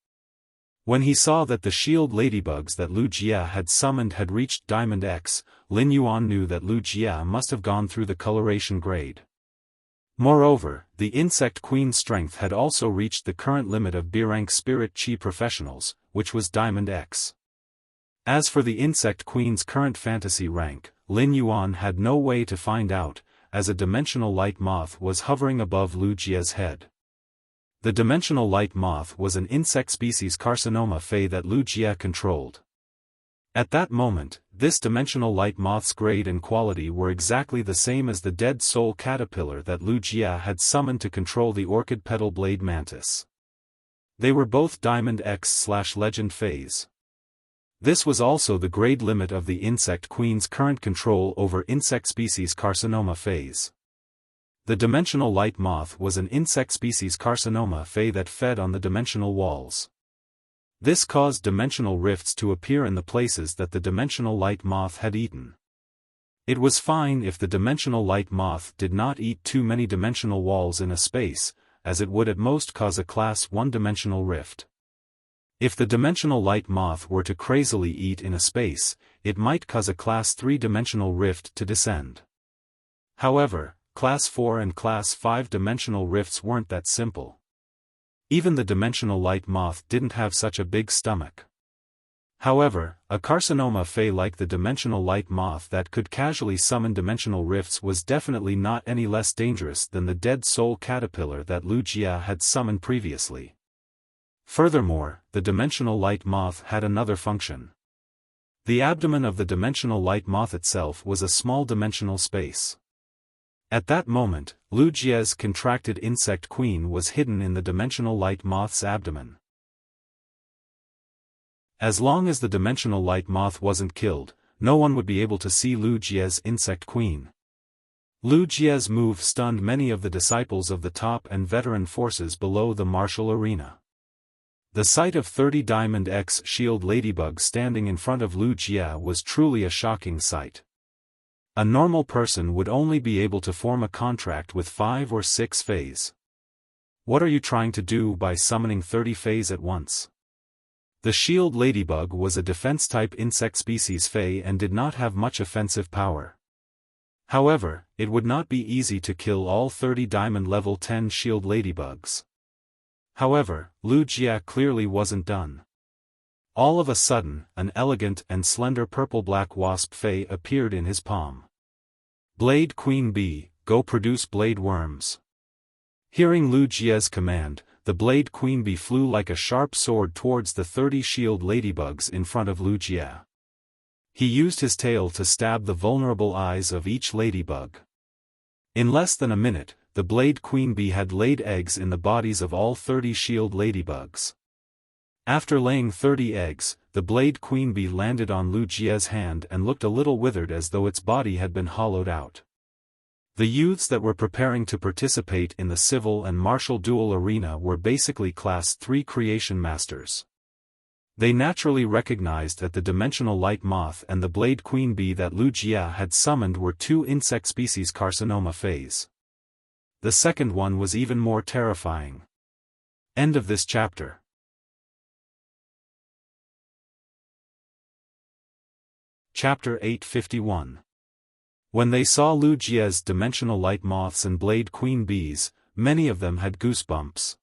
When he saw that the shield ladybugs that Lu Jie had summoned had reached Diamond X, Lin Yuan knew that Lu Jie must have gone through the coloration grade. Moreover, the insect queen's strength had also reached the current limit of B-rank spirit chi professionals, which was Diamond X. As for the insect queen's current fantasy rank, Lin Yuan had no way to find out, as a dimensional light moth was hovering above Lu Jia's head. The dimensional light moth was an insect species carcinoma Fey that Lu Jia controlled. At that moment, this dimensional light moth's grade and quality were exactly the same as the dead soul caterpillar that Lu Jia had summoned to control the orchid petal blade mantis. They were both Diamond X/Legend Fays. This was also the grade limit of the insect queen's current control over insect species carcinoma Fays. The dimensional light moth was an insect species carcinoma Fey that fed on the dimensional walls. This caused dimensional rifts to appear in the places that the dimensional light moth had eaten. It was fine if the dimensional light moth did not eat too many dimensional walls in a space, as it would at most cause a class 1 dimensional rift. If the dimensional light moth were to crazily eat in a space, it might cause a class 3 dimensional rift to descend. However, class 4 and class 5 dimensional rifts weren't that simple. Even the dimensional light moth didn't have such a big stomach. However, a carcinoma Fey like the dimensional light moth that could casually summon dimensional rifts was definitely not any less dangerous than the dead soul caterpillar that Lu Jia had summoned previously. Furthermore, the dimensional light moth had another function. The abdomen of the dimensional light moth itself was a small dimensional space. At that moment, Lu Jia's contracted insect queen was hidden in the dimensional light moth's abdomen. As long as the dimensional light moth wasn't killed, no one would be able to see Lu Jia's insect queen. Lu Jia's move stunned many of the disciples of the top and veteran forces below the martial arena. The sight of 30 Diamond X shield ladybugs standing in front of Lu Jia was truly a shocking sight. A normal person would only be able to form a contract with 5 or 6 Fays. What are you trying to do by summoning 30 Fays at once? The shield ladybug was a defense-type insect species Fey and did not have much offensive power. However, it would not be easy to kill all 30 Diamond Level 10 shield ladybugs. However, Lu Jia clearly wasn't done. All of a sudden, an elegant and slender purple-black wasp Fey appeared in his palm. Blade Queen Bee, go produce blade worms. Hearing Lu Jia's command, the Blade Queen Bee flew like a sharp sword towards the 30 shield ladybugs in front of Lu Jia. He used his tail to stab the vulnerable eyes of each ladybug. In less than a minute, the Blade Queen Bee had laid eggs in the bodies of all 30 shield ladybugs. After laying 30 eggs, the Blade Queen Bee landed on Lu Jia's hand and looked a little withered as though its body had been hollowed out. The youths that were preparing to participate in the civil and martial duel arena were basically Class 3 creation masters. They naturally recognized that the dimensional light moth and the Blade Queen Bee that Lu Jia had summoned were 2 insect species carcinoma Fays. The second one was even more terrifying. End of this chapter. Chapter 851. When they saw Lu Jia's dimensional light moths and Blade Queen Bees, many of them had goosebumps.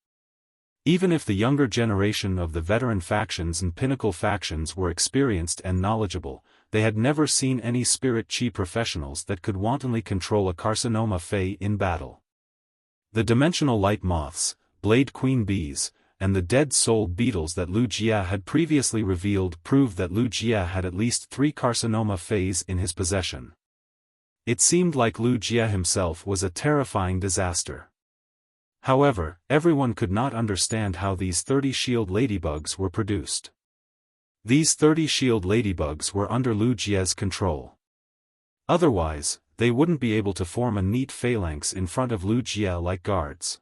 Even if the younger generation of the veteran factions and pinnacle factions were experienced and knowledgeable, they had never seen any spirit chi professionals that could wantonly control a carcinoma Fey in battle. The dimensional light moths, Blade Queen Bees, and the dead soul beetles that Lu Jia had previously revealed proved that Lu Jia had at least 3 carcinoma Fays in his possession. It seemed like Lu Jia himself was a terrifying disaster. However, everyone could not understand how these 30 shield ladybugs were produced. These 30 shield ladybugs were under Lu Jia's control. Otherwise, they wouldn't be able to form a neat phalanx in front of Lu Jia like guards.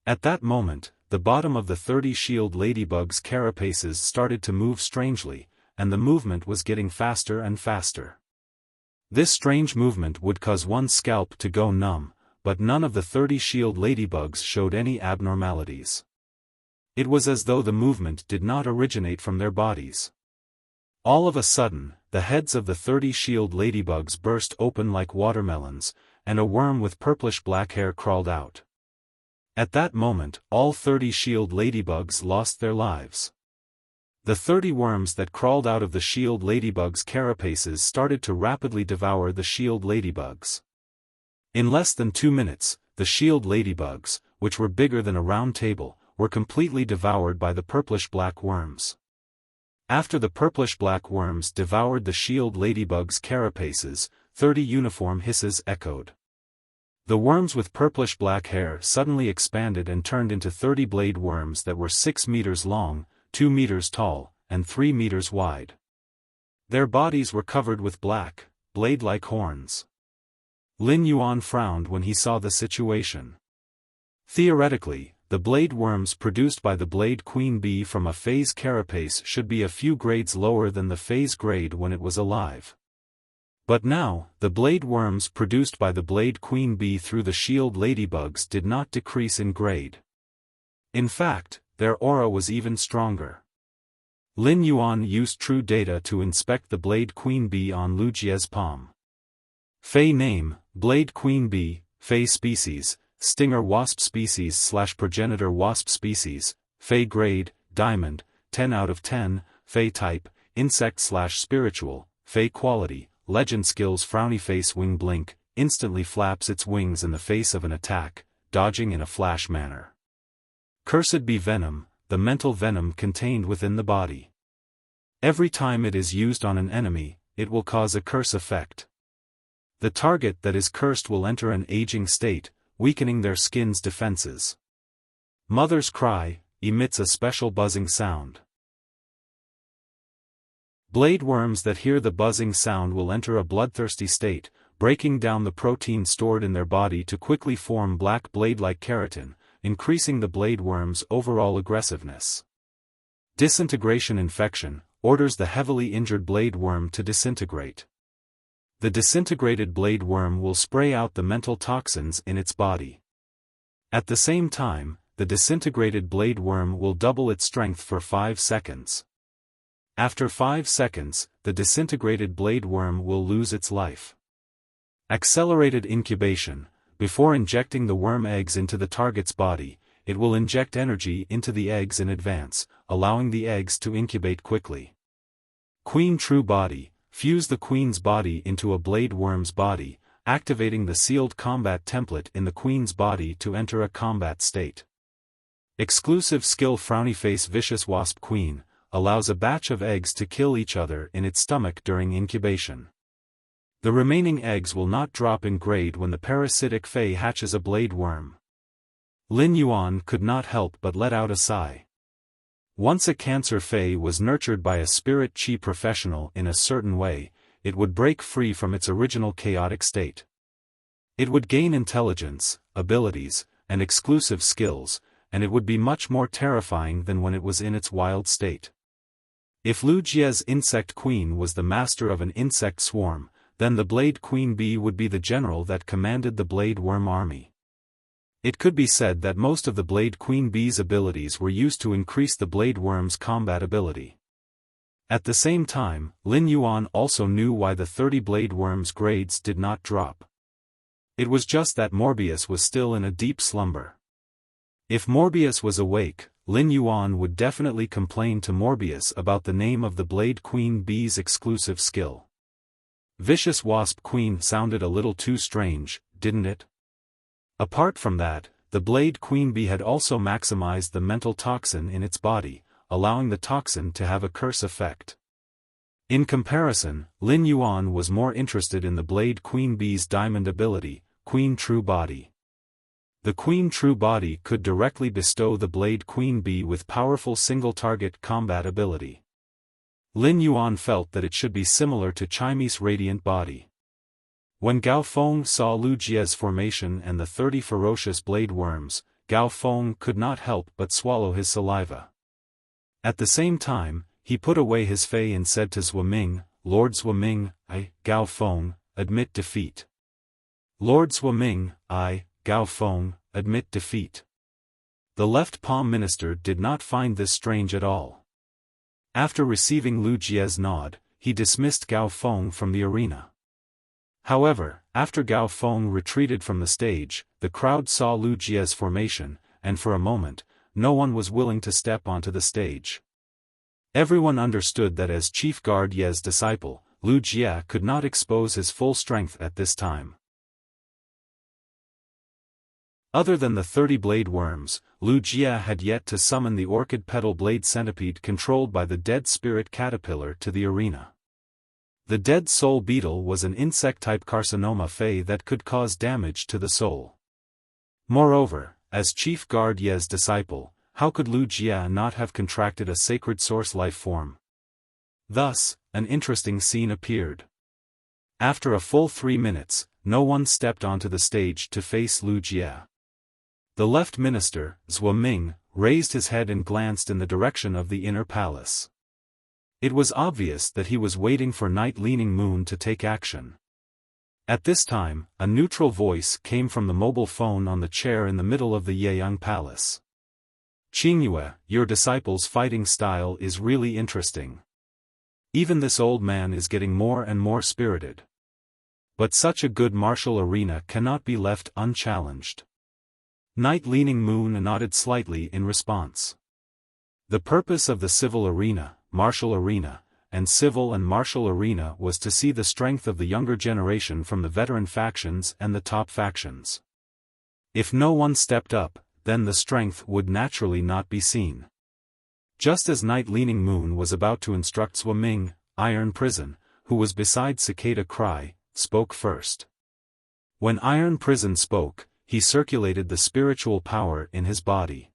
At that moment, the bottom of the 30 shield ladybugs' carapaces started to move strangely, and the movement was getting faster and faster. This strange movement would cause one's scalp to go numb, but none of the 30 shield ladybugs showed any abnormalities. It was as though the movement did not originate from their bodies. All of a sudden, the heads of the 30 shield ladybugs burst open like watermelons, and a worm with purplish-black hair crawled out. At that moment, all 30 shield ladybugs lost their lives. The 30 worms that crawled out of the shield ladybug's carapaces started to rapidly devour the shield ladybugs. In less than 2 minutes, the shield ladybugs, which were bigger than a round table, were completely devoured by the purplish-black worms. After the purplish-black worms devoured the shield ladybug's carapaces, 30 uniform hisses echoed. The worms with purplish-black hair suddenly expanded and turned into 30 blade worms that were 6 meters long, 2 meters tall, and 3 meters wide. Their bodies were covered with black, blade-like horns. Lin Yuan frowned when he saw the situation. Theoretically, the blade worms produced by the blade queen bee from a phase carapace should be a few grades lower than the phase grade when it was alive. But now, the blade worms produced by the blade queen bee through the shield ladybugs did not decrease in grade. In fact, their aura was even stronger. Lin Yuan used true data to inspect the blade queen bee on Lu Jie's palm. Fei name, blade queen bee, Fei species, stinger wasp species / progenitor wasp species, Fei grade, diamond, 10 out of 10, Fei type, insect / spiritual, Fei quality, legend skills frowny face wing blink, instantly flaps its wings in the face of an attack, dodging in a flash manner. Cursed be venom, the mental venom contained within the body. Every time it is used on an enemy, it will cause a curse effect. The target that is cursed will enter an aging state, weakening their skin's defenses. Mother's cry emits a special buzzing sound. Blade worms that hear the buzzing sound will enter a bloodthirsty state, breaking down the protein stored in their body to quickly form black blade-like keratin, increasing the blade worm's overall aggressiveness. Disintegration infection orders the heavily injured blade worm to disintegrate. The disintegrated blade worm will spray out the mental toxins in its body. At the same time, the disintegrated blade worm will double its strength for 5 seconds. After 5 seconds, the disintegrated blade worm will lose its life. Accelerated incubation. Before injecting the worm eggs into the target's body, it will inject energy into the eggs in advance, allowing the eggs to incubate quickly. Queen True Body. Fuse the queen's body into a blade worm's body, activating the sealed combat template in the queen's body to enter a combat state. Exclusive skill Frowny Face Vicious Wasp Queen allows a batch of eggs to kill each other in its stomach during incubation. The remaining eggs will not drop in grade when the parasitic Fei hatches a blade worm. Lin Yuan could not help but let out a sigh. Once a cancer Fei was nurtured by a spirit chi professional in a certain way, it would break free from its original chaotic state. It would gain intelligence, abilities, and exclusive skills, and it would be much more terrifying than when it was in its wild state. If Lu Jie's insect queen was the master of an insect swarm, then the blade queen bee would be the general that commanded the blade worm army. It could be said that most of the blade queen bee's abilities were used to increase the blade worm's combat ability. At the same time, Lin Yuan also knew why the 30 blade worms' grades did not drop. It was just that Morbius was still in a deep slumber. If Morbius was awake, Lin Yuan would definitely complain to Morbius about the name of the blade queen bee's exclusive skill. Vicious Wasp Queen sounded a little too strange, didn't it? Apart from that, the blade queen bee had also maximized the mental toxin in its body, allowing the toxin to have a curse effect. In comparison, Lin Yuan was more interested in the blade queen bee's diamond ability, Queen True Body. The Queen True Body could directly bestow the blade queen bee with powerful single-target combat ability. Lin Yuan felt that it should be similar to Chaime's Radiant Body. When Gao Feng saw Lu Jie's formation and the 30 ferocious blade worms, Gao Feng could not help but swallow his saliva. At the same time, he put away his fei and said to Zhuoming, "Lord Zhuoming, I, Gao Feng, admit defeat." "Lord Zhuoming, I, Gao Feng, admit defeat." The left palm minister did not find this strange at all. After receiving Lu Jie's nod, he dismissed Gao Feng from the arena. However, after Gao Feng retreated from the stage, the crowd saw Lu Jia's formation, and for a moment, no one was willing to step onto the stage. Everyone understood that as Chief Guard Ye's disciple, Lu Jia could not expose his full strength at this time. Other than the 30 blade worms, Lu Jia had yet to summon the orchid petal blade centipede controlled by the dead spirit caterpillar to the arena. The dead soul beetle was an insect-type carcinoma fey that could cause damage to the soul. Moreover, as Chief Guard Ye's disciple, how could Lu Jia not have contracted a sacred source life form? Thus, an interesting scene appeared. After a full 3 minutes, no one stepped onto the stage to face Lu Jia. The left minister, Zhuo Ming, raised his head and glanced in the direction of the inner palace. It was obvious that he was waiting for Night Leaning Moon to take action. At this time, a neutral voice came from the mobile phone on the chair in the middle of the Yeyang Palace. "Qingyue, your disciple's fighting style is really interesting. Even this old man is getting more and more spirited. But such a good martial arena cannot be left unchallenged." Night Leaning Moon nodded slightly in response. The purpose of the civil arena, martial arena, and civil and martial arena was to see the strength of the younger generation from the veteran factions and the top factions. If no one stepped up, then the strength would naturally not be seen. Just as Night Leaning Moon was about to instruct Zhuo Ming, Iron Prison, who was beside Cicada Cry, spoke first. When Iron Prison spoke, he circulated the spiritual power in his body.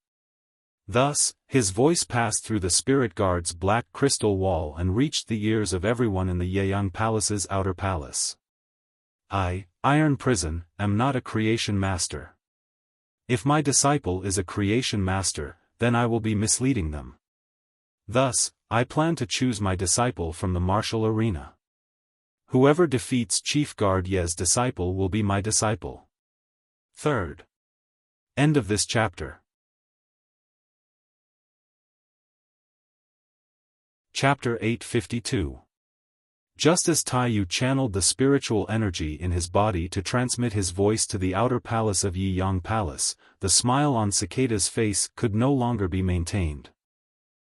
Thus, his voice passed through the spirit guard's black crystal wall and reached the ears of everyone in the Yeyang Palace's outer palace. "I, Iron Prison, am not a creation master. If my disciple is a creation master, then I will be misleading them. Thus, I plan to choose my disciple from the martial arena. Whoever defeats Chief Guard Ye's disciple will be my disciple." Third. End of this chapter. Chapter 852. Just as Taiyu channeled the spiritual energy in his body to transmit his voice to the outer palace of Yiyang Palace, the smile on Cicada's face could no longer be maintained.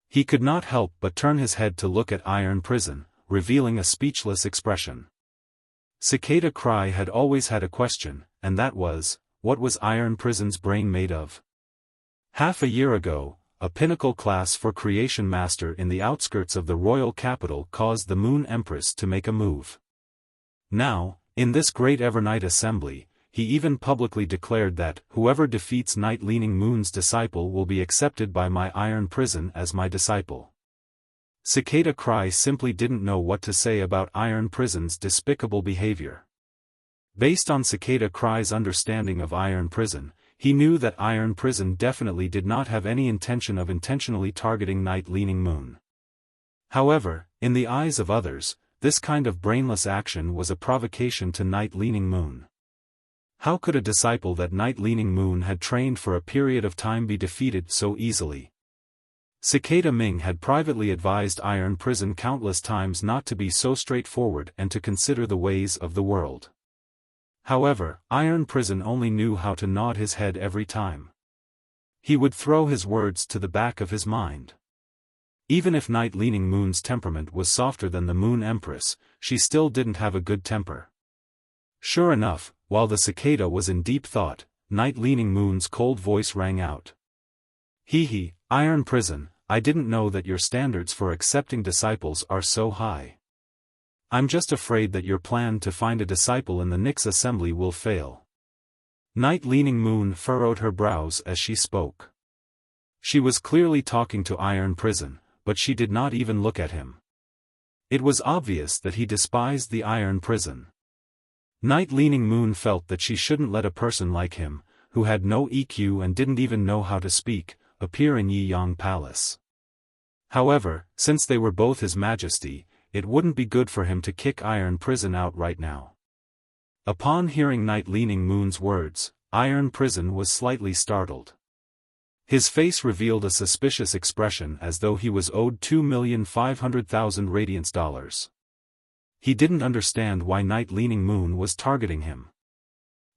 He could not help but turn his head to look at Iron Prison, revealing a speechless expression. Cicada Cry had always had a question, and that was, what was Iron Prison's brain made of? Half a year ago, a pinnacle class for creation master in the outskirts of the royal capital caused the Moon Empress to make a move. Now, in this great Evernight assembly, he even publicly declared that whoever defeats Night Leaning Moon's disciple will be accepted by my Iron Prison as my disciple. Cicada Cry simply didn't know what to say about Iron Prison's despicable behavior. Based on Cicada Cry's understanding of Iron Prison, he knew that Iron Prison definitely did not have any intention of intentionally targeting Night Leaning Moon. However, in the eyes of others, this kind of brainless action was a provocation to Night Leaning Moon. How could a disciple that Night Leaning Moon had trained for a period of time be defeated so easily? Cicada Ming had privately advised Iron Prison countless times not to be so straightforward and to consider the ways of the world. However, Iron Prison only knew how to nod his head every time. He would throw his words to the back of his mind. Even if Night Leaning Moon's temperament was softer than the Moon Empress, she still didn't have a good temper. Sure enough, while the cicada was in deep thought, Night Leaning Moon's cold voice rang out. "Hee, Iron Prison, I didn't know that your standards for accepting disciples are so high. I'm just afraid that your plan to find a disciple in the Nix assembly will fail." Night Leaning Moon furrowed her brows as she spoke. She was clearly talking to Iron Prison, but she did not even look at him. It was obvious that he despised the Iron Prison. Night Leaning Moon felt that she shouldn't let a person like him, who had no EQ and didn't even know how to speak, appear in Yiyang Palace. However, since they were both His Majesty, it wouldn't be good for him to kick Iron Prison out right now. Upon hearing Night Leaning Moon's words, Iron Prison was slightly startled. His face revealed a suspicious expression as though he was owed 2,500,000 radiance dollars. He didn't understand why Night Leaning Moon was targeting him.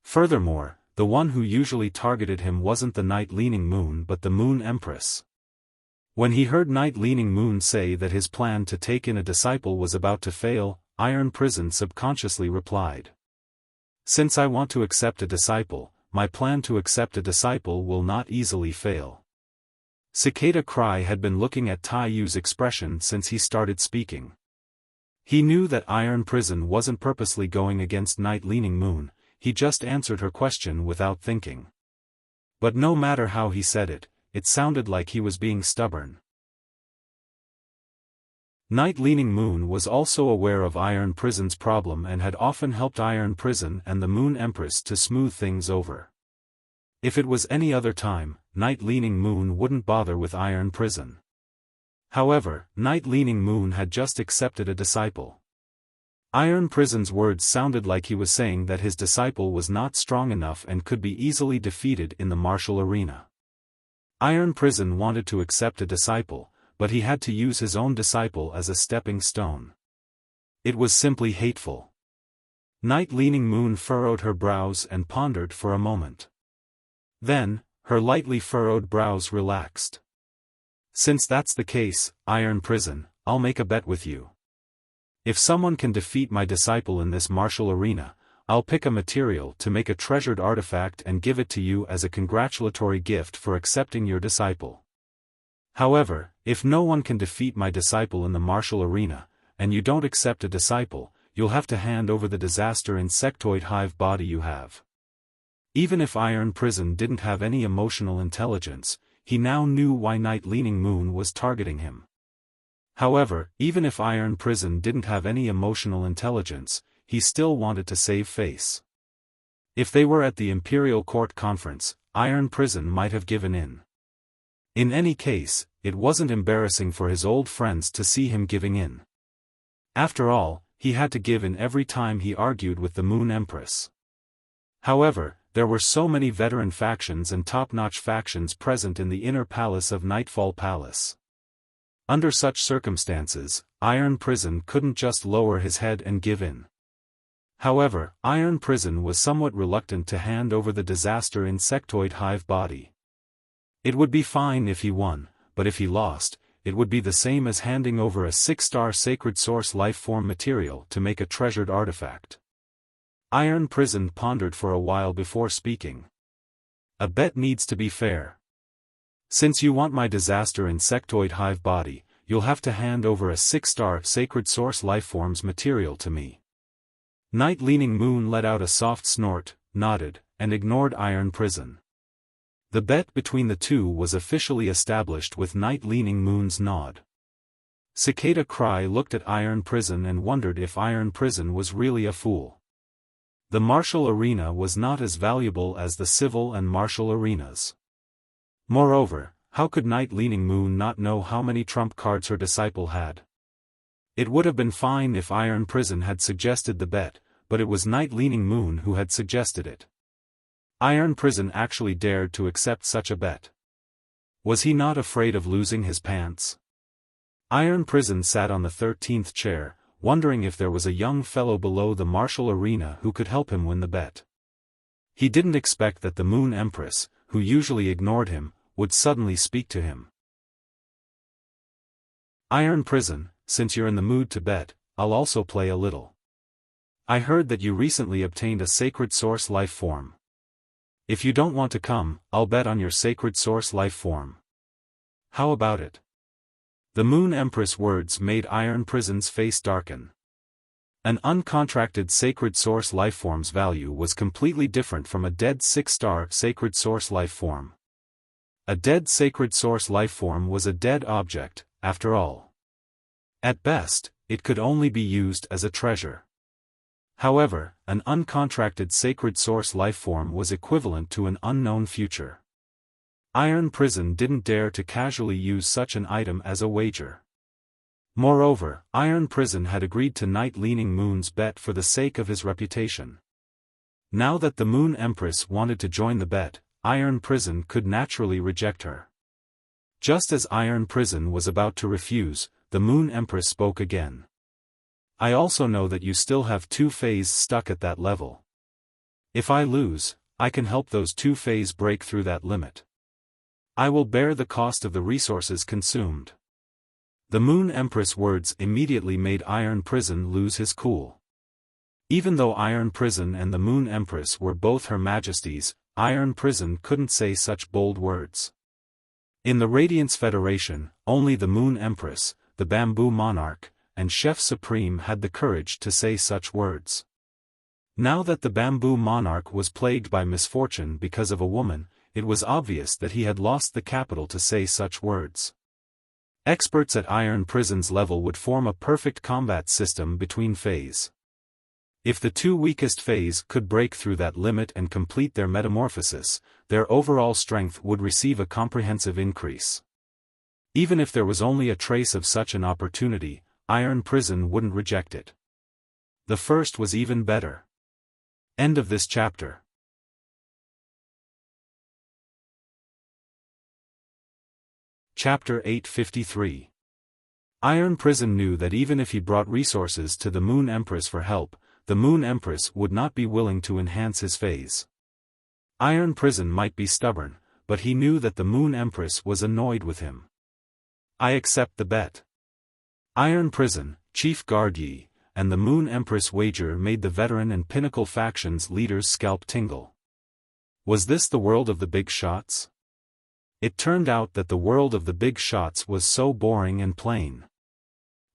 Furthermore, the one who usually targeted him wasn't the Night Leaning Moon but the Moon Empress. When he heard Night Leaning Moon say that his plan to take in a disciple was about to fail, Iron Prison subconsciously replied. Since I want to accept a disciple, my plan to accept a disciple will not easily fail. Cicada Cry had been looking at Tai Yu's expression since he started speaking. He knew that Iron Prison wasn't purposely going against Night Leaning Moon, he just answered her question without thinking. But no matter how he said it, it sounded like he was being stubborn. Night Leaning Moon was also aware of Iron Prison's problem and had often helped Iron Prison and the Moon Empress to smooth things over. If it was any other time, Night Leaning Moon wouldn't bother with Iron Prison. However, Night Leaning Moon had just accepted a disciple. Iron Prison's words sounded like he was saying that his disciple was not strong enough and could be easily defeated in the martial arena. Iron Prison wanted to accept a disciple, but he had to use his own disciple as a stepping stone. It was simply hateful. Night Leaning Moon furrowed her brows and pondered for a moment. Then, her lightly furrowed brows relaxed. Since that's the case, Iron Prison, I'll make a bet with you. If someone can defeat my disciple in this martial arena, I'll pick a material to make a treasured artifact and give it to you as a congratulatory gift for accepting your disciple. However, if no one can defeat my disciple in the martial arena, and you don't accept a disciple, you'll have to hand over the disaster insectoid hive body you have. Even if Iron Prison didn't have any emotional intelligence, he now knew why Night Leaning Moon was targeting him. However, even if Iron Prison didn't have any emotional intelligence, he still wanted to save face. If they were at the Imperial Court Conference, Iron Prison might have given in. In any case, it wasn't embarrassing for his old friends to see him giving in. After all, he had to give in every time he argued with the Moon Empress. However, there were so many veteran factions and top-notch factions present in the inner palace of Nightfall Palace. Under such circumstances, Iron Prison couldn't just lower his head and give in. However, Iron Prison was somewhat reluctant to hand over the disaster insectoid hive body. It would be fine if he won, but if he lost, it would be the same as handing over a 6-star sacred source life form material to make a treasured artifact. Iron Prison pondered for a while before speaking. A bet needs to be fair. Since you want my disaster insectoid hive body, you'll have to hand over a 6-star sacred source lifeforms material to me. Night Leaning Moon let out a soft snort, nodded, and ignored Iron Prison. The bet between the two was officially established with Night Leaning Moon's nod. Cicada Cry looked at Iron Prison and wondered if Iron Prison was really a fool. The martial arena was not as valuable as the civil and martial arenas. Moreover, how could Night Leaning Moon not know how many trump cards her disciple had? It would have been fine if Iron Prison had suggested the bet, but it was Night Leaning Moon who had suggested it. Iron Prison actually dared to accept such a bet. Was he not afraid of losing his pants? Iron Prison sat on the 13th chair, wondering if there was a young fellow below the martial arena who could help him win the bet. He didn't expect that the Moon Empress, who usually ignored him, would suddenly speak to him. Iron Prison, since you're in the mood to bet, I'll also play a little. I heard that you recently obtained a sacred source life form. If you don't want to come, I'll bet on your sacred source life form. How about it? The Moon Empress words made Iron Prison's face darken. An uncontracted sacred source lifeform's value was completely different from a dead 6-star sacred source lifeform. A dead sacred source lifeform was a dead object, after all. At best, it could only be used as a treasure. However, an uncontracted sacred source lifeform was equivalent to an unknown future. Iron Prison didn't dare to casually use such an item as a wager. Moreover, Iron Prison had agreed to Night Leaning Moon's bet for the sake of his reputation. Now that the Moon Empress wanted to join the bet, Iron Prison could naturally reject her. Just as Iron Prison was about to refuse, the Moon Empress spoke again. I also know that you still have 2 Fays stuck at that level. If I lose, I can help those 2 Fays break through that limit. I will bear the cost of the resources consumed. The Moon Empress words immediately made Iron Prison lose his cool. Even though Iron Prison and the Moon Empress were both Her Majesty's, Iron Prison couldn't say such bold words. In the Radiance Federation, only the Moon Empress, the Bamboo Monarch, and Chef Supreme had the courage to say such words. Now that the Bamboo Monarch was plagued by misfortune because of a woman, it was obvious that he had lost the capital to say such words. Experts at Iron Prison's level would form a perfect combat system between Fays. If the 2 weakest Fays could break through that limit and complete their metamorphosis, their overall strength would receive a comprehensive increase. Even if there was only a trace of such an opportunity, Iron Prison wouldn't reject it. The first was even better. End of this chapter. Chapter 853. Iron Prison knew that even if he brought resources to the Moon Empress for help, the Moon Empress would not be willing to enhance his phase. Iron Prison might be stubborn, but he knew that the Moon Empress was annoyed with him. I accept the bet. Iron Prison, Chief Guard Yi, and the Moon Empress wager made the veteran and pinnacle factions leaders' scalp tingle. Was this the world of the big shots? It turned out that the world of the big shots was so boring and plain.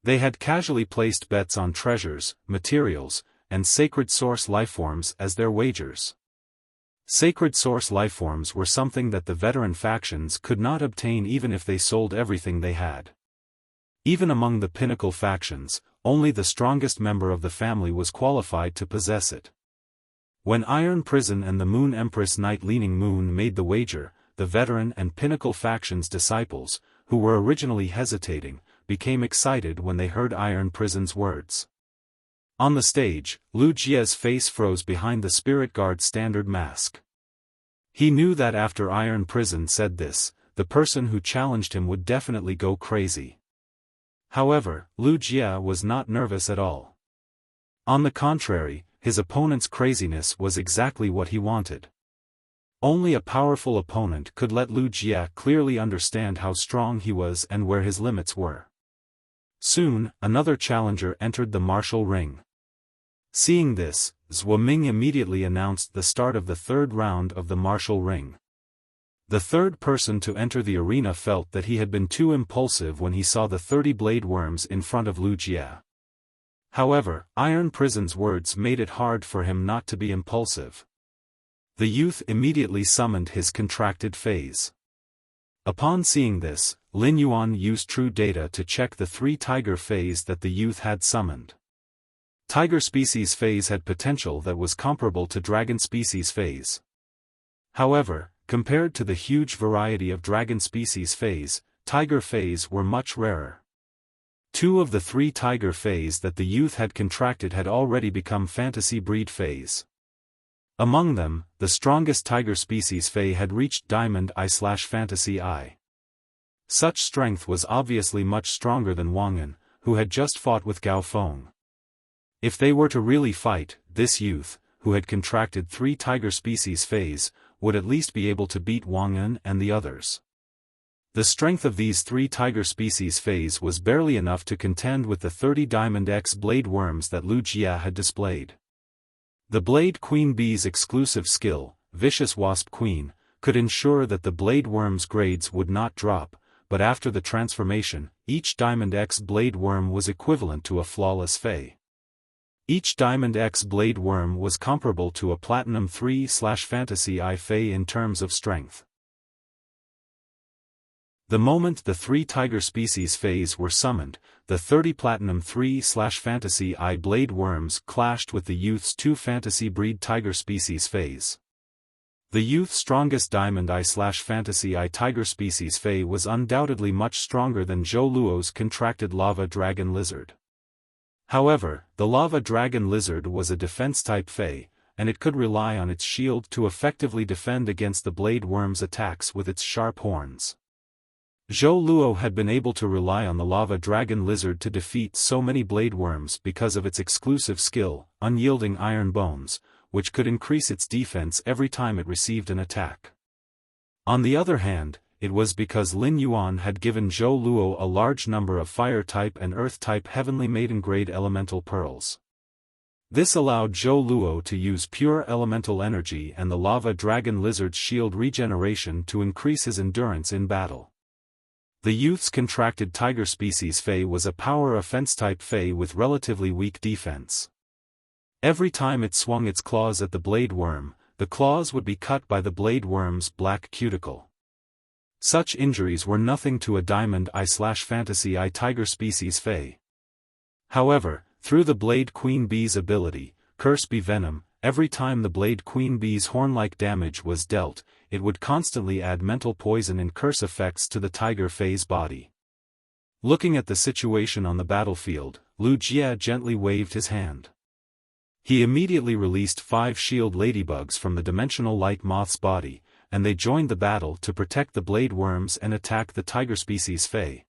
They had casually placed bets on treasures, materials, and sacred source lifeforms as their wagers. Sacred source lifeforms were something that the veteran factions could not obtain even if they sold everything they had. Even among the pinnacle factions, only the strongest member of the family was qualified to possess it. When Iron Prison and the Moon Empress Night Leaning Moon made the wager, the veteran and pinnacle factions' disciples, who were originally hesitating, became excited when they heard Iron Prison's words. On the stage, Lu Jia's face froze behind the Spirit Guard standard mask. He knew that after Iron Prison said this, the person who challenged him would definitely go crazy. However, Lu Jia was not nervous at all. On the contrary, his opponent's craziness was exactly what he wanted. Only a powerful opponent could let Lu Jia clearly understand how strong he was and where his limits were. Soon, another challenger entered the martial ring. Seeing this, Zhuo Ming immediately announced the start of the 3rd round of the martial ring. The third person to enter the arena felt that he had been too impulsive when he saw the 30 blade worms in front of Lu Jia. However, Iron Prison's words made it hard for him not to be impulsive. The youth immediately summoned his contracted phase. Upon seeing this, Lin Yuan used True Data to check the 3 tiger phase that the youth had summoned. Tiger species phase had potential that was comparable to dragon species phase. However, compared to the huge variety of dragon species phase, tiger phase were much rarer. 2 of the 3 tiger phase that the youth had contracted had already become fantasy breed phase. Among them, the strongest tiger species Fei had reached Diamond Eye/Fantasy Eye. Such strength was obviously much stronger than Wang An, who had just fought with Gao Feng. If they were to really fight, this youth, who had contracted 3 tiger species Feis, would at least be able to beat Wang An and the others. The strength of these 3 tiger species Feis was barely enough to contend with the 30 Diamond X blade worms that Lu Jia had displayed. The Blade Queen Bee's exclusive skill, Vicious Wasp Queen, could ensure that the blade worm's grades would not drop, but after the transformation, each Diamond X blade worm was equivalent to a flawless Fei. Each Diamond X blade worm was comparable to a Platinum 3/Fantasy Eye Fei in terms of strength. The moment the 3 tiger species Feis were summoned, the 30 Platinum 3/Fantasy Eye blade worms clashed with the youth's 2 fantasy breed tiger species Feis. The youth's strongest Diamond Eye/Fantasy Eye tiger species Fei was undoubtedly much stronger than Zhou Luo's contracted Lava Dragon Lizard. However, the Lava Dragon Lizard was a defense-type Fei, and it could rely on its shield to effectively defend against the blade worm's attacks with its sharp horns. Zhou Luo had been able to rely on the lava dragon lizard to defeat so many blade worms because of its exclusive skill, unyielding iron bones, which could increase its defense every time it received an attack. On the other hand, it was because Lin Yuan had given Zhou Luo a large number of fire-type and earth-type heavenly maiden-grade elemental pearls. This allowed Zhou Luo to use pure elemental energy and the lava dragon lizard's shield regeneration to increase his endurance in battle. The youth's contracted tiger species Fei was a power offense-type Fei with relatively weak defense. Every time it swung its claws at the blade worm, the claws would be cut by the blade worm's black cuticle. Such injuries were nothing to a diamond eye/fantasy eye tiger species Fei. However, through the Blade Queen Bee's ability, Curse Bee Venom, every time the Blade Queen Bee's horn-like damage was dealt, it would constantly add mental poison and curse effects to the tiger Fei's body. Looking at the situation on the battlefield, Lu Jie gently waved his hand. He immediately released 5 shield ladybugs from the dimensional light moth's body, and they joined the battle to protect the blade worms and attack the tiger species Fei.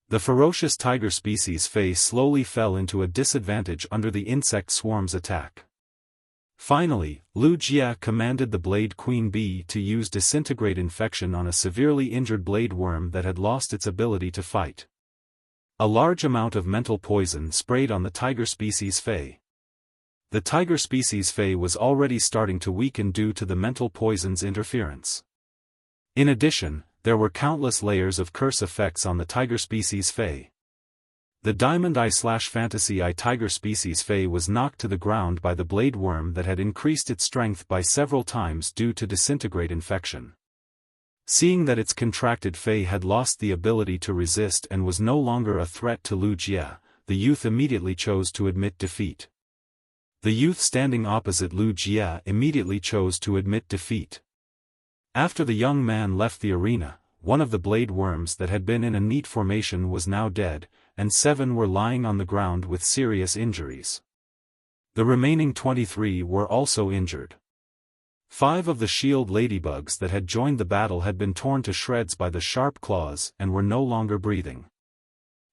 The ferocious tiger species Fei slowly fell into a disadvantage under the insect swarm's attack. Finally, Lu Jie commanded the Blade Queen Bee to use Disintegrate Infection on a severely injured blade worm that had lost its ability to fight. A large amount of mental poison sprayed on the tiger species Fei. The tiger species Fei was already starting to weaken due to the mental poison's interference. In addition, there were countless layers of curse effects on the tiger species Fei. The diamond eye/fantasy eye tiger species Fei was knocked to the ground by the blade worm that had increased its strength by several times due to Disintegrate Infection. Seeing that its contracted Fei had lost the ability to resist and was no longer a threat to Lu Jie, the youth immediately chose to admit defeat. The youth standing opposite Lu Jie immediately chose to admit defeat. After the young man left the arena, one of the blade worms that had been in a neat formation was now dead, and 7 were lying on the ground with serious injuries. The remaining 23 were also injured. 5 of the shield ladybugs that had joined the battle had been torn to shreds by the sharp claws and were no longer breathing.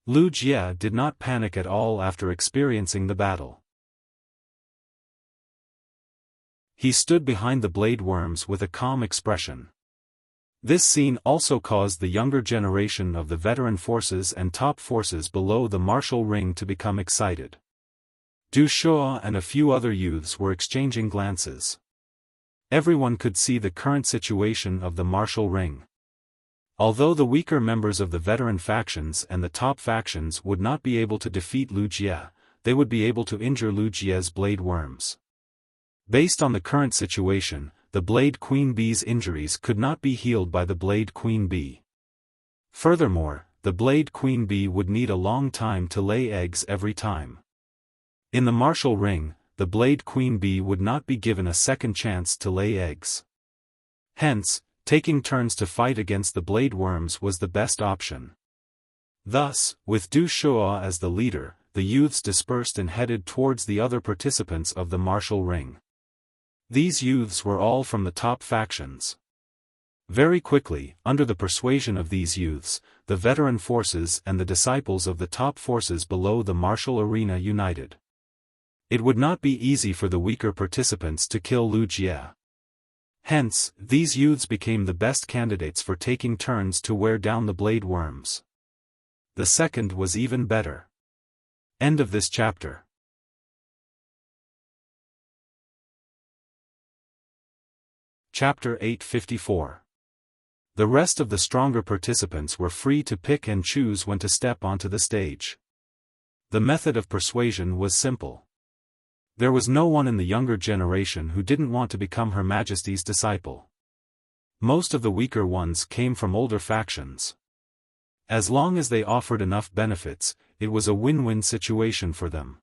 Lu Jie did not panic at all after experiencing the battle. He stood behind the blade worms with a calm expression. This scene also caused the younger generation of the veteran forces and top forces below the martial ring to become excited. Du Shuo and a few other youths were exchanging glances. Everyone could see the current situation of the martial ring. Although the weaker members of the veteran factions and the top factions would not be able to defeat Lu Jie, they would be able to injure Lu Jie's blade worms. Based on the current situation, the Blade Queen Bee's injuries could not be healed by the Blade Queen Bee. Furthermore, the Blade Queen Bee would need a long time to lay eggs every time. In the martial ring, the Blade Queen Bee would not be given a second chance to lay eggs. Hence, taking turns to fight against the blade worms was the best option. Thus, with Du Shuo as the leader, the youths dispersed and headed towards the other participants of the martial ring. These youths were all from the top factions. Very quickly, under the persuasion of these youths, the veteran forces and the disciples of the top forces below the martial arena united. It would not be easy for the weaker participants to kill Lu Jie. Hence, these youths became the best candidates for taking turns to wear down the blade worms. The second was even better. End of this chapter. Chapter 854. The rest of the stronger participants were free to pick and choose when to step onto the stage. The method of persuasion was simple. There was no one in the younger generation who didn't want to become Her Majesty's disciple. Most of the weaker ones came from older factions. As long as they offered enough benefits, it was a win-win situation for them.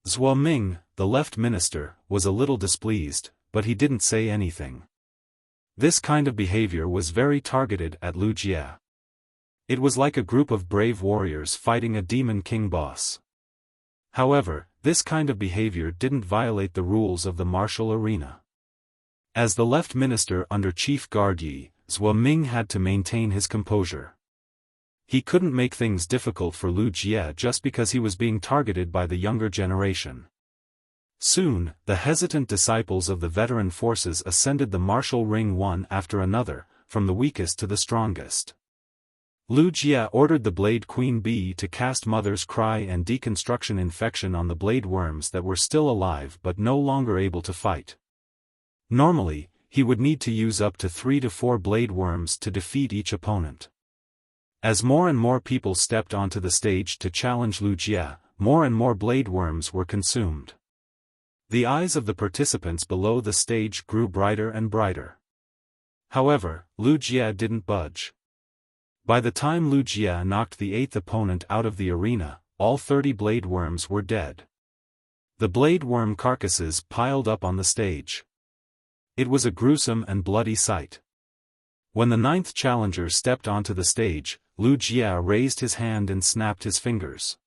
Zhuo Ming, the left minister, was a little displeased, but he didn't say anything. This kind of behavior was very targeted at Lu Jie. It was like a group of brave warriors fighting a demon king boss. However, this kind of behavior didn't violate the rules of the martial arena. As the left minister under Chief Guard Yi, Zhuo Ming had to maintain his composure. He couldn't make things difficult for Lu Jie just because he was being targeted by the younger generation. Soon, the hesitant disciples of the veteran forces ascended the martial ring one after another, from the weakest to the strongest. Lu Jie ordered the Blade Queen Bee to cast Mother's Cry and Deconstruction Infection on the blade worms that were still alive but no longer able to fight. Normally, he would need to use up to 3 to 4 blade worms to defeat each opponent. As more and more people stepped onto the stage to challenge Lu Jie, more and more blade worms were consumed. The eyes of the participants below the stage grew brighter and brighter. However, Lu Jie didn't budge. By the time Lu Jie knocked the 8th opponent out of the arena, all 30 blade worms were dead. The blade worm carcasses piled up on the stage. It was a gruesome and bloody sight. When the 9th challenger stepped onto the stage, Lu Jie raised his hand and snapped his fingers.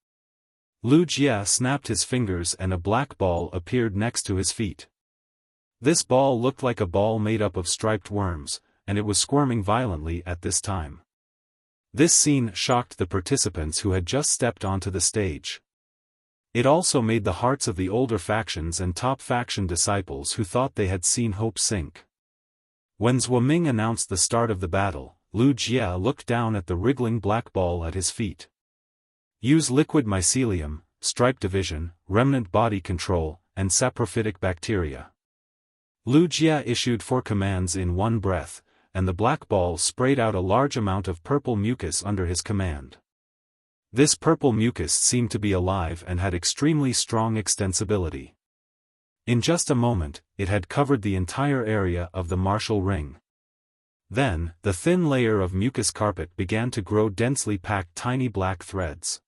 Lu Jie snapped his fingers and a black ball appeared next to his feet. This ball looked like a ball made up of striped worms, and it was squirming violently at this time. This scene shocked the participants who had just stepped onto the stage. It also made the hearts of the older factions and top faction disciples who thought they had seen hope sink. When Zhuo Ming announced the start of the battle, Lu Jie looked down at the wriggling black ball at his feet. Use liquid mycelium, stripe division, remnant body control, and saprophytic bacteria. Lu Jie issued 4 commands in one breath, and the black ball sprayed out a large amount of purple mucus under his command. This purple mucus seemed to be alive and had extremely strong extensibility. In just a moment, it had covered the entire area of the martial ring. Then, the thin layer of mucus carpet began to grow densely packed tiny black threads.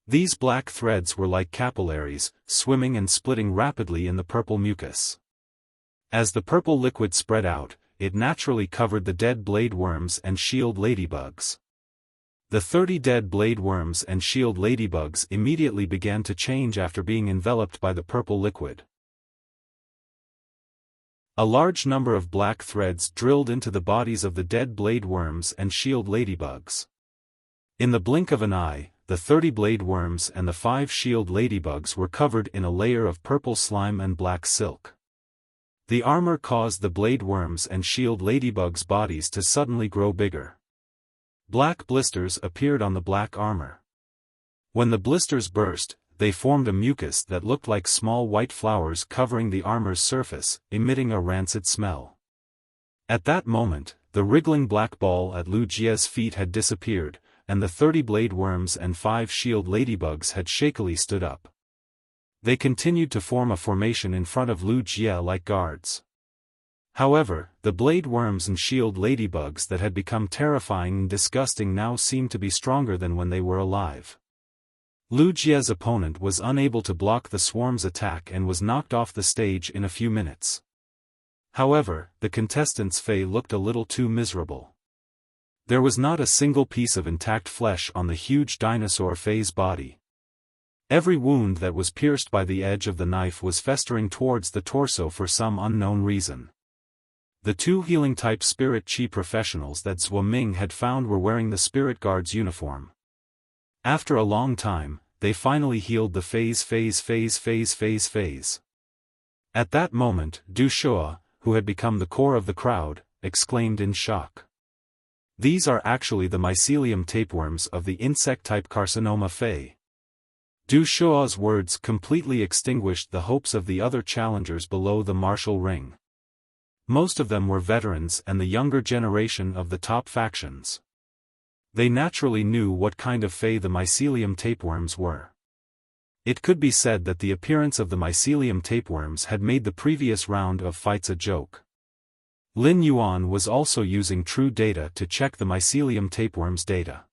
These black threads were like capillaries, swimming and splitting rapidly in the purple mucus. As the purple liquid spread out, it naturally covered the dead blade worms and shield ladybugs. The 30 dead blade worms and shield ladybugs immediately began to change after being enveloped by the purple liquid. A large number of black threads drilled into the bodies of the dead blade worms and shield ladybugs. In the blink of an eye, the 30 blade worms and the 5 shield ladybugs were covered in a layer of purple slime and black silk. The armor caused the blade worms and shield ladybugs' bodies to suddenly grow bigger. Black blisters appeared on the black armor. When the blisters burst, they formed a mucus that looked like small white flowers covering the armor's surface, emitting a rancid smell. At that moment, the wriggling black ball at Lu Jie's feet had disappeared, and the 30 blade worms and 5 shield ladybugs had shakily stood up. They continued to form a formation in front of Lu Jie like guards. However, the blade worms and shield ladybugs that had become terrifying and disgusting now seemed to be stronger than when they were alive. Lu Jie's opponent was unable to block the swarm's attack and was knocked off the stage in a few minutes. However, the contestant's fate looked a little too miserable. There was not a single piece of intact flesh on the huge dinosaur Fei's body. Every wound that was pierced by the edge of the knife was festering towards the torso for some unknown reason. The 2 healing-type spirit chi professionals that Zhuo Ming had found were wearing the spirit guard's uniform. After a long time, they finally healed the Fei's. At that moment, Du Shua, who had become the core of the crowd, exclaimed in shock. These are actually the mycelium tapeworms of the insect-type carcinoma Fei. Du Shua's words completely extinguished the hopes of the other challengers below the martial ring. Most of them were veterans and the younger generation of the top factions. They naturally knew what kind of Fei the mycelium tapeworms were. It could be said that the appearance of the mycelium tapeworms had made the previous round of fights a joke. Lin Yuan was also using true data to check the mycelium tapeworms data.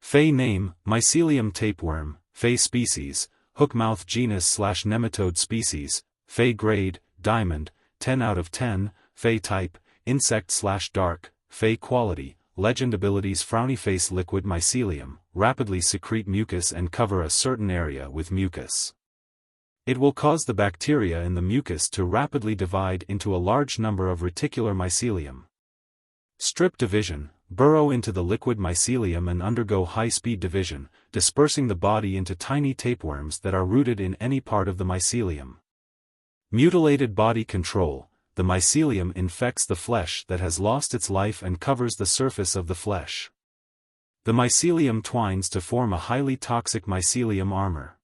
Fei name, mycelium tapeworm, Fei species, hookmouth genus/nematode species, Fei grade, diamond, 10 out of 10, Fei type, insect/dark, Fei quality, legend abilities frowny face liquid mycelium, rapidly secrete mucus and cover a certain area with mucus. It will cause the bacteria in the mucus to rapidly divide into a large number of reticular mycelium. Strip division, burrow into the liquid mycelium and undergo high-speed division, dispersing the body into tiny tapeworms that are rooted in any part of the mycelium. Mutilated body control, the mycelium infects the flesh that has lost its life and covers the surface of the flesh. The mycelium twines to form a highly toxic mycelium armor.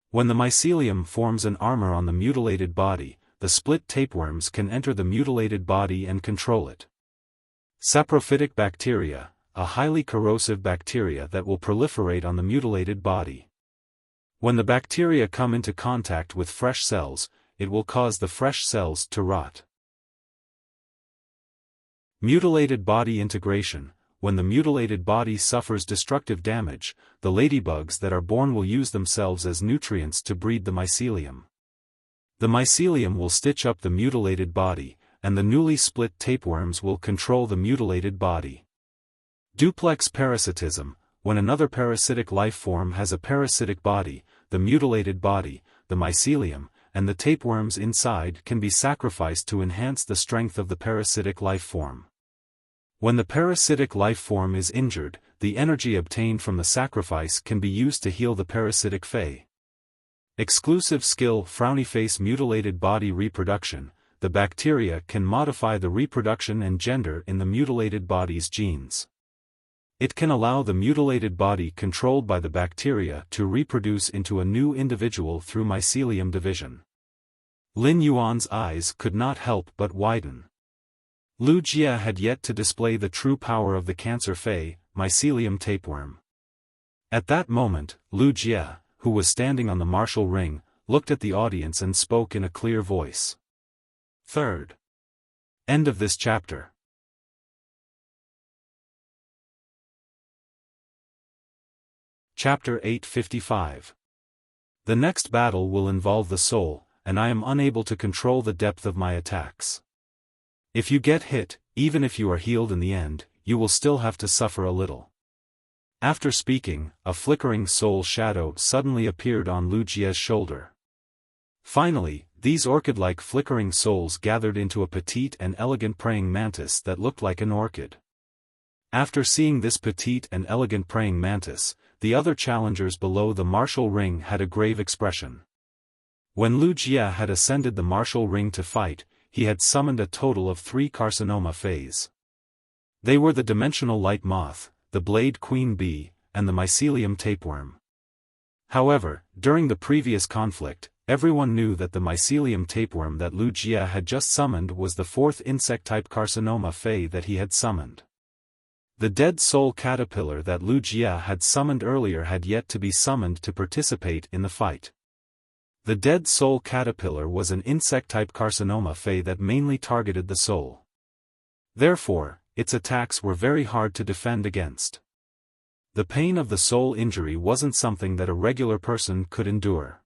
When the mycelium forms an armor on the mutilated body, the split tapeworms can enter the mutilated body and control it. Saprophytic bacteria, a highly corrosive bacteria that will proliferate on the mutilated body. When the bacteria come into contact with fresh cells, it will cause the fresh cells to rot. Mutilated body integration. When the mutilated body suffers destructive damage, the ladybugs that are born will use themselves as nutrients to breed the mycelium. The mycelium will stitch up the mutilated body, and the newly split tapeworms will control the mutilated body. Duplex parasitism. When another parasitic life form has a parasitic body, the mutilated body, the mycelium, and the tapeworms inside can be sacrificed to enhance the strength of the parasitic life form. When the parasitic life form is injured, the energy obtained from the sacrifice can be used to heal the parasitic fey. Exclusive skill frowny face mutilated body reproduction. The bacteria can modify the reproduction and gender in the mutilated body's genes. It can allow the mutilated body controlled by the bacteria to reproduce into a new individual through mycelium division. Lin Yuan's eyes could not help but widen. Lu Jie had yet to display the true power of the Cancer Fey, mycelium tapeworm. At that moment, Lu Jie, who was standing on the martial ring, looked at the audience and spoke in a clear voice. Third. End of this chapter. Chapter 855. The next battle will involve the soul, and I am unable to control the depth of my attacks. If you get hit, even if you are healed in the end, you will still have to suffer a little. After speaking, a flickering soul shadow suddenly appeared on Lu Jie's shoulder. Finally, these orchid-like flickering souls gathered into a petite and elegant praying mantis that looked like an orchid. After seeing this petite and elegant praying mantis, the other challengers below the martial ring had a grave expression. When Lu Jie had ascended the martial ring to fight, he had summoned a total of 3 carcinoma fays. They were the dimensional light moth, the blade queen bee, and the mycelium tapeworm. However, during the previous conflict, everyone knew that the mycelium tapeworm that Lu Jie had just summoned was the 4th insect-type carcinoma fey that he had summoned. The dead soul caterpillar that Lu Jie had summoned earlier had yet to be summoned to participate in the fight. The dead soul caterpillar was an insect-type carcinoma fey that mainly targeted the soul. Therefore, its attacks were very hard to defend against. The pain of the soul injury wasn't something that a regular person could endure.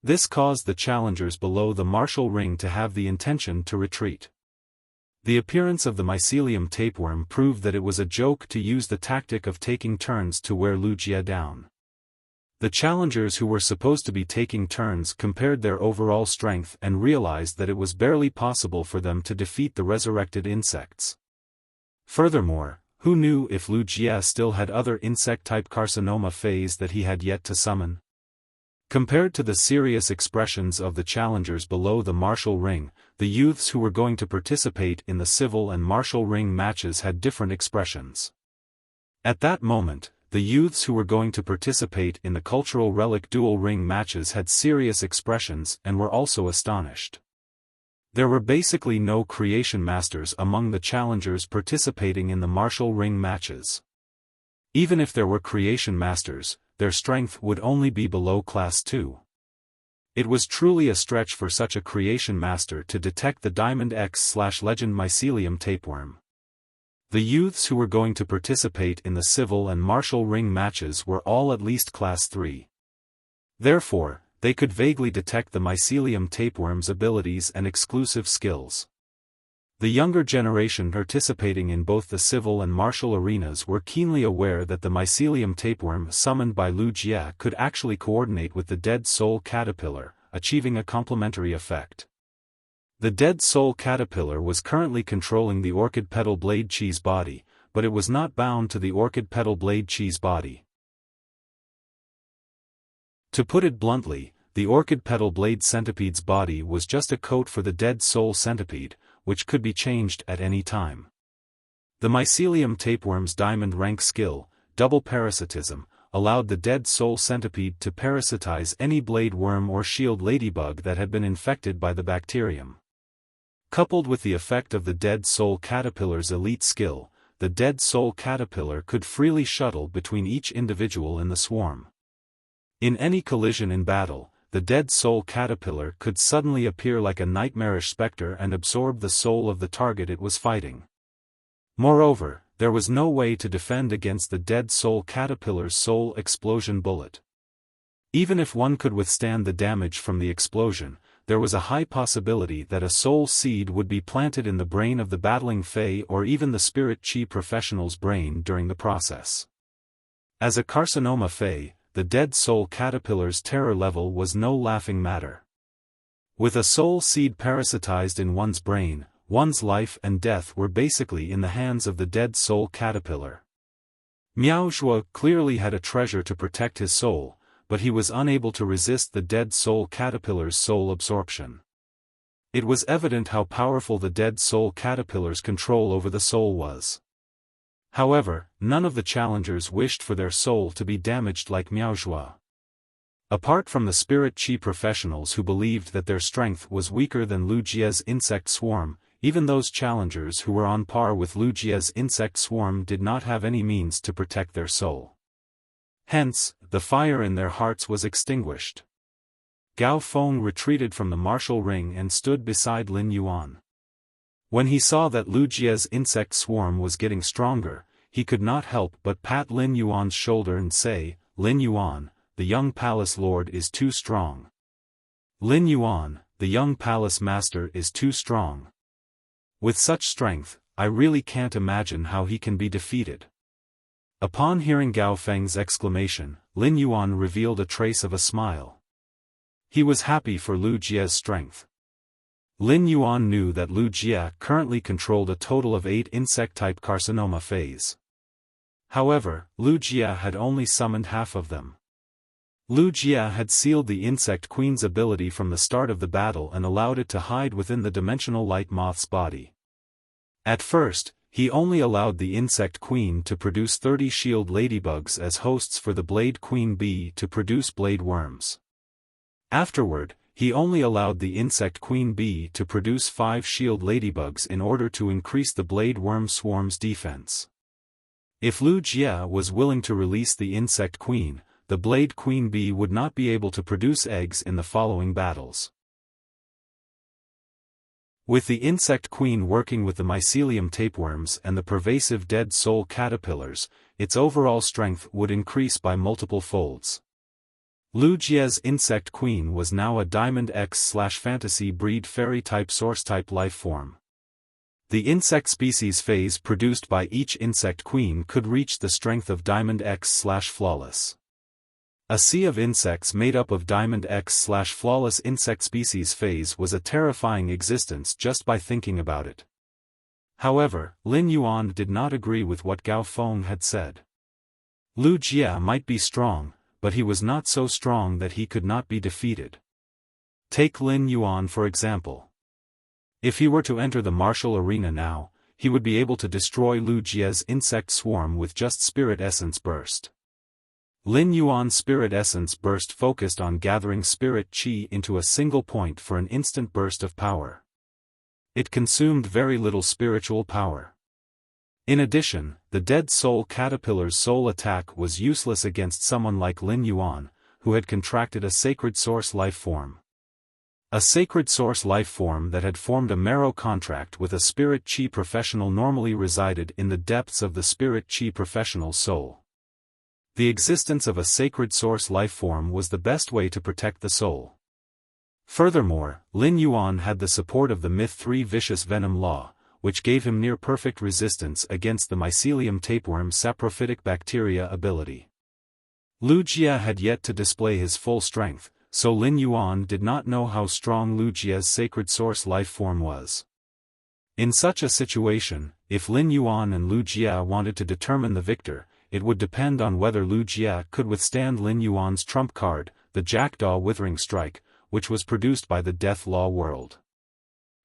This caused the challengers below the martial ring to have the intention to retreat. The appearance of the mycelium tapeworm proved that it was a joke to use the tactic of taking turns to wear Lu Jie down. The challengers who were supposed to be taking turns compared their overall strength and realized that it was barely possible for them to defeat the resurrected insects. Furthermore, who knew if Lu Jie still had other insect-type carcinoma fays that he had yet to summon? Compared to the serious expressions of the challengers below the martial ring, the youths who were going to participate in the civil and martial ring matches had different expressions. At that moment, the youths who were going to participate in the cultural relic dual ring matches had serious expressions and were also astonished. There were basically no creation masters among the challengers participating in the martial ring matches. Even if there were creation masters, their strength would only be below class 2. It was truly a stretch for such a creation master to detect the Diamond X/Legend mycelium tapeworm. The youths who were going to participate in the civil and martial ring matches were all at least class 3. Therefore, they could vaguely detect the mycelium tapeworm's abilities and exclusive skills. The younger generation participating in both the civil and martial arenas were keenly aware that the mycelium tapeworm summoned by Lu Jie could actually coordinate with the dead soul caterpillar, achieving a complementary effect. The dead soul caterpillar was currently controlling the orchid petal blade cheese body, but it was not bound to the orchid petal blade cheese body. To put it bluntly, the orchid petal blade centipede's body was just a coat for the dead soul centipede, which could be changed at any time. The mycelium tapeworm's diamond rank skill, double parasitism, allowed the dead soul centipede to parasitize any blade worm or shield ladybug that had been infected by the bacterium. Coupled with the effect of the dead soul caterpillar's elite skill, the dead soul caterpillar could freely shuttle between each individual in the swarm. In any collision in battle, the dead soul caterpillar could suddenly appear like a nightmarish specter and absorb the soul of the target it was fighting. Moreover, there was no way to defend against the dead soul caterpillar's soul explosion bullet. Even if one could withstand the damage from the explosion, there was a high possibility that a soul seed would be planted in the brain of the battling Fae or even the spirit chi professional's brain during the process. As a carcinoma Fae, the dead soul caterpillar's terror level was no laughing matter. With a soul seed parasitized in one's brain, one's life and death were basically in the hands of the dead soul caterpillar. Miao Zhuo clearly had a treasure to protect his soul, but he was unable to resist the dead soul caterpillar's soul absorption. It was evident how powerful the dead soul caterpillar's control over the soul was. However, none of the challengers wished for their soul to be damaged like Miao Zhuo. Apart from the spirit chi professionals who believed that their strength was weaker than Lu Jie's insect swarm, even those challengers who were on par with Lu Jie's insect swarm did not have any means to protect their soul. Hence, the fire in their hearts was extinguished. Gao Feng retreated from the martial ring and stood beside Lin Yuan. When he saw that Lu Jie's insect swarm was getting stronger, he could not help but pat Lin Yuan's shoulder and say, "Lin Yuan, the young palace lord is too strong. Lin Yuan, the young palace master is too strong. With such strength, I really can't imagine how he can be defeated." Upon hearing Gao Feng's exclamation, Lin Yuan revealed a trace of a smile. He was happy for Lu Jie's strength. Lin Yuan knew that Lu Jie currently controlled a total of 8 insect-type carcinoma phase. However, Lu Jie had only summoned half of them. Lu Jie had sealed the insect queen's ability from the start of the battle and allowed it to hide within the dimensional light moth's body. At first, he only allowed the insect queen to produce 30 shield ladybugs as hosts for the blade queen bee to produce blade worms. Afterward, he only allowed the insect queen bee to produce 5 shield ladybugs in order to increase the blade worm swarm's defense. If Lu Jie was willing to release the insect queen, the blade queen bee would not be able to produce eggs in the following battles. With the insect queen working with the mycelium tapeworms and the pervasive dead soul caterpillars, its overall strength would increase by multiple folds. Lu Jie's insect queen was now a Diamond X/Fantasy breed fairy-type source-type life form. The insect species phase produced by each insect queen could reach the strength of Diamond X/Flawless. A sea of insects made up of Diamond X/Flawless insect species phase was a terrifying existence just by thinking about it. However, Lin Yuan did not agree with what Gao Feng had said. Lu Jie might be strong, but he was not so strong that he could not be defeated. Take Lin Yuan for example. If he were to enter the martial arena now, he would be able to destroy Lu Jie's insect swarm with just Spirit Essence Burst. Lin Yuan's Spirit Essence Burst focused on gathering Spirit Qi into a single point for an instant burst of power. It consumed very little spiritual power. In addition, the dead soul caterpillar's soul attack was useless against someone like Lin Yuan, who had contracted a sacred source life form. A sacred source life form that had formed a marrow contract with a spirit chi professional normally resided in the depths of the spirit chi professional's soul. The existence of a sacred source life form was the best way to protect the soul. Furthermore, Lin Yuan had the support of the Myth 3 Vicious Venom Law, which gave him near-perfect resistance against the mycelium tapeworm saprophytic bacteria ability. Lu Jie had yet to display his full strength, so Lin Yuan did not know how strong Lu Jia's sacred source life form was. In such a situation, if Lin Yuan and Lu Jia wanted to determine the victor, it would depend on whether Lu Jia could withstand Lin Yuan's trump card, the Jackdaw Withering Strike, which was produced by the Death Law World.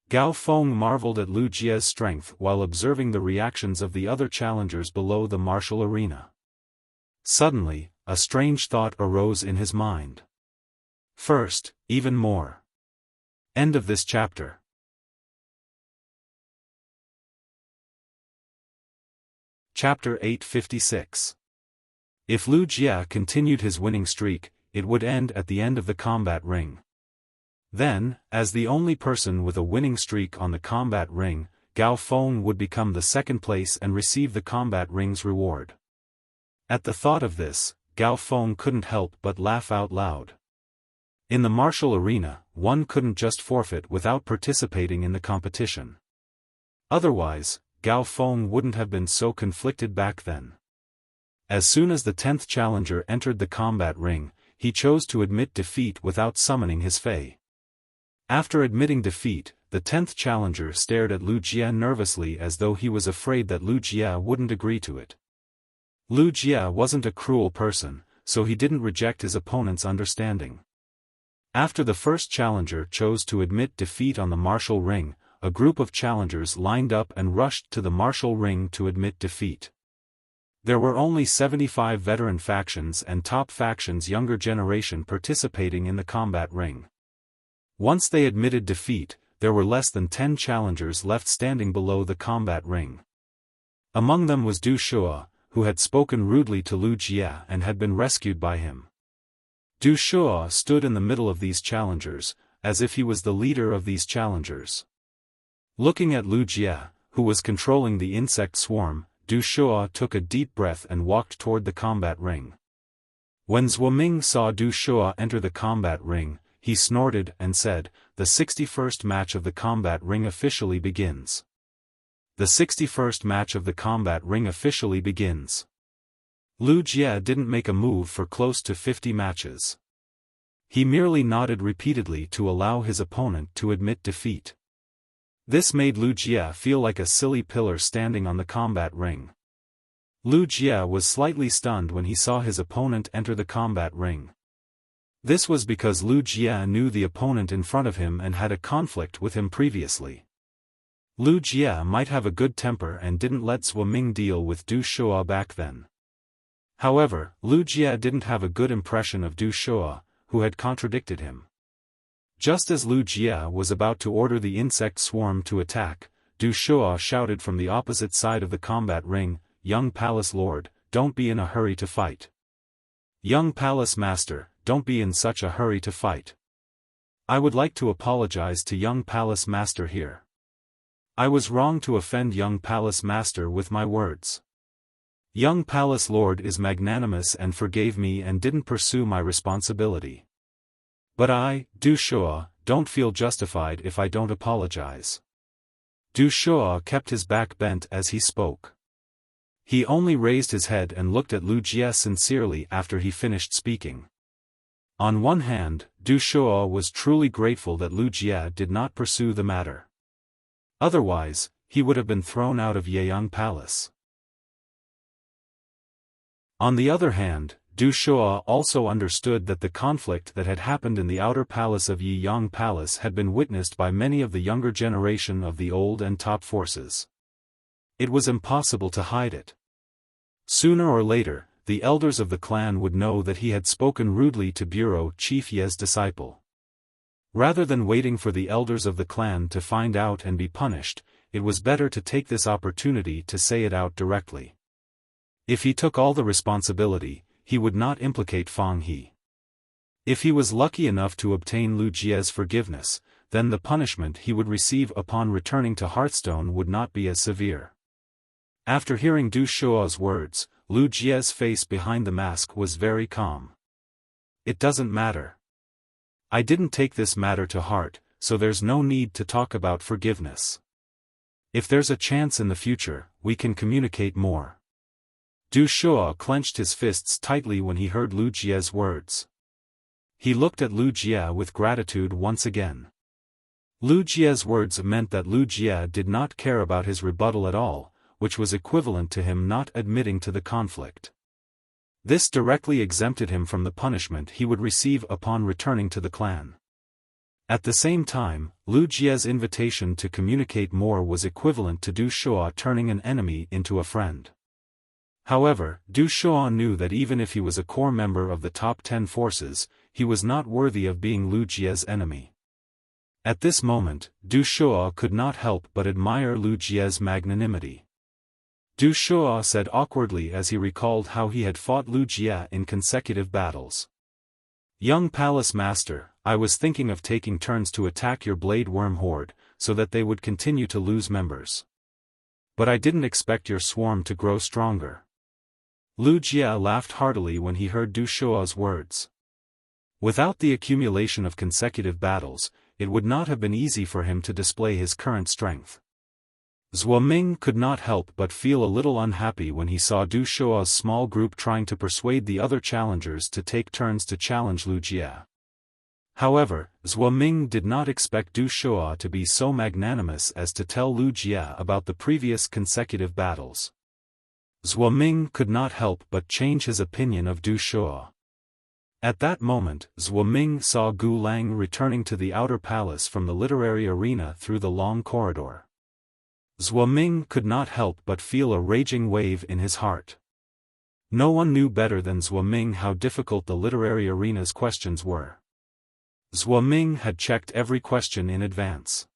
Gao Feng marveled at Lu Jia's strength while observing the reactions of the other challengers below the martial arena. Suddenly, a strange thought arose in his mind. First, even more. End of this chapter. Chapter 856. If Lu Jia continued his winning streak, it would end at the end of the combat ring. Then, as the only person with a winning streak on the combat ring, Gao Feng would become the second place and receive the combat ring's reward. At the thought of this, Gao Feng couldn't help but laugh out loud. In the martial arena, one couldn't just forfeit without participating in the competition. Otherwise, Gao Feng wouldn't have been so conflicted back then. As soon as the 10th challenger entered the combat ring, he chose to admit defeat without summoning his Fei. After admitting defeat, the 10th challenger stared at Lu Jia nervously as though he was afraid that Lu Jia wouldn't agree to it. Lu Jia wasn't a cruel person, so he didn't reject his opponent's understanding. After the first challenger chose to admit defeat on the martial ring, a group of challengers lined up and rushed to the martial ring to admit defeat. There were only 75 veteran factions and top factions younger generation participating in the combat ring. Once they admitted defeat, there were less than 10 challengers left standing below the combat ring. Among them was Du Shua, who had spoken rudely to Lu Jia and had been rescued by him. Du Shua stood in the middle of these challengers, as if he was the leader of these challengers. Looking at Lu Jia, who was controlling the insect swarm, Du Shua took a deep breath and walked toward the combat ring. When Zhuoming saw Du Shua enter the combat ring, he snorted and said, "The 61st match of the combat ring officially begins." The 61st match of the combat ring officially begins. Lu Jia didn't make a move for close to 50 matches. He merely nodded repeatedly to allow his opponent to admit defeat. This made Lu Jia feel like a silly pillar standing on the combat ring. Lu Jia was slightly stunned when he saw his opponent enter the combat ring. This was because Lu Jia knew the opponent in front of him and had a conflict with him previously. Lu Jia might have a good temper and didn't let Zhuoming deal with Du Shua back then. However, Lu Jia didn't have a good impression of Du Shua, who had contradicted him. Just as Lu Jia was about to order the insect swarm to attack, Du Shua shouted from the opposite side of the combat ring, "Young Palace Lord, don't be in a hurry to fight. Young Palace Master, don't be in such a hurry to fight. I would like to apologize to Young Palace Master here. I was wrong to offend Young Palace Master with my words. Young Palace Lord is magnanimous and forgave me and didn't pursue my responsibility. But I, Du Shua, don't feel justified if I don't apologize." Du Shua kept his back bent as he spoke. He only raised his head and looked at Lu Jia sincerely after he finished speaking. On one hand, Du Shua was truly grateful that Lu Jia did not pursue the matter. Otherwise, he would have been thrown out of Yeyang Palace. On the other hand, Du Shua also understood that the conflict that had happened in the outer palace of Yeyang Palace had been witnessed by many of the younger generation of the old and top forces. It was impossible to hide it. Sooner or later, the elders of the clan would know that he had spoken rudely to Bureau Chief Ye's disciple. Rather than waiting for the elders of the clan to find out and be punished, it was better to take this opportunity to say it out directly. If he took all the responsibility, he would not implicate Fang He. If he was lucky enough to obtain Lu Jia's forgiveness, then the punishment he would receive upon returning to Hearthstone would not be as severe. After hearing Du Shua's words, Lu Jia's face behind the mask was very calm. "It doesn't matter. I didn't take this matter to heart, so there's no need to talk about forgiveness. If there's a chance in the future, we can communicate more." Du Shua clenched his fists tightly when he heard Lu Jia's words. He looked at Lu Jie with gratitude once again. Lu Jie's words meant that Lu Jie did not care about his rebuttal at all, which was equivalent to him not admitting to the conflict. This directly exempted him from the punishment he would receive upon returning to the clan. At the same time, Lu Jie's invitation to communicate more was equivalent to Du Shuo turning an enemy into a friend. However, Du Shuo knew that even if he was a core member of the top 10 forces, he was not worthy of being Lu Jie's enemy. At this moment, Du Shuo could not help but admire Lu Jie's magnanimity. Du Shuo said awkwardly as he recalled how he had fought Lu Jie in consecutive battles. "Young palace master, I was thinking of taking turns to attack your blade worm horde, so that they would continue to lose members. But I didn't expect your swarm to grow stronger." Lu Jie laughed heartily when he heard Du Shuo's words. Without the accumulation of consecutive battles, it would not have been easy for him to display his current strength. Zhuo Ming could not help but feel a little unhappy when he saw Du Shuo's small group trying to persuade the other challengers to take turns to challenge Lu Jie. However, Zhuo Ming did not expect Du Shuo to be so magnanimous as to tell Lu Jie about the previous consecutive battles. Zhuo Ming could not help but change his opinion of Du Shuo. At that moment, Zhuo Ming saw Gu Lang returning to the outer palace from the literary arena through the long corridor. Zhuo Ming could not help but feel a raging wave in his heart. No one knew better than Zhuo Ming how difficult the literary arena's questions were. Zhuo Ming had checked every question in advance.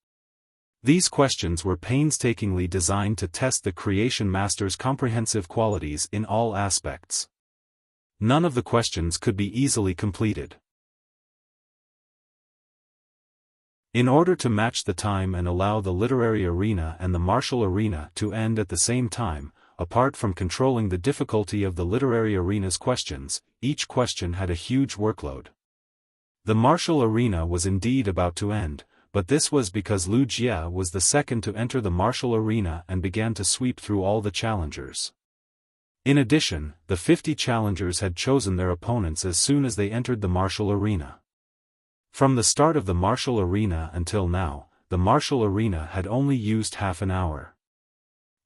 These questions were painstakingly designed to test the creation master's comprehensive qualities in all aspects. None of the questions could be easily completed. In order to match the time and allow the literary arena and the martial arena to end at the same time, apart from controlling the difficulty of the literary arena's questions, each question had a huge workload. The martial arena was indeed about to end, but this was because Lu Jie was the second to enter the martial arena and began to sweep through all the challengers. In addition, the 50 challengers had chosen their opponents as soon as they entered the martial arena. From the start of the martial arena until now, the martial arena had only used half an hour.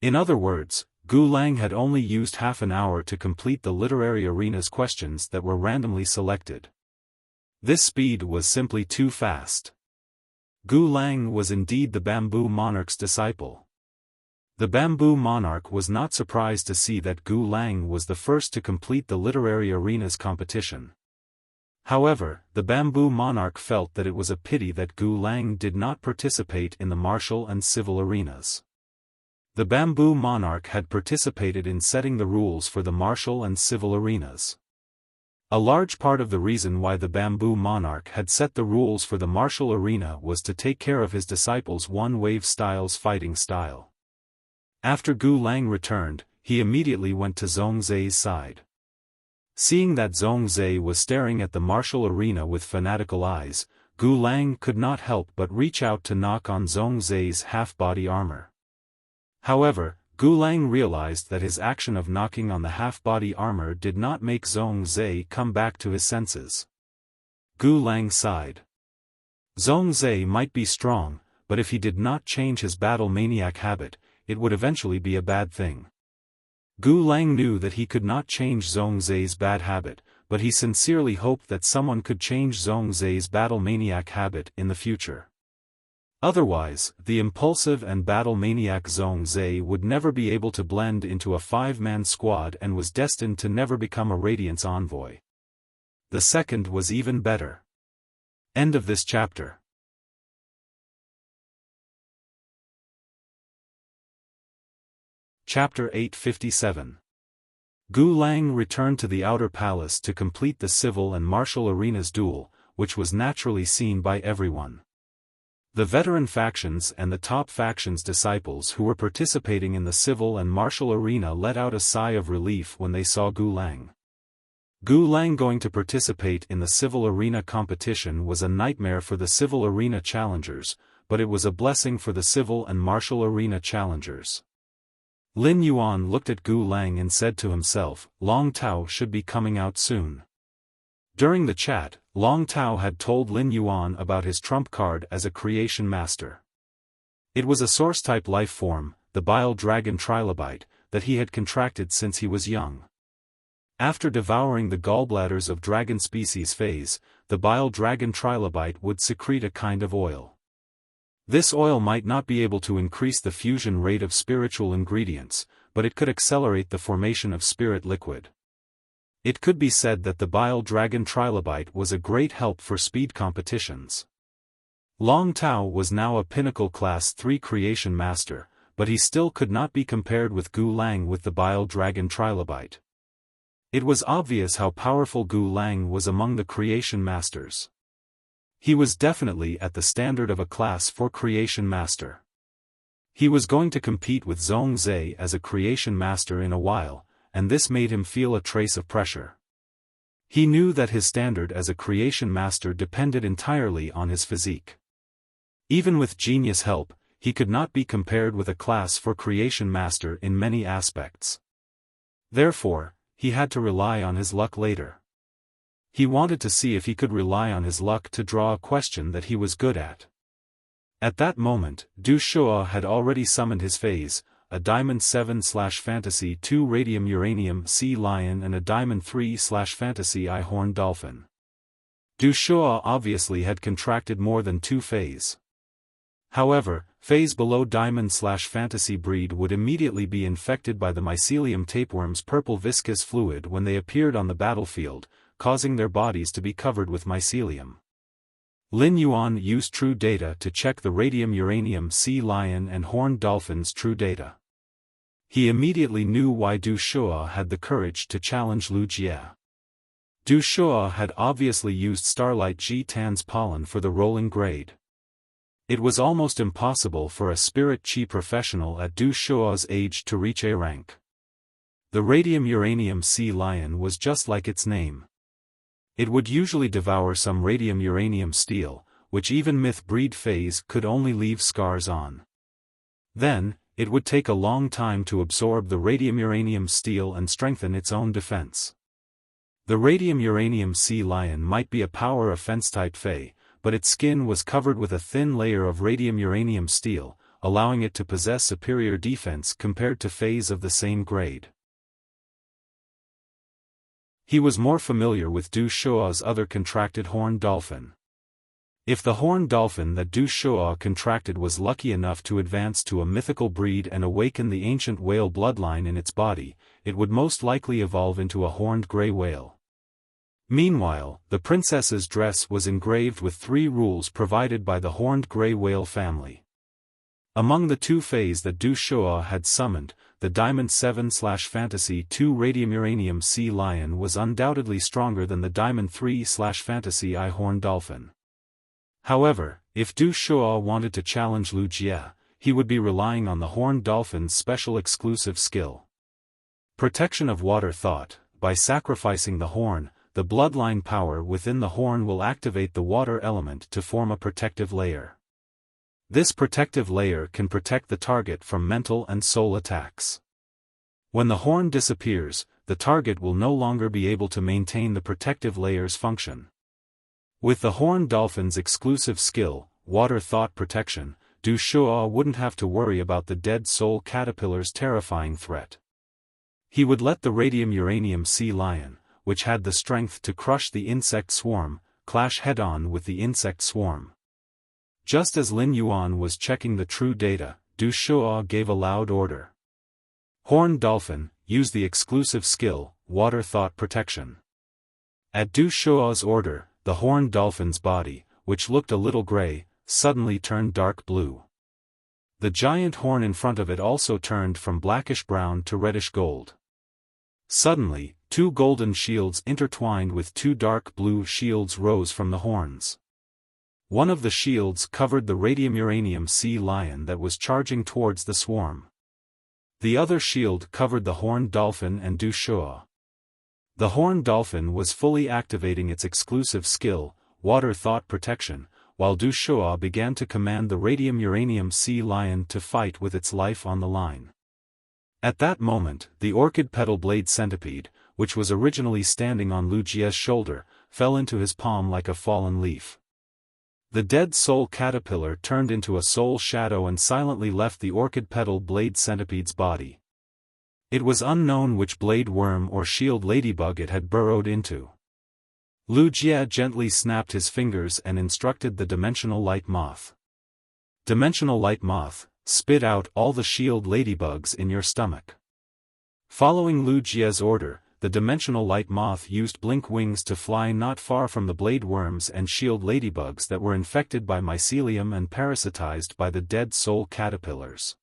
In other words, Gu Lang had only used half an hour to complete the literary arena's questions that were randomly selected. This speed was simply too fast. Gu Lang was indeed the Bamboo Monarch's disciple. The Bamboo Monarch was not surprised to see that Gu Lang was the first to complete the literary arena's competition. However, the Bamboo Monarch felt that it was a pity that Gu Lang did not participate in the martial and civil arenas. The Bamboo Monarch had participated in setting the rules for the martial and civil arenas. A large part of the reason why the Bamboo Monarch had set the rules for the martial arena was to take care of his disciples' one-wave style's fighting style. After Gu Lang returned, he immediately went to Zhongzai's side. Seeing that Zhongzai was staring at the martial arena with fanatical eyes, Gu Lang could not help but reach out to knock on Zhongzai's half-body armor. However, Gu Lang realized that his action of knocking on the half-body armor did not make Zhongzai come back to his senses. Gu Lang sighed. Zhongzai might be strong, but if he did not change his battle maniac habit, it would eventually be a bad thing. Gu Lang knew that he could not change Zhongzai's bad habit, but he sincerely hoped that someone could change Zhongzai's battle maniac habit in the future. Otherwise, the impulsive and battle maniac Zhongzai would never be able to blend into a 5-man squad and was destined to never become a Radiance envoy. The second was even better. End of this chapter. Chapter 857. Gu Lang returned to the outer palace to complete the civil and martial arena's duel, which was naturally seen by everyone. The veteran factions and the top faction's disciples who were participating in the civil and martial arena let out a sigh of relief when they saw Gu Lang. Gu Lang going to participate in the civil arena competition was a nightmare for the civil arena challengers, but it was a blessing for the civil and martial arena challengers. Lin Yuan looked at Gu Lang and said to himself, Long Tao should be coming out soon. During the chat, Long Tao had told Lin Yuan about his trump card as a creation master. It was a source-type life form, the bile dragon trilobite, that he had contracted since he was young. After devouring the gallbladders of dragon species phase, the bile dragon trilobite would secrete a kind of oil. This oil might not be able to increase the fusion rate of spiritual ingredients, but it could accelerate the formation of spirit liquid. It could be said that the bile dragon trilobite was a great help for speed competitions. Long Tao was now a pinnacle class 3 creation master, but he still could not be compared with Gu Lang with the bile dragon trilobite. It was obvious how powerful Gu Lang was among the creation masters. He was definitely at the standard of a class 4 creation master. He was going to compete with Zhong Zhe as a creation master in a while, and this made him feel a trace of pressure. He knew that his standard as a creation master depended entirely on his physique. Even with genius help, he could not be compared with a class 4 creation master in many aspects. Therefore, he had to rely on his luck later. He wanted to see if he could rely on his luck to draw a question that he was good at. At that moment, Du Shua had already summoned his phase, a Diamond 7/Fantasy 2 Radium Uranium Sea Lion and a Diamond 3/Fantasy I Horn Dolphin. Du Shua obviously had contracted more than 2 phase. However, phase below Diamond/Fantasy breed would immediately be infected by the mycelium tapeworm's purple viscous fluid when they appeared on the battlefield, causing their bodies to be covered with mycelium. Lin Yuan used true data to check the radium uranium sea lion and horned dolphin's true data. He immediately knew why Du Shua had the courage to challenge Lu Jie. Du Shua had obviously used Starlight Ji Tan's pollen for the rolling grade. It was almost impossible for a spirit chi professional at Du Shua's age to reach A rank. The radium uranium sea lion was just like its name. It would usually devour some radium uranium steel, which even myth breed phase could only leave scars on. Then, it would take a long time to absorb the radium uranium steel and strengthen its own defense. The radium uranium sea lion might be a power offense type Fey, but its skin was covered with a thin layer of radium uranium steel, allowing it to possess superior defense compared to Feys of the same grade. He was more familiar with Du Shua's other contracted horned dolphin. If the horned dolphin that Du Shua contracted was lucky enough to advance to a mythical breed and awaken the ancient whale bloodline in its body, it would most likely evolve into a horned gray whale. Meanwhile, the princess's dress was engraved with 3 rules provided by the horned gray whale family. Among the 2 Feys that Du Shua had summoned, the Diamond 7/Fantasy 2 Radium Uranium Sea Lion was undoubtedly stronger than the Diamond 3/Fantasy I Horn Dolphin. However, if Du Shua wanted to challenge Lu Jie, he would be relying on the horned dolphin's special exclusive skill. Protection of water thought. By sacrificing the horn, the bloodline power within the horn will activate the water element to form a protective layer. This protective layer can protect the target from mental and soul attacks. When the horn disappears, the target will no longer be able to maintain the protective layer's function. With the horned dolphin's exclusive skill, water thought protection, Du Shua wouldn't have to worry about the dead soul caterpillar's terrifying threat. He would let the radium uranium sea lion, which had the strength to crush the insect swarm, clash head-on with the insect swarm. Just as Lin Yuan was checking the true data, Du Shua gave a loud order. Horned dolphin, use the exclusive skill, water thought protection. At Du Shua's order, the horned dolphin's body, which looked a little gray, suddenly turned dark blue. The giant horn in front of it also turned from blackish-brown to reddish-gold. Suddenly, 2 golden shields intertwined with 2 dark blue shields rose from the horns. One of the shields covered the radium uranium sea lion that was charging towards the swarm. The other shield covered the horned dolphin and Du Shua. The horned dolphin was fully activating its exclusive skill, water thought protection, while Du Shua began to command the radium uranium sea lion to fight with its life on the line. At that moment, the orchid petal blade centipede, which was originally standing on Lu Jie's shoulder, fell into his palm like a fallen leaf. The dead soul caterpillar turned into a soul shadow and silently left the orchid petal blade centipede's body. It was unknown which blade worm or shield ladybug it had burrowed into. Lu Jie gently snapped his fingers and instructed the dimensional light moth. Dimensional light moth, spit out all the shield ladybugs in your stomach. Following Lu Jie's order, the dimensional light moth used blink wings to fly not far from the blade worms and shield ladybugs that were infected by mycelium and parasitized by the dead soul caterpillars.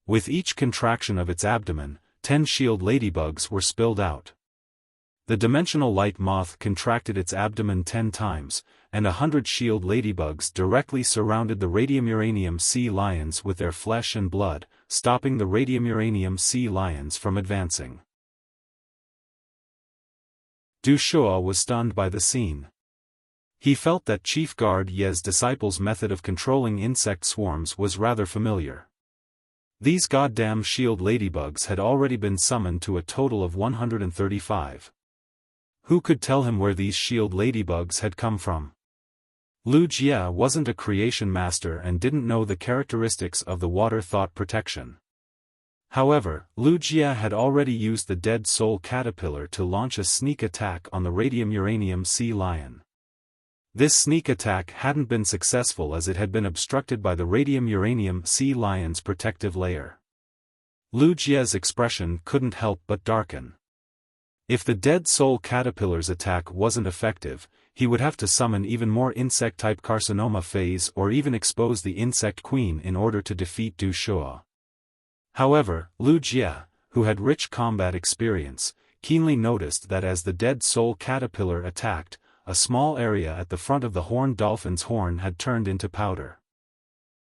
With each contraction of its abdomen, 10 shield ladybugs were spilled out. The dimensional light moth contracted its abdomen 10 times, and 100 shield ladybugs directly surrounded the radium-uranium sea lions with their flesh and blood, stopping the radium-uranium sea lions from advancing. Du Shuo was stunned by the scene. He felt that Chief Guard Ye's disciples' method of controlling insect swarms was rather familiar. These goddamn shield ladybugs had already been summoned to a total of 135. Who could tell him where these shield ladybugs had come from? Lu Jie wasn't a creation master and didn't know the characteristics of the water thought protection. However, Lu Jie had already used the dead soul caterpillar to launch a sneak attack on the radium-uranium sea lion. This sneak attack hadn't been successful as it had been obstructed by the radium-uranium sea lion's protective layer. Lu Jie's expression couldn't help but darken. If the dead soul caterpillar's attack wasn't effective, he would have to summon even more insect-type carcinoma phase or even expose the insect queen in order to defeat Du Shuo. However, Lu Jie, who had rich combat experience, keenly noticed that as the dead soul caterpillar attacked, a small area at the front of the horned dolphin's horn had turned into powder.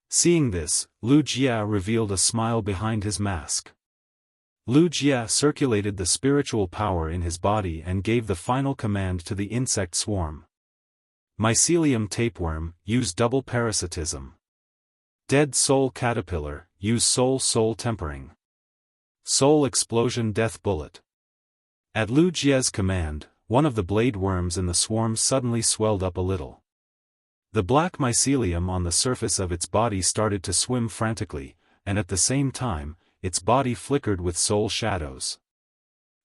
Seeing this, Lu Jie revealed a smile behind his mask. Lu Jie circulated the spiritual power in his body and gave the final command to the insect swarm. Mycelium tapeworm, use double parasitism. Dead soul caterpillar, use soul tempering. Soul explosion death bullet. At Lu Jie's command, one of the blade worms in the swarm suddenly swelled up a little. The black mycelium on the surface of its body started to swim frantically, and at the same time, its body flickered with soul shadows.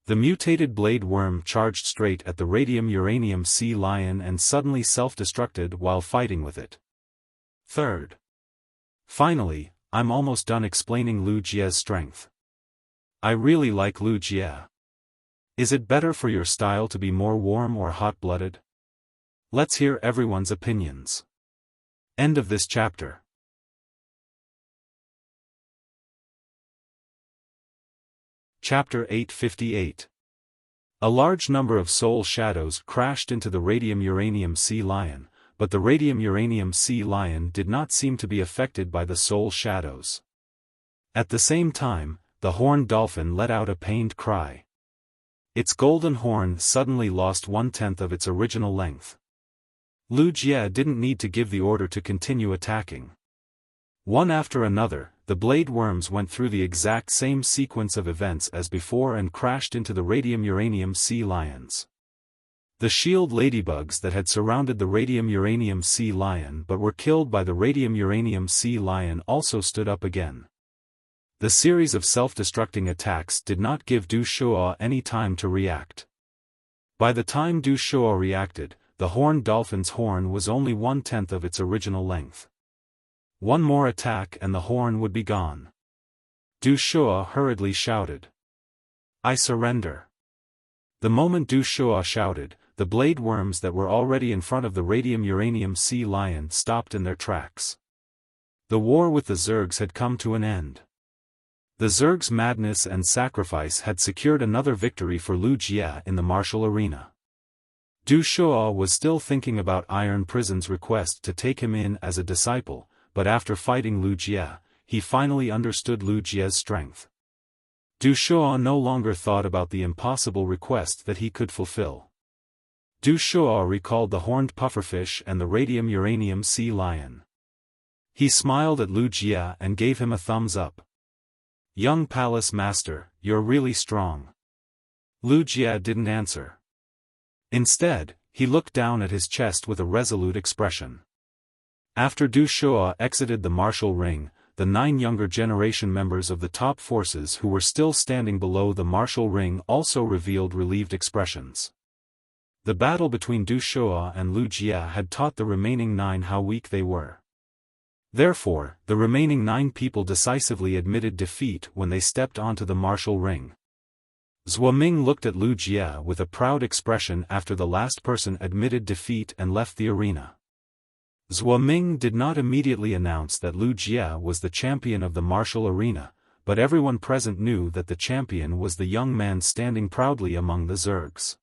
The mutated blade worm charged straight at the radium-uranium sea lion and suddenly self-destructed while fighting with it. Third. Finally, I'm almost done explaining Lu Jie's strength. I really like Lu Jie. Is it better for your style to be more warm or hot-blooded? Let's hear everyone's opinions. End of this chapter. Chapter 858. A large number of soul shadows crashed into the radium-uranium sea lion, but the radium-uranium sea lion did not seem to be affected by the soul shadows. At the same time, the horned dolphin let out a pained cry. Its golden horn suddenly lost 1/10 of its original length. Lu Jie didn't need to give the order to continue attacking. One after another, the blade worms went through the exact same sequence of events as before and crashed into the radium-uranium sea lions. The shield ladybugs that had surrounded the radium-uranium sea lion but were killed by the radium-uranium sea lion also stood up again. The series of self-destructing attacks did not give Du Shuo any time to react. By the time Du Shuo reacted, the horned dolphin's horn was only 1/10 of its original length. One more attack and the horn would be gone. Du Shuo hurriedly shouted, "I surrender." The moment Du Shuo shouted, the blade worms that were already in front of the radium-uranium sea lion stopped in their tracks. The war with the Zergs had come to an end. The Zergs' madness and sacrifice had secured another victory for Lu Jie in the martial arena. Du Shuo was still thinking about Iron Prison's request to take him in as a disciple, but after fighting Lu Jie, he finally understood Lu Jie's strength. Du Shuo no longer thought about the impossible request that he could fulfill. Du Shuo recalled the horned pufferfish and the radium-uranium sea lion. He smiled at Lu Jie and gave him a thumbs up. "Young palace master, you're really strong." Lu Jie didn't answer. Instead, he looked down at his chest with a resolute expression. After Du Shua exited the martial ring, the 9 younger generation members of the top forces who were still standing below the martial ring also revealed relieved expressions. The battle between Du Shua and Lu Jia had taught the remaining 9 how weak they were. Therefore, the remaining 9 people decisively admitted defeat when they stepped onto the martial ring. Zhuo Ming looked at Lu Jia with a proud expression after the last person admitted defeat and left the arena. Zhuo Ming did not immediately announce that Lu Jia was the champion of the martial arena, but everyone present knew that the champion was the young man standing proudly among the Zergs.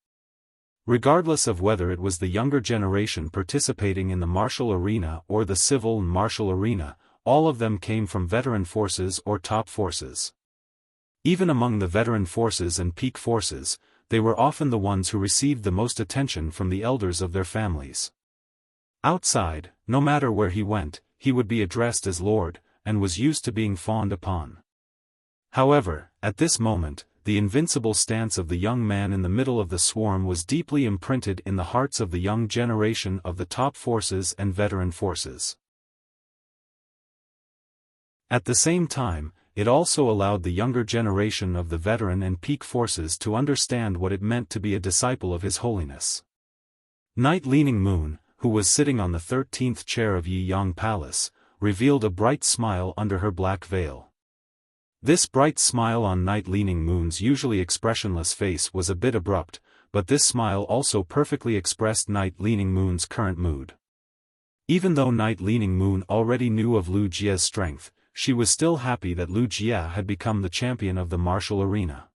Regardless of whether it was the younger generation participating in the martial arena or the civil and martial arena, all of them came from veteran forces or top forces. Even among the veteran forces and peak forces, they were often the ones who received the most attention from the elders of their families. Outside, no matter where he went, he would be addressed as Lord, and was used to being fawned upon. However, at this moment, the invincible stance of the young man in the middle of the swarm was deeply imprinted in the hearts of the young generation of the top forces and veteran forces. At the same time, it also allowed the younger generation of the veteran and peak forces to understand what it meant to be a disciple of His Holiness. Night Leaning Moon, who was sitting on the 13th chair of Yi Yang Palace, revealed a bright smile under her black veil. This bright smile on Night Leaning Moon's usually expressionless face was a bit abrupt, but this smile also perfectly expressed Night Leaning Moon's current mood. Even though Night Leaning Moon already knew of Lu Jia's strength, she was still happy that Lu Jia had become the champion of the martial arena.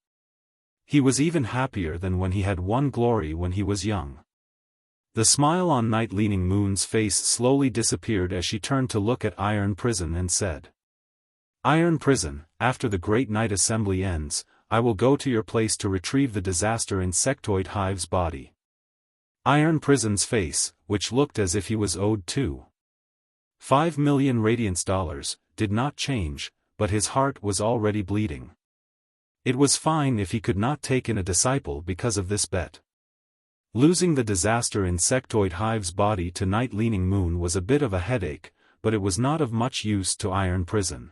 He was even happier than when he had won glory when he was young. The smile on Night Leaning Moon's face slowly disappeared as she turned to look at Iron Prison and said, "Iron Prison, after the Great Night Assembly ends, I will go to your place to retrieve the disaster insectoid hive's body." Iron Prison's face, which looked as if he was owed 2.5 million radiance dollars, did not change, but his heart was already bleeding. It was fine if he could not take in a disciple because of this bet. Losing the disaster insectoid hive's body to Night Leaning Moon was a bit of a headache, but it was not of much use to Iron Prison.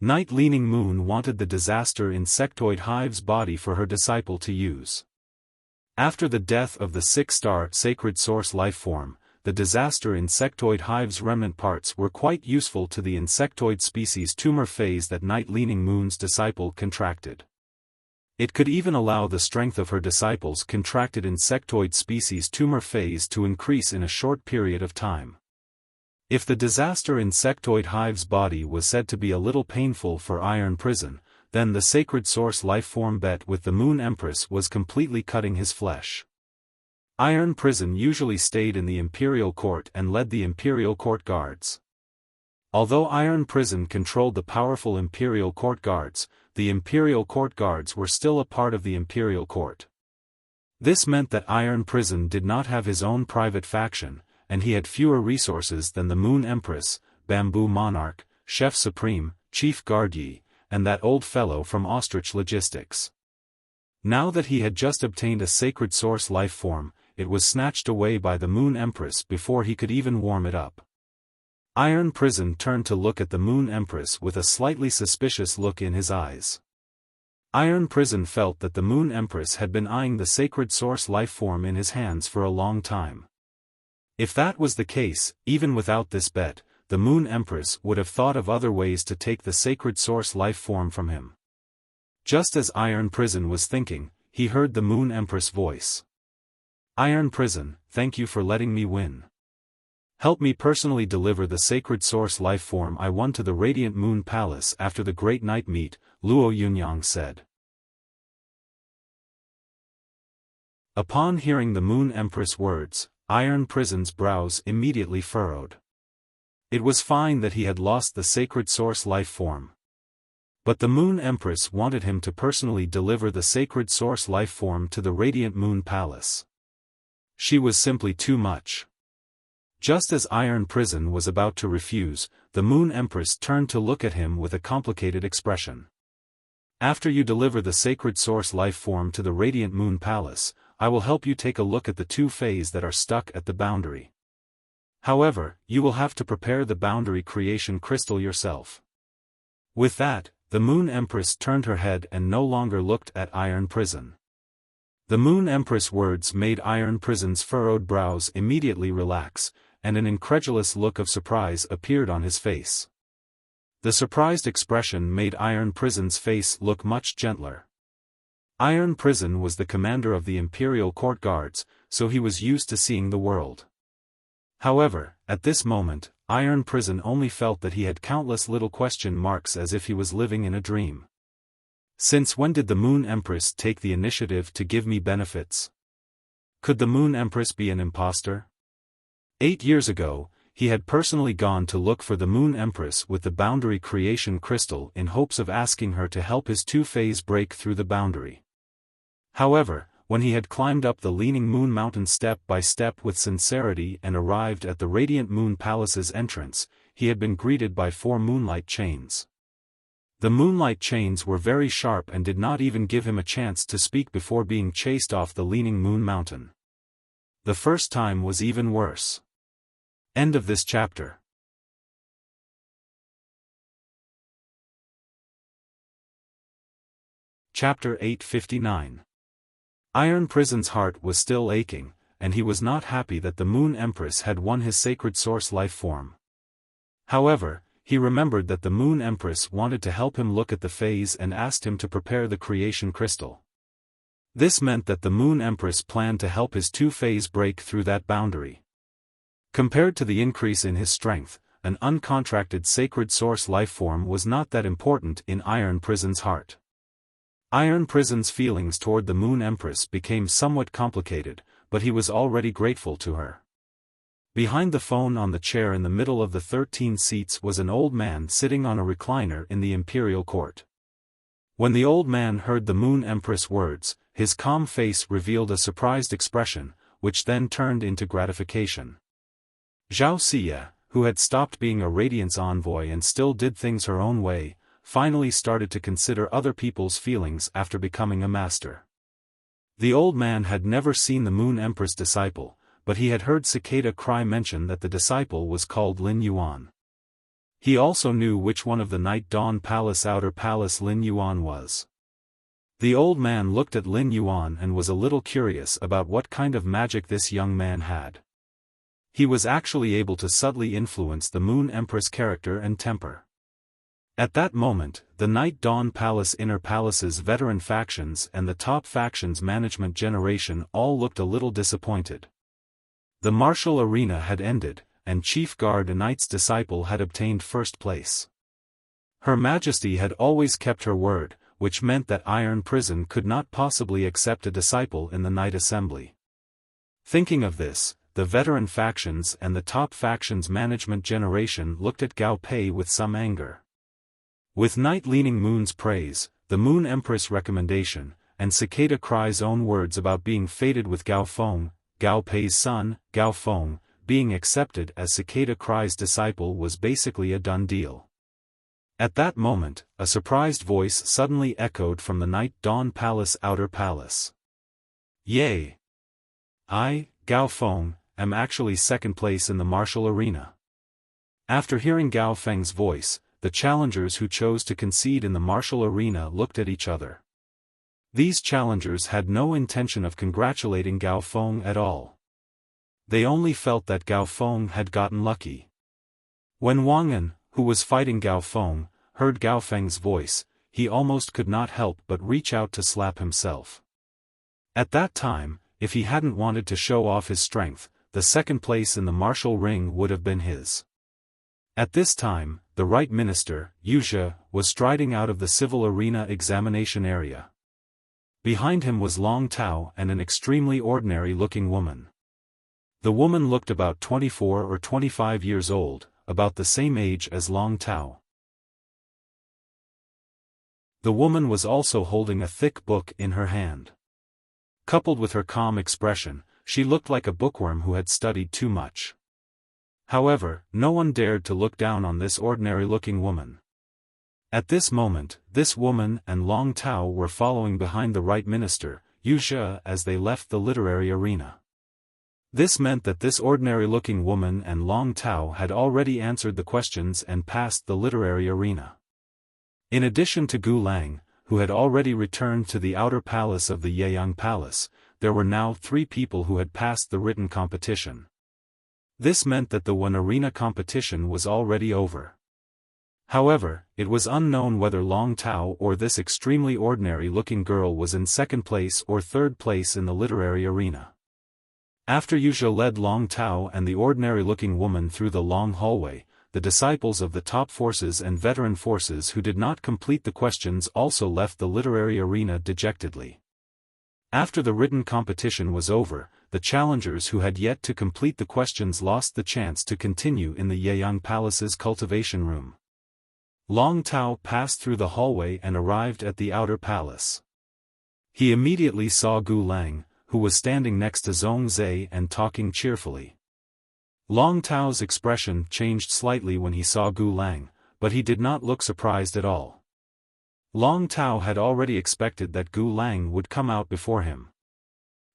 Night Leaning Moon wanted the disaster insectoid hive's body for her disciple to use. After the death of the 6-star sacred source lifeform, the disaster insectoid hive's remnant parts were quite useful to the insectoid species tumor phase that Night Leaning Moon's disciple contracted. It could even allow the strength of her disciple's contracted insectoid species tumor phase to increase in a short period of time. If the disaster insectoid hive's body was said to be a little painful for Iron Prison, then the sacred source lifeform bet with the Moon Empress was completely cutting his flesh. Iron Prison usually stayed in the Imperial Court and led the Imperial Court Guards. Although Iron Prison controlled the powerful Imperial Court Guards, the Imperial Court Guards were still a part of the Imperial Court. This meant that Iron Prison did not have his own private faction, and he had fewer resources than the Moon Empress, Bamboo Monarch, Chef Supreme, Chief Guard Yi, and that old fellow from Ostrich Logistics. Now that he had just obtained a sacred source life form, it was snatched away by the Moon Empress before he could even warm it up. Iron Prison turned to look at the Moon Empress with a slightly suspicious look in his eyes. Iron Prison felt that the Moon Empress had been eyeing the sacred source life form in his hands for a long time. If that was the case, even without this bet, the Moon Empress would have thought of other ways to take the sacred source life form from him. Just as Iron Prison was thinking, he heard the Moon Empress voice. "Iron Prison, thank you for letting me win. Help me personally deliver the sacred source life form I won to the Radiant Moon Palace after the Great Night Meet," Luo Yunyang said. Upon hearing the Moon Empress' words, Iron Prison's brows immediately furrowed. It was fine that he had lost the sacred source life form. But the Moon Empress wanted him to personally deliver the sacred source life form to the Radiant Moon Palace. She was simply too much. Just as Iron Prison was about to refuse, the Moon Empress turned to look at him with a complicated expression. "After you deliver the sacred source life form to the Radiant Moon Palace, I will help you take a look at the two fays that are stuck at the boundary. However, you will have to prepare the boundary creation crystal yourself." With that, the Moon Empress turned her head and no longer looked at Iron Prison. The Moon Empress' words made Iron Prison's furrowed brows immediately relax, and an incredulous look of surprise appeared on his face. The surprised expression made Iron Prison's face look much gentler. Iron Prison was the commander of the Imperial Court Guards, so he was used to seeing the world. However, at this moment, Iron Prison only felt that he had countless little question marks as if he was living in a dream. Since when did the Moon Empress take the initiative to give me benefits? Could the Moon Empress be an imposter? 8 years ago, he had personally gone to look for the Moon Empress with the boundary creation crystal in hopes of asking her to help his two fays break through the boundary. However, when he had climbed up the leaning moon mountain step by step with sincerity and arrived at the radiant moon palace's entrance, he had been greeted by 4 moonlight chains. The moonlight chains were very sharp and did not even give him a chance to speak before being chased off the leaning moon mountain. The first time was even worse. End of this chapter. Chapter 859. Iron Prison's heart was still aching, and he was not happy that the Moon Empress had won his sacred source life form. However, he remembered that the Moon Empress wanted to help him look at the phase and asked him to prepare the creation crystal. This meant that the Moon Empress planned to help his two fays break through that boundary. Compared to the increase in his strength, an uncontracted sacred source life form was not that important in Iron Prison's heart. Iron Prison's feelings toward the Moon Empress became somewhat complicated, but he was already grateful to her. Behind the phone on the chair in the middle of the 13 seats was an old man sitting on a recliner in the imperial court. When the old man heard the Moon Empress' words, his calm face revealed a surprised expression, which then turned into gratification. Wuxia, who had stopped being a Radiance envoy and still did things her own way, finally started to consider other people's feelings after becoming a master. The old man had never seen the Moon Empress disciple, but he had heard Cicada Cry mention that the disciple was called Lin Yuan. He also knew which one of the Night Dawn Palace Outer Palace Lin Yuan was. The old man looked at Lin Yuan and was a little curious about what kind of magic this young man had. He was actually able to subtly influence the Moon Empress' character and temper. At that moment, the Night Dawn Palace Inner Palace's veteran factions and the top faction's management generation all looked a little disappointed. The martial arena had ended, and Chief Guard Knight's disciple had obtained first place. Her Majesty had always kept her word, which meant that Iron Prison could not possibly accept a disciple in the Night Assembly. Thinking of this, the veteran factions and the top faction's management generation looked at Gao Pei with some anger. With Night Leaning Moon's praise, the Moon Empress' recommendation, and Cicada Cry's own words about being fated with Gao Feng, Gao Pei's son, Gao Feng, being accepted as Cicada Cry's disciple was basically a done deal. At that moment, a surprised voice suddenly echoed from the Night Dawn Palace Outer Palace. "Yay! I, Gao Feng, am actually second place in the martial arena." After hearing Gao Feng's voice, the challengers who chose to concede in the martial arena looked at each other. These challengers had no intention of congratulating Gao Feng at all. They only felt that Gao Feng had gotten lucky. When Wang An, who was fighting Gao Feng, heard Gao Feng's voice, he almost could not help but reach out to slap himself. At that time, if he hadn't wanted to show off his strength, the second place in the martial ring would have been his. At this time, the Right Minister, Wuxia, was striding out of the civil arena examination area. Behind him was Long Tao and an extremely ordinary-looking woman. The woman looked about 24 or 25 years old, about the same age as Long Tao. The woman was also holding a thick book in her hand. Coupled with her calm expression, she looked like a bookworm who had studied too much. However, no one dared to look down on this ordinary-looking woman. At this moment, this woman and Long Tao were following behind the Right Minister, Wuxia as they left the literary arena. This meant that this ordinary-looking woman and Long Tao had already answered the questions and passed the literary arena. In addition to Gu Lang, who had already returned to the outer palace of the Yeyang Palace, there were now 3 people who had passed the written competition. This meant that the one arena competition was already over. However, it was unknown whether Long Tao or this extremely ordinary-looking girl was in 2nd place or 3rd place in the literary arena. After Wuxia led Long Tao and the ordinary-looking woman through the long hallway, the disciples of the top forces and veteran forces who did not complete the questions also left the literary arena dejectedly. After the written competition was over, the challengers who had yet to complete the questions lost the chance to continue in the Yeyang Palace's cultivation room. Long Tao passed through the hallway and arrived at the outer palace. He immediately saw Gu Lang, who was standing next to Zhong Zhe and talking cheerfully. Long Tao's expression changed slightly when he saw Gu Lang, but he did not look surprised at all. Long Tao had already expected that Gu Lang would come out before him.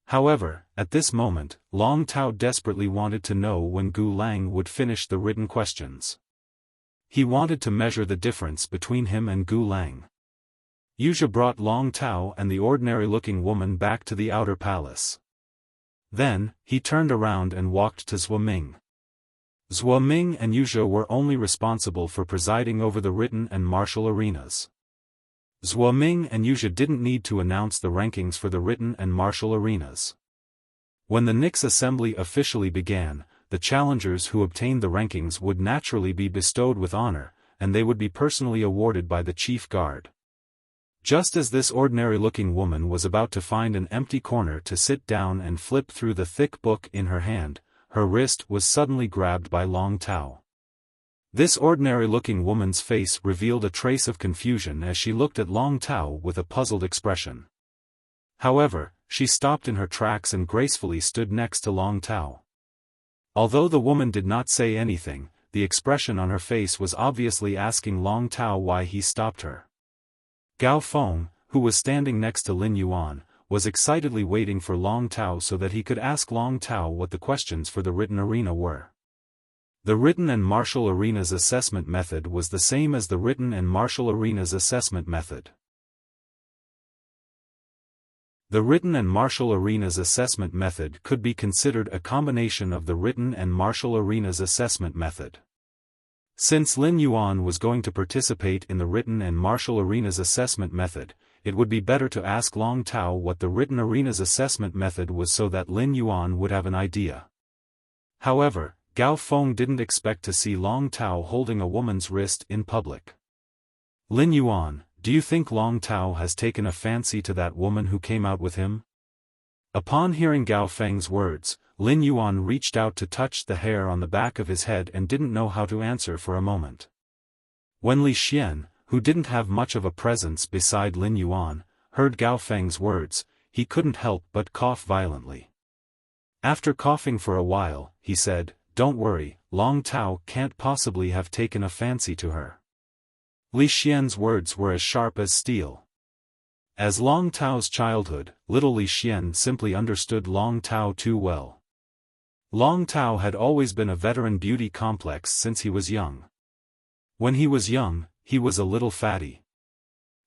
However, at this moment, Long Tao desperately wanted to know when Gu Lang would finish the written questions. He wanted to measure the difference between him and Gu Lang. Wuxia brought Long Tao and the ordinary-looking woman back to the outer palace. Then, he turned around and walked to Zhuo Ming. Zhuo Ming and Wuxia were only responsible for presiding over the written and martial arenas. Zhuo Ming and Wuxia didn't need to announce the rankings for the written and martial arenas. When the Nix assembly officially began, the challengers who obtained the rankings would naturally be bestowed with honor, and they would be personally awarded by the chief guard. Just as this ordinary-looking woman was about to find an empty corner to sit down and flip through the thick book in her hand, her wrist was suddenly grabbed by Long Tao. This ordinary-looking woman's face revealed a trace of confusion as she looked at Long Tao with a puzzled expression. However, she stopped in her tracks and gracefully stood next to Long Tao. Although the woman did not say anything, the expression on her face was obviously asking Long Tao why he stopped her. Gao Feng, who was standing next to Lin Yuan, was excitedly waiting for Long Tao so that he could ask Long Tao what the questions for the written arena were. The written and martial arenas assessment method was the same as the written and martial arenas assessment method. The written and martial arenas assessment method could be considered a combination of the written and martial arenas assessment method. Since Lin Yuan was going to participate in the written and martial arenas assessment method, it would be better to ask Long Tao what the written arenas assessment method was so that Lin Yuan would have an idea. However, Gao Feng didn't expect to see Long Tao holding a woman's wrist in public. Lin Yuan, do you think Long Tao has taken a fancy to that woman who came out with him? Upon hearing Gao Feng's words, Lin Yuan reached out to touch the hair on the back of his head and didn't know how to answer for a moment. When Li Xian, who didn't have much of a presence beside Lin Yuan, heard Gao Feng's words, he couldn't help but cough violently. After coughing for a while, he said, "Don't worry, Long Tao can't possibly have taken a fancy to her." Li Xian's words were as sharp as steel. As Long Tao's childhood, little Li Xian simply understood Long Tao too well. Long Tao had always been a veteran beauty complex since he was young. When he was young, he was a little fatty.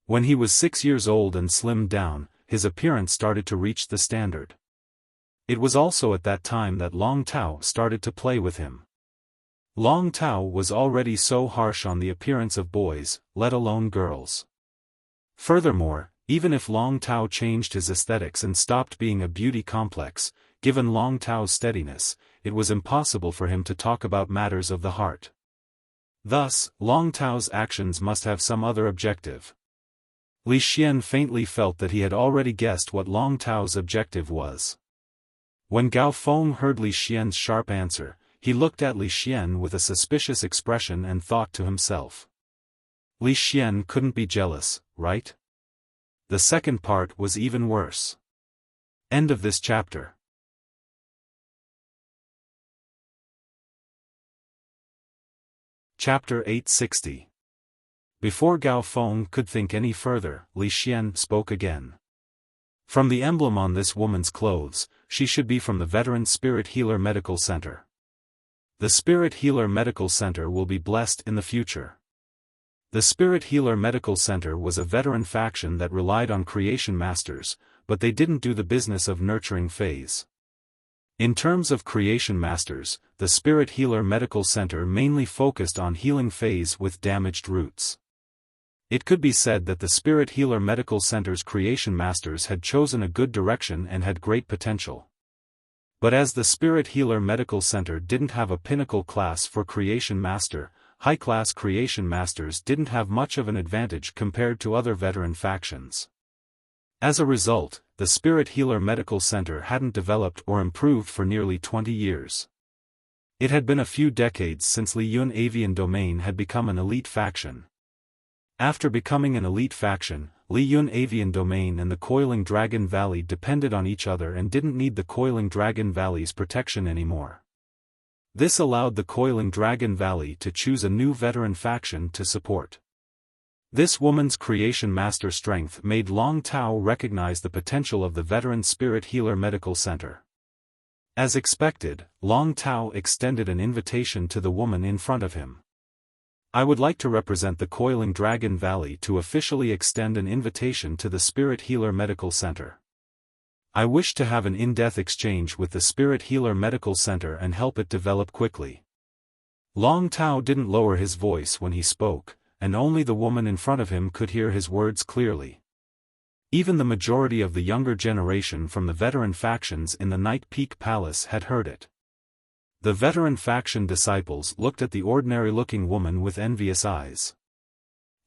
When he was 6 years old and slimmed down, his appearance started to reach the standard. It was also at that time that Long Tao started to play with him. Long Tao was already so harsh on the appearance of boys, let alone girls. Furthermore, even if Long Tao changed his aesthetics and stopped being a beauty complex, given Long Tao's steadiness, it was impossible for him to talk about matters of the heart. Thus, Long Tao's actions must have some other objective. Li Xian faintly felt that he had already guessed what Long Tao's objective was. When Gao Feng heard Li Xian's sharp answer, he looked at Li Xian with a suspicious expression and thought to himself. Li Xian couldn't be jealous, right? The second part was even worse. End of this chapter. Chapter 860. Before Gao Feng could think any further, Li Xian spoke again. From the emblem on this woman's clothes, she should be from the Veteran Spirit Healer Medical Center. The Spirit Healer Medical Center will be blessed in the future. The Spirit Healer Medical Center was a veteran faction that relied on creation masters, but they didn't do the business of nurturing phase. In terms of creation masters, the Spirit Healer Medical Center mainly focused on healing phase with damaged roots. It could be said that the Spirit Healer Medical Center's creation masters had chosen a good direction and had great potential. But as the Spirit Healer Medical Center didn't have a pinnacle class for creation master, high-class creation masters didn't have much of an advantage compared to other veteran factions. As a result, the Spirit Healer Medical Center hadn't developed or improved for nearly 20 years. It had been a few decades since Li Yun Avian Domain had become an elite faction. After becoming an elite faction, Li Yun Avian Domain and the Coiling Dragon Valley depended on each other and didn't need the Coiling Dragon Valley's protection anymore. This allowed the Coiling Dragon Valley to choose a new veteran faction to support. This woman's creation master strength made Long Tao recognize the potential of the Veteran Spirit Healer Medical Center. As expected, Long Tao extended an invitation to the woman in front of him. I would like to represent the Coiling Dragon Valley to officially extend an invitation to the Spirit Healer Medical Center. I wish to have an in-depth exchange with the Spirit Healer Medical Center and help it develop quickly. Long Tao didn't lower his voice when he spoke, and only the woman in front of him could hear his words clearly. Even the majority of the younger generation from the veteran factions in the Night Peak Palace had heard it. The veteran faction disciples looked at the ordinary-looking woman with envious eyes.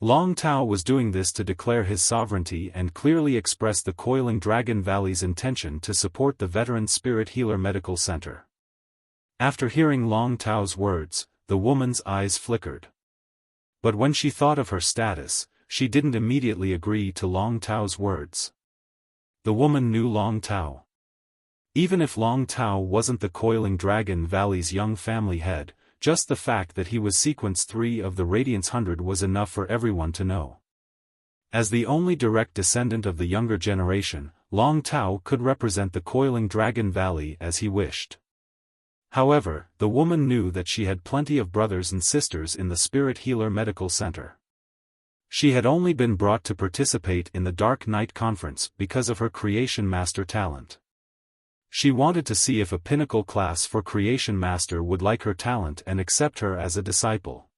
Long Tao was doing this to declare his sovereignty and clearly express the Coiling Dragon Valley's intention to support the Veteran Spirit Healer Medical Center. After hearing Long Tao's words, the woman's eyes flickered. But when she thought of her status, she didn't immediately agree to Long Tao's words. The woman knew Long Tao. Even if Long Tao wasn't the Coiling Dragon Valley's young family head, just the fact that he was Sequence 3 of the Radiance 100 was enough for everyone to know. As the only direct descendant of the younger generation, Long Tao could represent the Coiling Dragon Valley as he wished. However, the woman knew that she had plenty of brothers and sisters in the Spirit Healer Medical Center. She had only been brought to participate in the Dark Knight Conference because of her creation master talent. She wanted to see if a pinnacle class for creation master would like her talent and accept her as a disciple.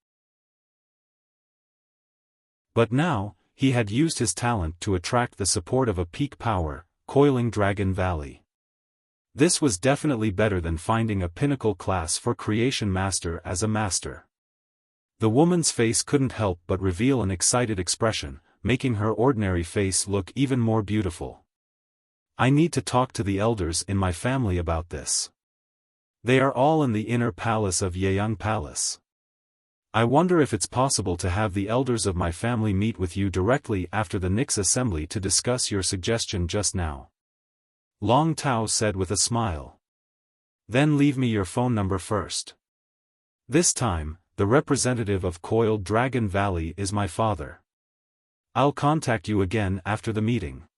But now, he had used his talent to attract the support of a peak power, Coiling Dragon Valley. This was definitely better than finding a pinnacle class for creation master as a master. The woman's face couldn't help but reveal an excited expression, making her ordinary face look even more beautiful. I need to talk to the elders in my family about this. They are all in the inner palace of Yeyang Palace. I wonder if it's possible to have the elders of my family meet with you directly after the Nix assembly to discuss your suggestion just now. Long Tao said with a smile. Then leave me your phone number first. This time, the representative of Coiled Dragon Valley is my father. I'll contact you again after the meeting.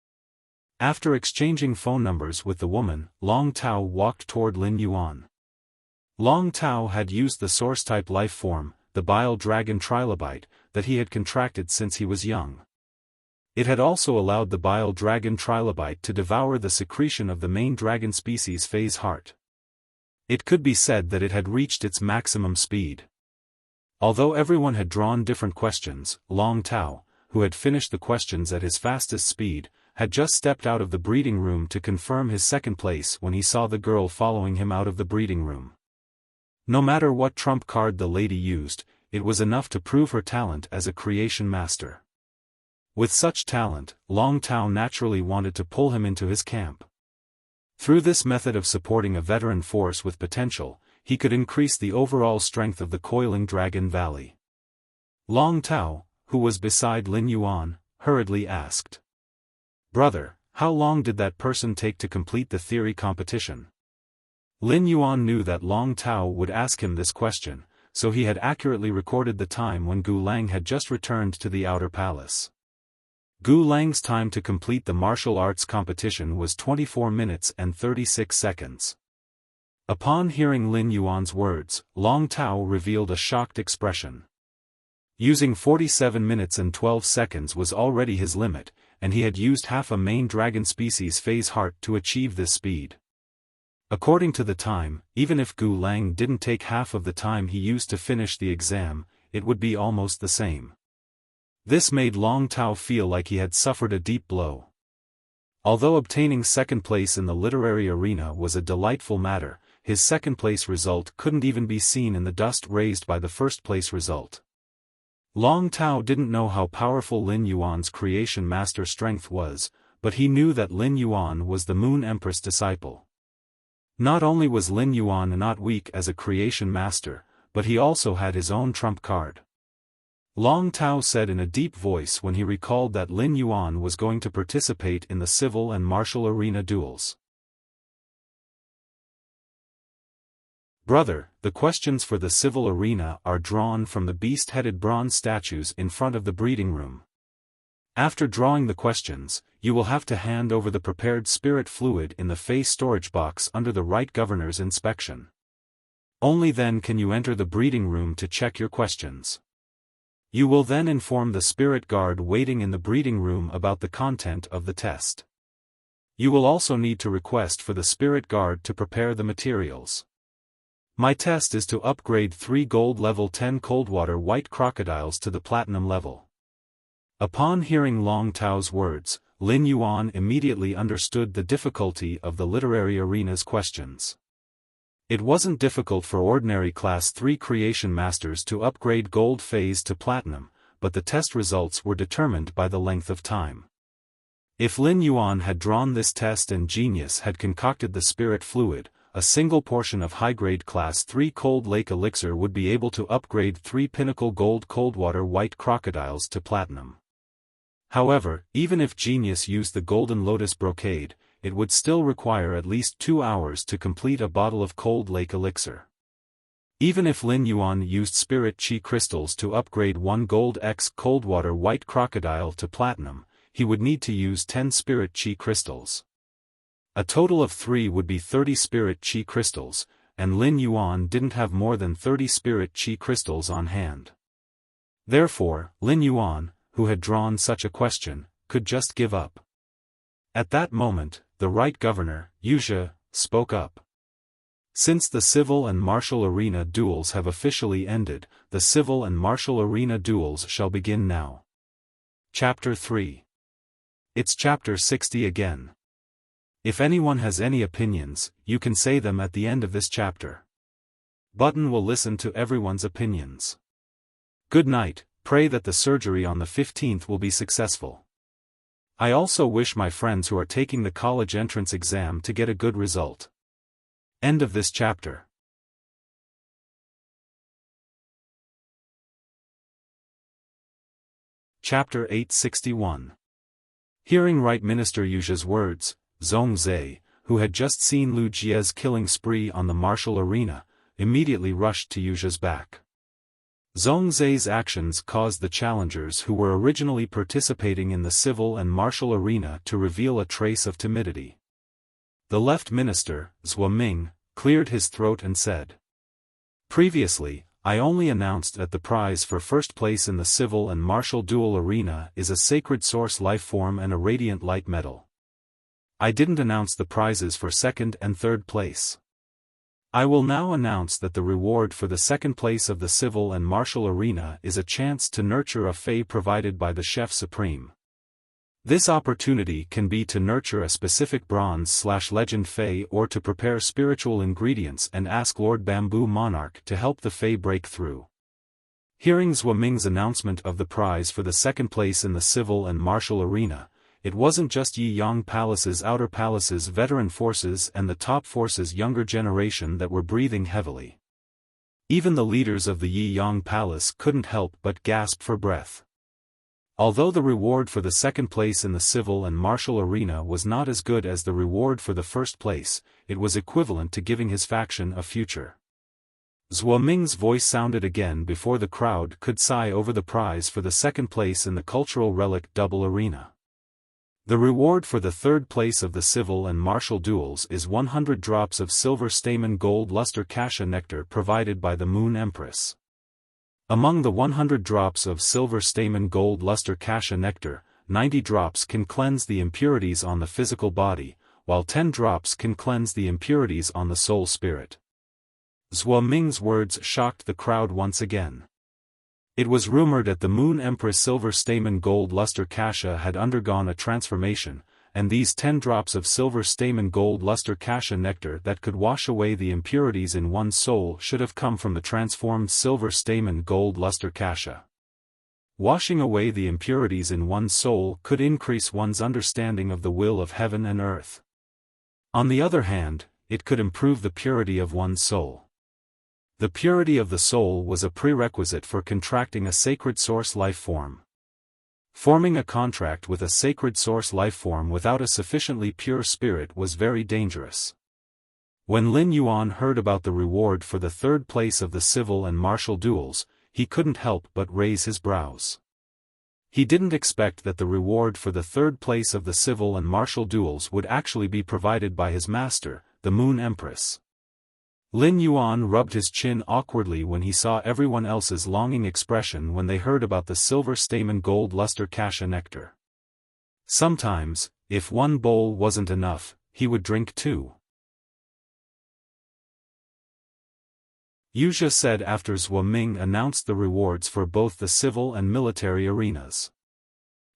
After exchanging phone numbers with the woman, Long Tao walked toward Lin Yuan. Long Tao had used the source-type life form, the Bile Dragon Trilobite, that he had contracted since he was young. It had also allowed the Bile Dragon Trilobite to devour the secretion of the main dragon species Phase Heart. It could be said that it had reached its maximum speed. Although everyone had drawn different questions, Long Tao, who had finished the questions at his fastest speed, had just stepped out of the breeding room to confirm his second place when he saw the girl following him out of the breeding room. No matter what trump card the lady used, it was enough to prove her talent as a creation master. With such talent, Long Tao naturally wanted to pull him into his camp. Through this method of supporting a veteran force with potential, he could increase the overall strength of the Coiling Dragon Valley. Long Tao, who was beside Lin Yuan, hurriedly asked. Brother, how long did that person take to complete the theory competition? Lin Yuan knew that Long Tao would ask him this question, so he had accurately recorded the time when Gu Lang had just returned to the outer palace. Gu Lang's time to complete the martial arts competition was 24 minutes and 36 seconds. Upon hearing Lin Yuan's words, Long Tao revealed a shocked expression. Using 47 minutes and 12 seconds was already his limit, and he had used half a main dragon species phase heart to achieve this speed. According to the time, even if Gu Lang didn't take half of the time he used to finish the exam, it would be almost the same. This made Long Tao feel like he had suffered a deep blow. Although obtaining second place in the literary arena was a delightful matter, his second place result couldn't even be seen in the dust raised by the first place result. Long Tao didn't know how powerful Lin Yuan's creation master strength was, but he knew that Lin Yuan was the Moon Empress disciple. Not only was Lin Yuan not weak as a creation master, but he also had his own trump card. Long Tao said in a deep voice when he recalled that Lin Yuan was going to participate in the civil and martial arena duels. Brother, the questions for the civil arena are drawn from the beast-headed bronze statues in front of the breeding room. After drawing the questions, you will have to hand over the prepared spirit fluid in the face storage box under the right governor's inspection. Only then can you enter the breeding room to check your questions. You will then inform the spirit guard waiting in the breeding room about the content of the test. You will also need to request for the spirit guard to prepare the materials. My test is to upgrade 3 gold level 10 coldwater white crocodiles to the platinum level. Upon hearing Long Tao's words, Lin Yuan immediately understood the difficulty of the literary arena's questions. It wasn't difficult for ordinary Class 3 creation masters to upgrade gold phase to platinum, but the test results were determined by the length of time. If Lin Yuan had drawn this test and Genius had concocted the spirit fluid, a single portion of high-grade Class 3 Cold Lake Elixir would be able to upgrade 3 Pinnacle Gold Coldwater White Crocodiles to platinum. However, even if Genius used the Golden Lotus Brocade, it would still require at least 2 hours to complete a bottle of Cold Lake Elixir. Even if Lin Yuan used Spirit Chi Crystals to upgrade 1 Gold X Coldwater White Crocodile to platinum, he would need to use 10 Spirit Chi Crystals. A total of 3 would be 30 Spirit Chi Crystals, and Lin Yuan didn't have more than 30 Spirit Chi Crystals on hand. Therefore, Lin Yuan, who had drawn such a question, could just give up. At that moment, the right governor, Wuxia, spoke up. Since the civil and martial arena duels have officially ended, the civil and martial arena duels shall begin now. Chapter 3. It's Chapter 60 again. If anyone has any opinions, you can say them at the end of this chapter. Button will listen to everyone's opinions. Good night, pray that the surgery on the 15th will be successful. I also wish my friends who are taking the college entrance exam to get a good result. End of this chapter. Chapter 861. Hearing Right Minister Wuxia's words, Zhongzhe, who had just seen Lu Jie's killing spree on the martial arena, immediately rushed to Wuxia's back. Zhongzhe's actions caused the challengers who were originally participating in the civil and martial arena to reveal a trace of timidity. The left minister, Zhou Ming, cleared his throat and said, "Previously, I only announced that the prize for first place in the civil and martial duel arena is a sacred source life form and a radiant light medal. I didn't announce the prizes for second and third place. I will now announce that the reward for the second place of the civil and martial arena is a chance to nurture a Fey provided by the Chef Supreme. This opportunity can be to nurture a specific bronze/legend Fey or to prepare spiritual ingredients and ask Lord Bamboo Monarch to help the Fey break through." Hearing Zhou Ming's announcement of the prize for the second place in the civil and martial arena, it wasn't just Yi Yang Palace's outer palaces veteran forces and the top forces younger generation that were breathing heavily. Even the leaders of the Yi Yang Palace couldn't help but gasp for breath. Although the reward for the second place in the civil and martial arena was not as good as the reward for the first place, it was equivalent to giving his faction a future. Zhuo Ming's voice sounded again before the crowd could sigh over the prize for the second place in the cultural relic double arena. The reward for the third place of the civil and martial duels is 100 drops of silver stamen gold luster kasha nectar provided by the Moon Empress. Among the 100 drops of silver stamen gold luster kasha nectar, 90 drops can cleanse the impurities on the physical body, while 10 drops can cleanse the impurities on the soul spirit. Zhuo Ming's words shocked the crowd once again. It was rumored that the Moon Empress silver stamen gold luster kasha had undergone a transformation, and these 10 drops of silver stamen gold luster kasha nectar that could wash away the impurities in one's soul should have come from the transformed silver stamen gold luster kasha. Washing away the impurities in one's soul could increase one's understanding of the will of heaven and earth. On the other hand, it could improve the purity of one's soul. The purity of the soul was a prerequisite for contracting a sacred source life form. Forming a contract with a sacred source life form without a sufficiently pure spirit was very dangerous. When Lin Yuan heard about the reward for the third place of the civil and martial duels, he couldn't help but raise his brows. He didn't expect that the reward for the third place of the civil and martial duels would actually be provided by his master, the Moon Empress. Lin Yuan rubbed his chin awkwardly when he saw everyone else's longing expression when they heard about the silver stamen gold luster kasha nectar. Sometimes, if one bowl wasn't enough, he would drink two. Wuxia said after Zhuo Ming announced the rewards for both the civil and military arenas.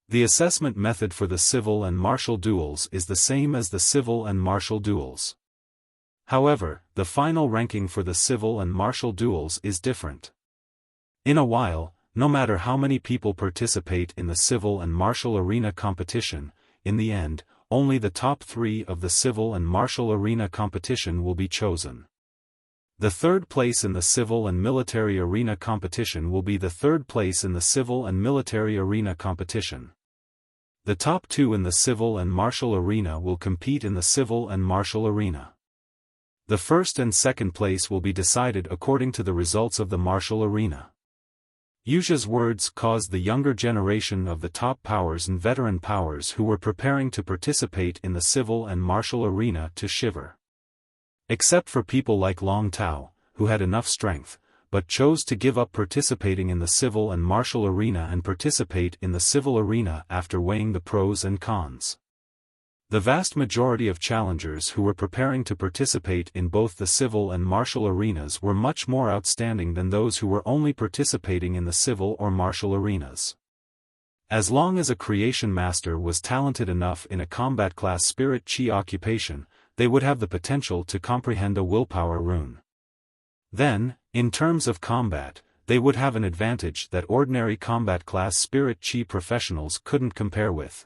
The assessment method for the civil and martial duels is the same as the civil and martial duels. However, the final ranking for the civil and martial duels is different. In a while, no matter how many people participate in the civil and martial arena competition, in the end, only the top 3 of the civil and martial arena competition will be chosen. The third place in the civil and military arena competition will be the third place in the civil and military arena competition. The top 2 in the civil and martial arena will compete in the civil and martial arena. The first and second place will be decided according to the results of the martial arena. Wuxia's words caused the younger generation of the top powers and veteran powers who were preparing to participate in the civil and martial arena to shiver. Except for people like Long Tao, who had enough strength, but chose to give up participating in the civil and martial arena and participate in the civil arena after weighing the pros and cons. The vast majority of challengers who were preparing to participate in both the civil and martial arenas were much more outstanding than those who were only participating in the civil or martial arenas. As long as a creation master was talented enough in a combat class spirit chi occupation, they would have the potential to comprehend a willpower rune. Then, in terms of combat, they would have an advantage that ordinary combat class spirit chi professionals couldn't compare with.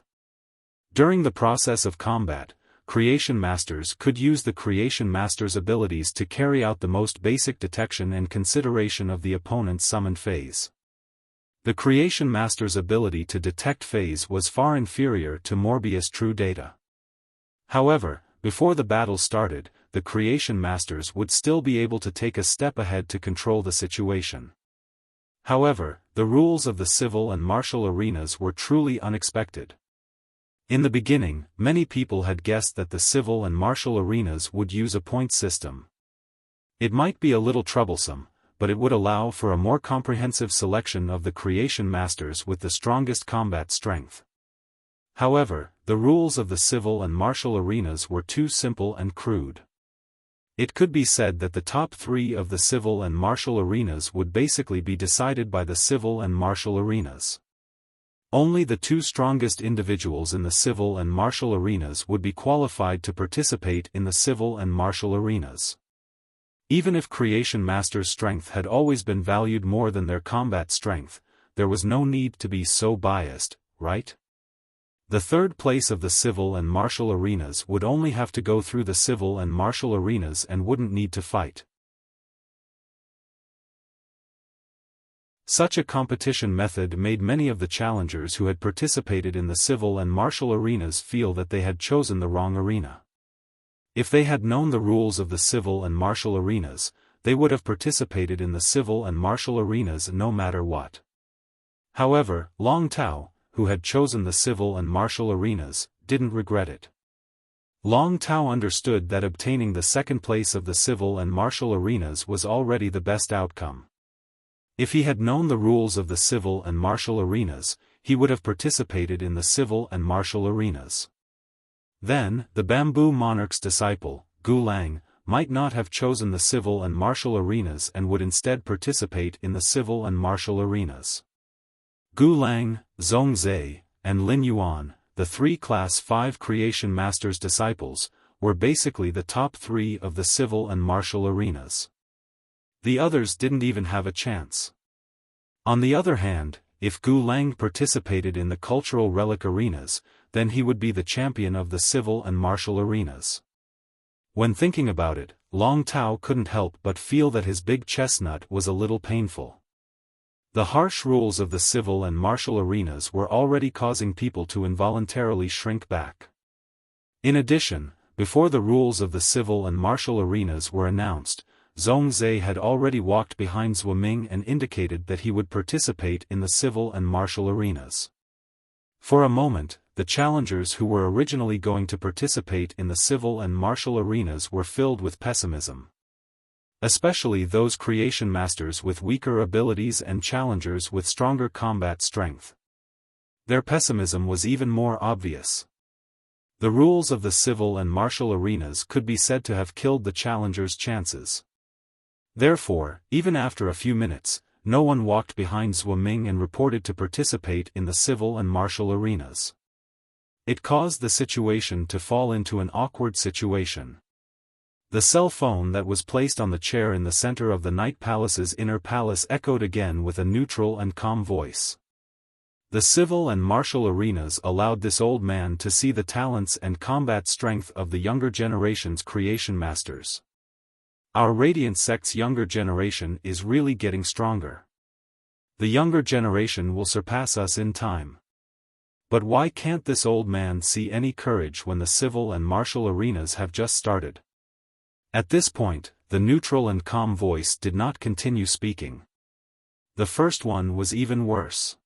During the process of combat, creation masters could use the creation master's abilities to carry out the most basic detection and consideration of the opponent's summoned phase. The creation master's ability to detect phase was far inferior to Morbius true data. However, before the battle started, the creation masters would still be able to take a step ahead to control the situation. However, the rules of the civil and martial arenas were truly unexpected. In the beginning, many people had guessed that the civil and martial arenas would use a point system. It might be a little troublesome, but it would allow for a more comprehensive selection of the creation masters with the strongest combat strength. However, the rules of the civil and martial arenas were too simple and crude. It could be said that the top 3 of the civil and martial arenas would basically be decided by the civil and martial arenas. Only the 2 strongest individuals in the civil and martial arenas would be qualified to participate in the civil and martial arenas. Even if creation masters' strength had always been valued more than their combat strength, there was no need to be so biased, right? The third place of the civil and martial arenas would only have to go through the civil and martial arenas and wouldn't need to fight. Such a competition method made many of the challengers who had participated in the civil and martial arenas feel that they had chosen the wrong arena. If they had known the rules of the civil and martial arenas, they would have participated in the civil and martial arenas no matter what. However, Long Tao, who had chosen the civil and martial arenas, didn't regret it. Long Tao understood that obtaining the second place of the civil and martial arenas was already the best outcome. If he had known the rules of the civil and martial arenas, he would have participated in the civil and martial arenas. Then, the bamboo monarch's disciple, Gu Lang, might not have chosen the civil and martial arenas and would instead participate in the civil and martial arenas. Gu Lang, Zhong Zhe, and Lin Yuan, the three Class 5 Creation Masters' disciples, were basically the top three of the civil and martial arenas. The others didn't even have a chance. On the other hand, if Gu Lang participated in the cultural relic arenas, then he would be the champion of the civil and martial arenas. When thinking about it, Long Tao couldn't help but feel that his big chestnut was a little painful. The harsh rules of the civil and martial arenas were already causing people to involuntarily shrink back. In addition, before the rules of the civil and martial arenas were announced, Zhong Zhe had already walked behind Zhuo Ming and indicated that he would participate in the civil and martial arenas. For a moment, the challengers who were originally going to participate in the civil and martial arenas were filled with pessimism. Especially those creation masters with weaker abilities and challengers with stronger combat strength. Their pessimism was even more obvious. The rules of the civil and martial arenas could be said to have killed the challengers' chances. Therefore, even after a few minutes, no one walked behind Zhuo Ming and reported to participate in the civil and martial arenas. It caused the situation to fall into an awkward situation. The cell phone that was placed on the chair in the center of the Night Palace's inner palace echoed again with a neutral and calm voice. The civil and martial arenas allowed this old man to see the talents and combat strength of the younger generation's creation masters. Our Radiant sect's younger generation is really getting stronger. The younger generation will surpass us in time. But why can't this old man see any courage when the civil and martial arenas have just started? At this point, the neutral and calm voice did not continue speaking. The first one was even worse.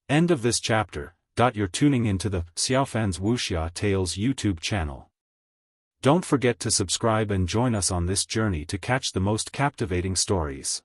End of this chapter. You're tuning into the Xiaofan's Wuxia Tales YouTube channel. Don't forget to subscribe and join us on this journey to catch the most captivating stories.